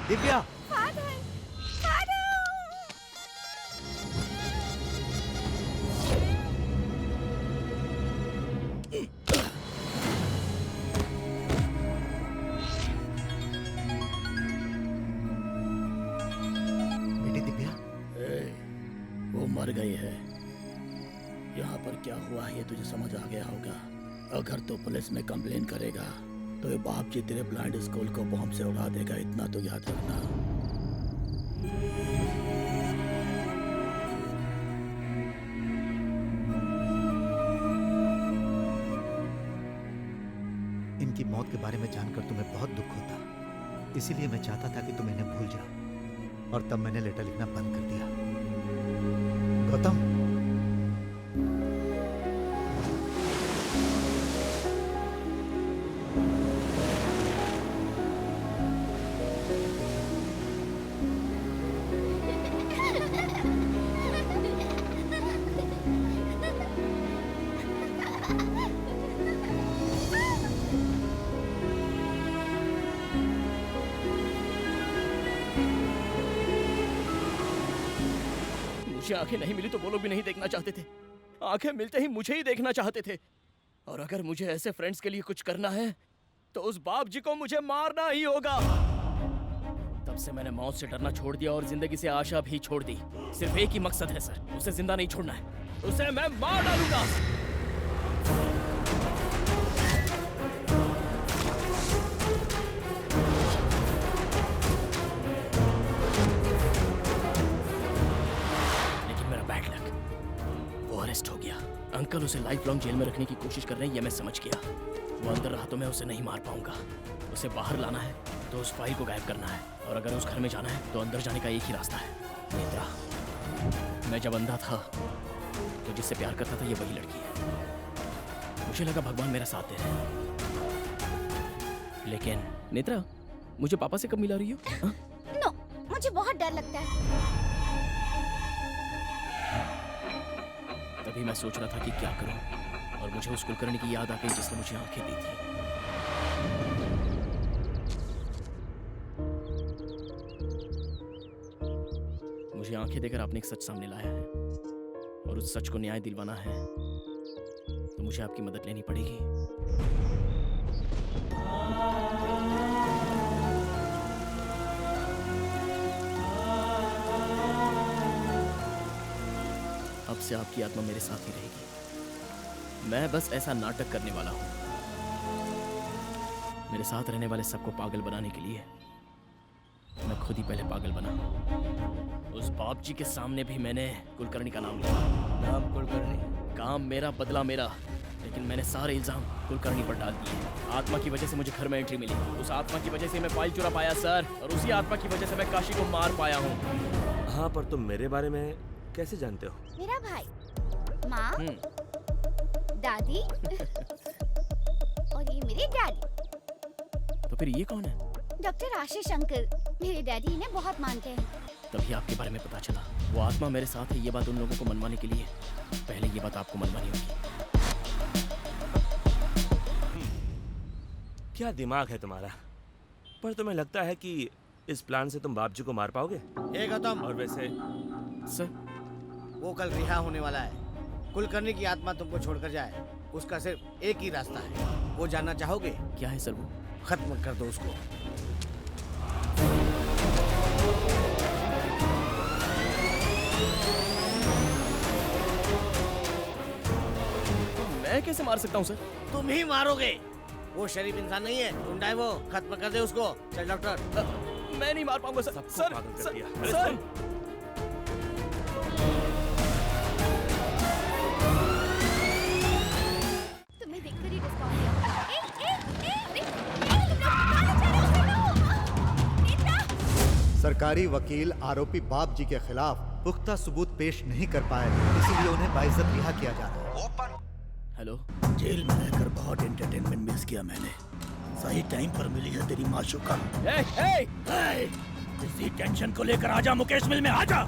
दिव्या। Father, father. बेटी दिव्या। वो मर गई है। यहाँ पर क्या हुआ है ये तुझे समझ आ गया होगा। अगर तो पुलिस में कंप्लेन करेगा तो ये बाप जी तेरे ब्लाइंड स्कूल को बॉम्ब से उड़ा देगा, इतना तो याद रखना। इनकी मौत के बारे में जानकर तुम्हें बहुत दुख होता, इसीलिए मैं चाहता था कि तुम इन्हें भूल जाओ, और तब मैंने लेटर लिखना बंद कर दिया। गौतम, मुझे आंखें नहीं मिली तो वो लोग भी नहीं देखना चाहते थे। आंखें मिलते ही मुझे ही देखना चाहते थे। और अगर मुझे ऐसे फ्रेंड्स के लिए कुछ करना है तो उस बाप जी को मुझे मारना ही होगा। तब से मैंने मौत से डरना छोड़ दिया और जिंदगी से आशा भी छोड़ दी। सिर्फ एक ही मकसद है सर, उसे जिंदा नहीं छोड़ना है, उसे मैं मार डालूंगा। अरेस्ट हो गया। अंकल उसे लाइफ लॉन्ग जेल में रखने की कोशिश कर रहे हैं, ये मैं समझ गया। वो अंदर रहा तो मैं उसे नहीं मार पाऊंगा। उसे बाहर लाना है तो उस फाइल को गायब करना है, और अगर उस घर में जाना है तो अंदर जाने का एक ही रास्ता है, नेत्रा। मैं जब अंधा था तो जिससे प्यार करता था ये वही लड़की है। मुझे लगा भगवान मेरा साथ दे रहे हैं, लेकिन नेत्रा मुझे पापा से कब मिला रही हो? नो, मुझे बहुत डर लगता है। तभी मैं सोच रहा था कि क्या करूं, और मुझे उस कुलकर्णी की याद आ गई जिसने मुझे आंखें दी थी। मुझे आंखें देकर आपने एक सच सामने लाया है, और उस सच को न्याय दिलवाना है तो मुझे आपकी मदद लेनी पड़ेगी। अब से आपकी आत्मा मेरे साथ ही रहेगी। मैं बस ऐसा नाटक करने वाला हूं। मेरे साथ रहने वाले सबको पागल बनाने के लिए मैं खुद ही पहले पागल बना। उस बाप जी के सामने भी मैंने कुलकर्णी का नाम लिया। नाम कुलकर्णी, काम मेरा, बदला मेरा, लेकिन मैंने सारे इल्जाम कुलकर्णी पर डाल दिए। आत्मा की वजह से मुझे घर में एंट्री मिली। उस आत्मा की वजह से मैं फाइल चुरा पाया सर, और उसी आत्मा की वजह से मैं काशी को मार पाया हूँ। हाँ, पर तुम मेरे बारे में कैसे जानते हो? मेरा भाई, माँ, दादी और ये मेरे डैडी। तो फिर ये कौन है? डॉक्टर आशीष अंकल, मेरे डैडी इन्हें बहुत मानते हैं। तभी आपके बारे में पता चला। वो आत्मा मेरे साथ है, ये बात उन लोगों को मनवाने के लिए पहले ये बात आपको मनवानी होगी। क्या दिमाग है तुम्हारा? पर तुम्हें लगता है कि इस प्लान से तुम बाप जी को मार पाओगे? ए गौतम, और वैसे सर, वो कल रिहा होने वाला है। कुलकर्णी की आत्मा तुमको छोड़कर जाए, उसका सिर्फ एक ही रास्ता है। वो जानना चाहोगे? क्या है सर? वो खत्म कर दो उसको। मैं कैसे मार सकता हूँ सर? तुम ही मारोगे। वो शरीफ इंसान नहीं है, गुंडा है वो। खत्म कर दे उसको। चल डॉक्टर। मैं नहीं मार पाऊंगा सर। सबको सर, पागल कर सर, दिया। सर। तुम्हें देखकर ही डिस्काउंट दिया। सरकारी वकील आरोपी बाप जी के खिलाफ पुख्ता सबूत पेश नहीं कर पाए, इसीलिए उन्हें बाइज्जत रिहा किया जा रहा है। हेलो, जेल में रहकर बहुत एंटरटेनमेंट मिस किया मैंने। सही टाइम पर मिली है तेरी माशूका। इसी टेंशन को लेकर आजा मुकेश मिल में, आजा।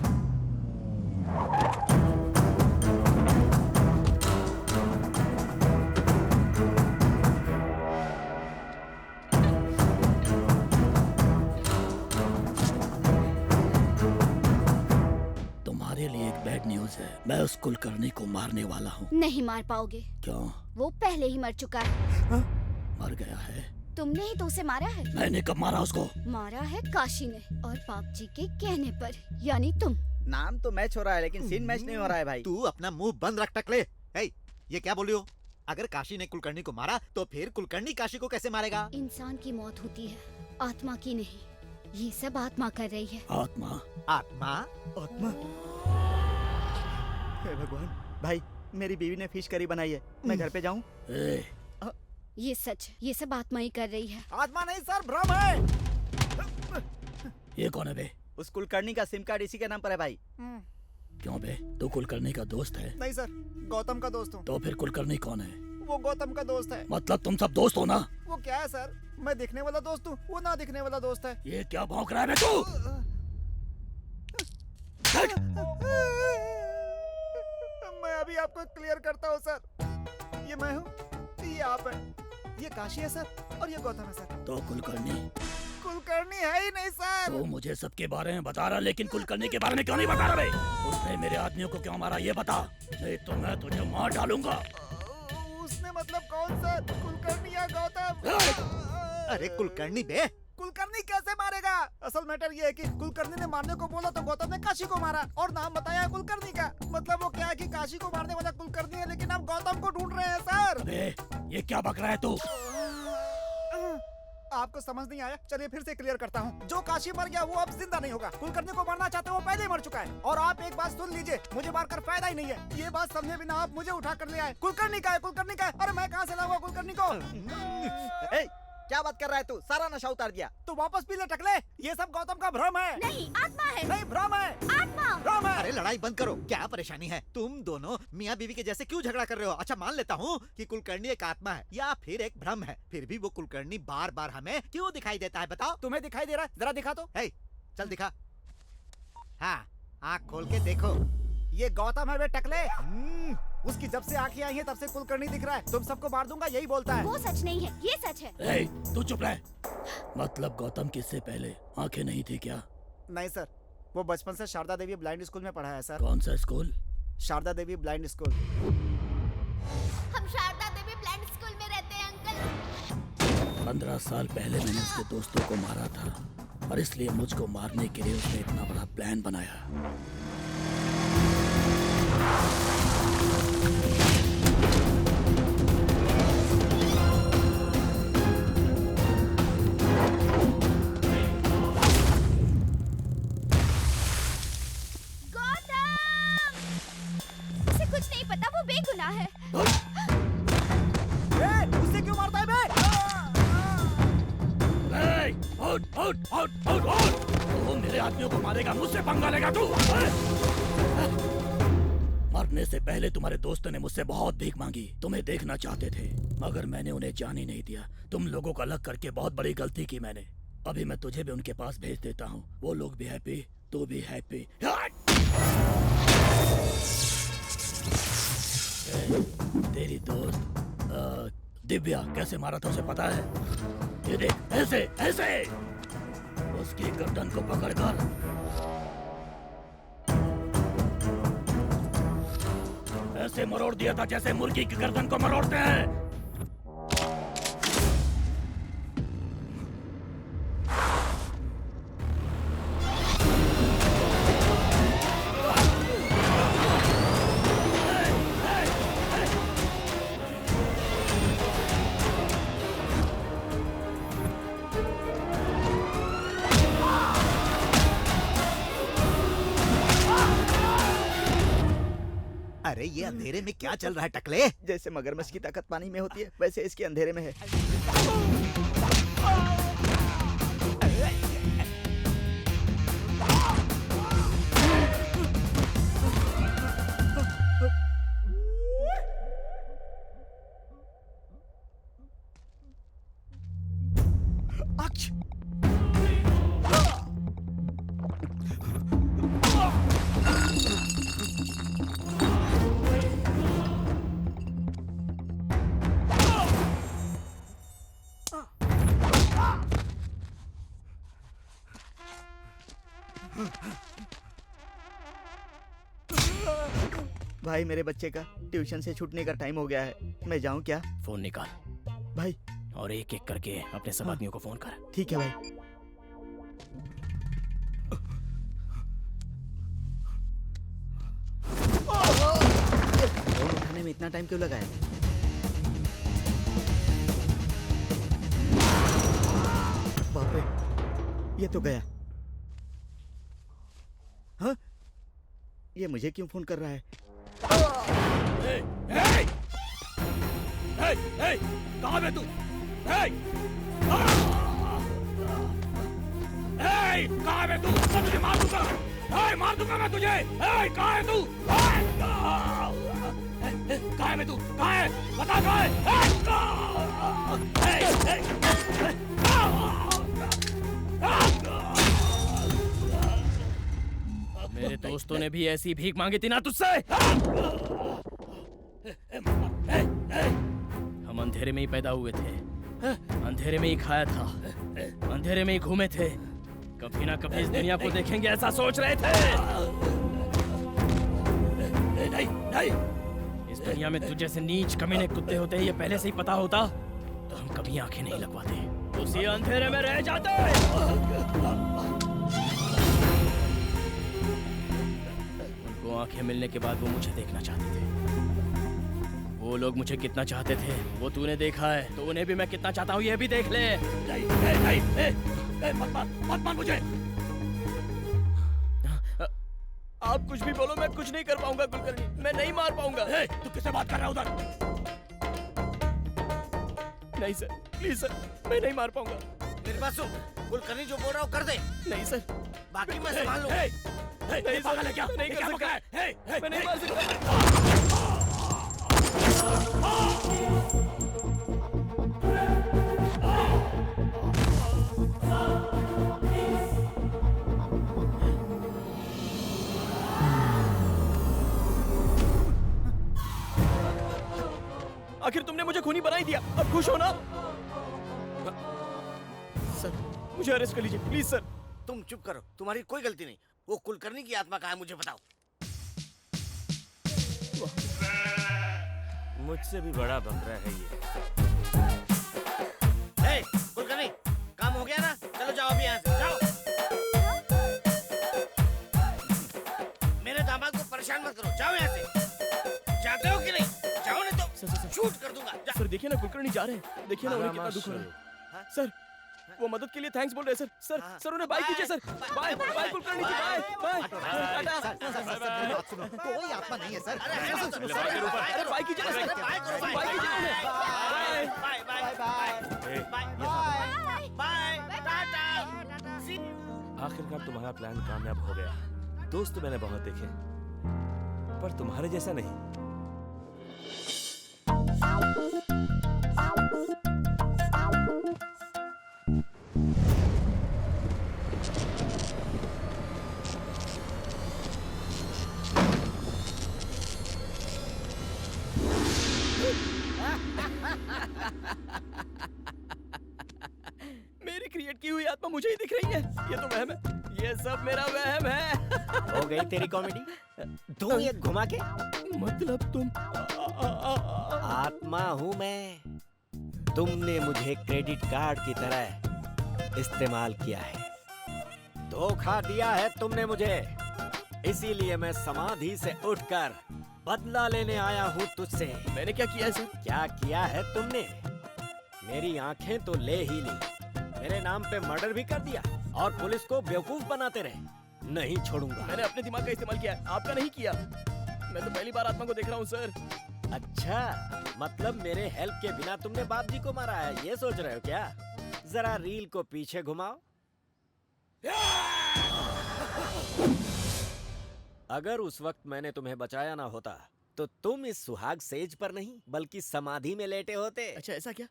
तुम्हारे लिए एक बैड न्यूज है। मैं उस कुलकर्णी को मारने वाला हूँ। नहीं मार पाओगे। क्यों? वो पहले ही मर चुका है। मर गया है? तुमने ही तो उसे मारा है। मैंने कब मारा उसको? मारा है काशी ने, और बाप जी के कहने पर, यानी तुम। नाम तो मैच हो रहा है लेकिन सीन मैच नहीं हो रहा है भाई। तू अपना मुंह बंद रख टकले। ये क्या बोली हो? अगर काशी ने कुलकर्णी को मारा तो फिर कुलकर्णी काशी को कैसे मारेगा? इंसान की मौत होती है, आत्मा की नहीं। ये सब आत्मा कर रही है। आत्मा? आत्मा? आत्मा? हे भगवान, भाई मेरी बीवी ने फिश करी बनाई है, मैं घर पे जाऊं? ये सच, ये सब आत्मा ही कर रही है। आत्मा नहीं सर, भ्रम है। ये कौन है बे? उस कुलकर्णी का सिम कार्ड इसी के नाम पर है भाई। क्यों बे, तू कुलकर्णी का दोस्त है? नहीं सर, गौतम का दोस्त हूँ। तो फिर कुलकर्णी कौन है? वो गौतम का दोस्त है। मतलब तुम सब दोस्त हो ना? वो क्या है सर, मैं दिखने वाला दोस्त हूँ, वो ना दिखने वाला दोस्त है। ये क्या भौंक रहा है बे तू? मैं अभी आपको क्लियर करता हूँ सर। ये मैं हूँ, ये आप हैं, ये काशी है सर, और ये गौतम है सर। तो कुलकर्णी? कुलकर्णी है ही नहीं सर। तो मुझे सबके बारे में बता रहा, लेकिन कुलकर्णी के बारे में क्यों नहीं बता रहा बे? उसने मेरे आदमियों को क्यों मारा ये बता, नहीं तो मैं तुझे मार डालूंगा। उसने मतलब कौन सर, कुलकर्णी या गौतम? अरे कुलकर्णी बे। कुलकर्णी कैसे मारेगा? असल मैटर ये है कि कुलकर्णी ने मारने को बोला तो गौतम ने काशी को मारा, और नाम बताया कुलकर्णी का। मतलब वो क्या है कि काशी को मारने वाला कुलकर्णी है, लेकिन आप गौतम को ढूंढ रहे हैं सर। अबे, ये क्या बक रहा है तू? आपको समझ नहीं आया? चलिए फिर से क्लियर करता हूँ। जो काशी मर गया वो अब जिंदा नहीं होगा। कुलकर्णी को मारना चाहते हो, वो पहले ही मर चुका है। और आप एक बात सुन लीजिए, मुझे मारकर फायदा ही नहीं है। ये बात समझे बिना आप मुझे उठा कर ले आए। कुलकर्णी का है, कुलकर्णी का है। अरे मैं कहाँ से लाऊंगा कुलकर्णी को? क्या बात कर रहा है तू? सारा नशा उतार दिया तो वापस पी ले टकले। ये सब गौतम का भ्रम है। नहीं, आत्मा है। नहीं, भ्रम है। आत्मा भ्रम है। अरे लड़ाई बंद करो, क्या परेशानी है? तुम दोनों मियाँ बीवी के जैसे क्यों झगड़ा कर रहे हो? अच्छा मान लेता हूँ कि कुलकर्णी एक आत्मा है या फिर एक भ्रम है, फिर भी वो कुलकर्णी बार बार हमें क्यों दिखाई देता है? बताओ। तुम्हें दिखाई दे रहा है? जरा दिखा तो। चल दिखा। हाँ, आँख खोल के देखो। ये गौतम है बे टकले। उसकी जब से आंखें आई हैं तब से कुलकर्णी दिख रहा है। तुम सबको मार दूंगा यही बोलता है। वो सच नहीं है, ये सच है। ए, तू चुप रह। मतलब गौतम किससे पहले आंखें नहीं थी क्या? नहीं सर, वो बचपन से शारदा देवी ब्लाइंड स्कूल में पढ़ा है सर। कौन सा स्कूल? शारदा देवी ब्लाइंड स्कूल। हम शारदा देवी ब्लाइंड स्कूल में रहते हैं अंकल। 15 साल पहले मैंने उसके दोस्तों को मारा था और इसलिए मुझको मारने के लिए उसने इतना बड़ा प्लान बनाया। उसे कुछ नहीं पता, वो बेगुनाह है। उससे क्यों मारता है बे? वो मेरे आदमियों को मारेगा, मुझसे पंगा लेगा तू? मरने से पहले तुम्हारे दोस्तों ने मुझसे बहुत भीख मांगी, तुम्हें देखना चाहते थे, मगर मैंने उन्हें जाने नहीं दिया। तुम लोगों को अलग करके बहुत बड़ी गलती की मैंने। अभी मैं तुझे भी उनके पास भेज देता हूँ, वो लोग भी हैप्पी, तू भी हैप्पी। तेरी दोस्त दिव्या कैसे मारा था उसे पता है? ये देख, ऐसे ऐसे उसकी गर्दन को पकड़कर ऐसे मरोड़ दिया था जैसे मुर्गी की गर्दन को मरोड़ते हैं। अरे ये अंधेरे में क्या चल रहा है टकले? जैसे मगरमच्छ की ताकत पानी में होती है, वैसे इसके अंधेरे में है। भाई मेरे बच्चे का ट्यूशन से छूटने का टाइम हो गया है, मैं जाऊं क्या? फोन निकाल भाई, और एक एक करके अपने सब आदमियों को फोन कर। ठीक है भाई। फोन उठाने में इतना टाइम क्यों लगा है? बाप रे, ये तो गया। हाँ? ये मुझे क्यों फोन कर रहा है? कहाँ है तू? कहाँ है तू? मैं तुझे मार दूंगा। मार दूंगा मैं तुझे। कहाँ है तू? कहाँ है तू? कहाँ है? बता कहाँ है? मेरे दोस्तों ने भी ऐसी भीख मांगी थी ना तुझसे। हम अंधेरे में ही पैदा हुए थे, अंधेरे में ही खाया था, अंधेरे में ही घूमे थे। कभी ना कभी इस दुनिया को देखेंगे ऐसा सोच रहे थे। नहीं, नहीं। इस दुनिया में तुझ जैसे नीच कमीने कुत्ते होते हैं, ये पहले से ही पता होता तो हम कभी आंखें नहीं लगवाते, उसी अंधेरे में रह जाते। उनको आंखें मिलने के बाद वो मुझे देखना चाहते थे। वो लोग मुझे कितना चाहते थे वो तूने देखा है, तो उन्हें भी मैं कितना चाहता हूँ ये भी देख ले। मत मार मुझे। आप कुछ भी बोलो, मैं कुछ नहीं कर पाऊंगा कुलकर्णी, मैं नहीं मार पाऊंगा। तू किससे बात कर रहा है उधर? नहीं सर, प्लीज सर, मैं नहीं मार पाऊंगा। मेरे पास सुन, कुलकर्णी जो बोल रहा हूँ कर दे। नहीं सर, बाकी मैं संभाल लूंगा। नहीं सर, क्या? नहीं कर सकता, मैं नहीं मार सकता। आखिर तुमने मुझे खूनी बना ही दिया, अब खुश हो ना? सर मुझे अरेस्ट कर लीजिए प्लीज सर। तुम चुप करो, तुम्हारी कोई गलती नहीं। वो कुलकर्णी की आत्मा कहाँ है मुझे बताओ। मुझसे भी बड़ा बकरा है ये। ए, कुलकर्णी, काम हो गया ना? चलो जाओ अभी यहाँ से, जाओ। मेरे दामाद को परेशान मत करो, जाओ यहाँ से। जाते हो कि नहीं? जाओ नहीं तो शूट कर दूंगा। सर देखिए ना कुलकर्णी जा रहे हैं, देखिए ना उन्हें कितना दुख हो रहा है। सर वो मदद के लिए थैंक्स बोल रहे हैं सर। सर उन्हें बाय कीजिए सर। बाय बाय कुलकर्णी जी, बाय बाय। कोई आत्मा नहीं है सर। अरे बाय कीजिए ना सर, बाय कीजिए उन्हें। Bye bye bye bye bye bye टाटा। आखिरकार तुम्हारा प्लान कामयाब हो गया। दोस्त मैंने बहुत देखे, पर तुम्हारे जैसा नहीं। मेरी क्रिएट की हुई आत्मा मुझे ही दिख रही है। ये तो वहम है, ये सब मेरा वहम है। हो गई तेरी कॉमेडी? तू ये घुमा के? मतलब तुम आत्मा हूँ मैं। तुमने मुझे क्रेडिट कार्ड की तरह इस्तेमाल किया है, धोखा दिया है तुमने मुझे। इसीलिए मैं समाधि से उठकर बदला लेने आया हूँ तुझसे। मैंने क्या किया है सर? क्या किया है तुमने? मेरी आंखें तो ले ही ली, मेरे नाम पे मर्डर भी कर दिया और पुलिस को बेवकूफ बनाते रहे। नहीं छोड़ूंगा। मैंने अपने दिमाग का इस्तेमाल किया है, आपका नहीं किया। मैं तो पहली बार आत्मा को देख रहा हूँ सर। अच्छा, मतलब मेरे हेल्प के बिना तुमने बाप जी को मारा है, ये सोच रहे हो क्या? जरा रील को पीछे घुमाओ। अगर उस वक्त मैंने तुम्हें बचाया ना होता तो तुम इस सुहाग सेज पर नहीं बल्कि समाधि में लेटे होते। अच्छा ऐसा क्या?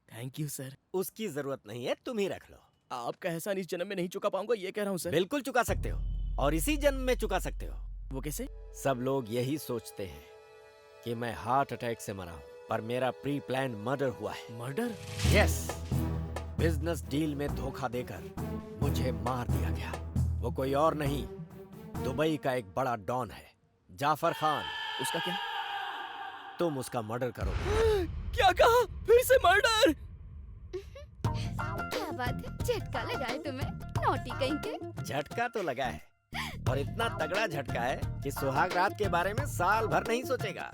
Thank you sir. उसकी जरूरत नहीं है, तुम ही रख लो। आपका एहसान इस जन्म में नहीं चुका पाऊंगा, ये कह रहा हूँ सर। बिल्कुल चुका सकते हो, और इसी जन्म में चुका सकते हो। वो कैसे? सब लोग यही सोचते हैं कि मैं हार्ट अटैक से मरा हूँ, पर मेरा प्री प्लान मर्डर हुआ है। मर्डर? यस, बिजनेस डील में धोखा देकर मुझे मार दिया गया। वो कोई और नहीं, दुबई का एक बड़ा डॉन है, जाफर खान। उसका क्या? तुम उसका मर्डर करो। क्या कहा? फिर से मर्डर? क्या बात है, झटका लगा है तुम्हें, नौटी कहीं के। झटका तो लगा है, और इतना तगड़ा झटका है कि सुहाग रात के बारे में साल भर नहीं सोचेगा।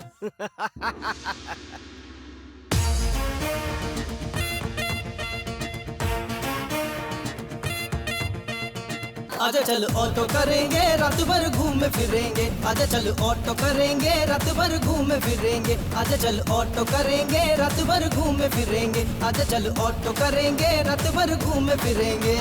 आजा चल ऑटो करेंगे, रात भर घूम फिरेंगे। आजा चल ऑटो करेंगे, रात भर घूम फिरेंगे। आजा चल ऑटो करेंगे, रात भर घूम फिरेंगे। आजा चल ऑटो करेंगे, रात भर घूम फिरेंगे।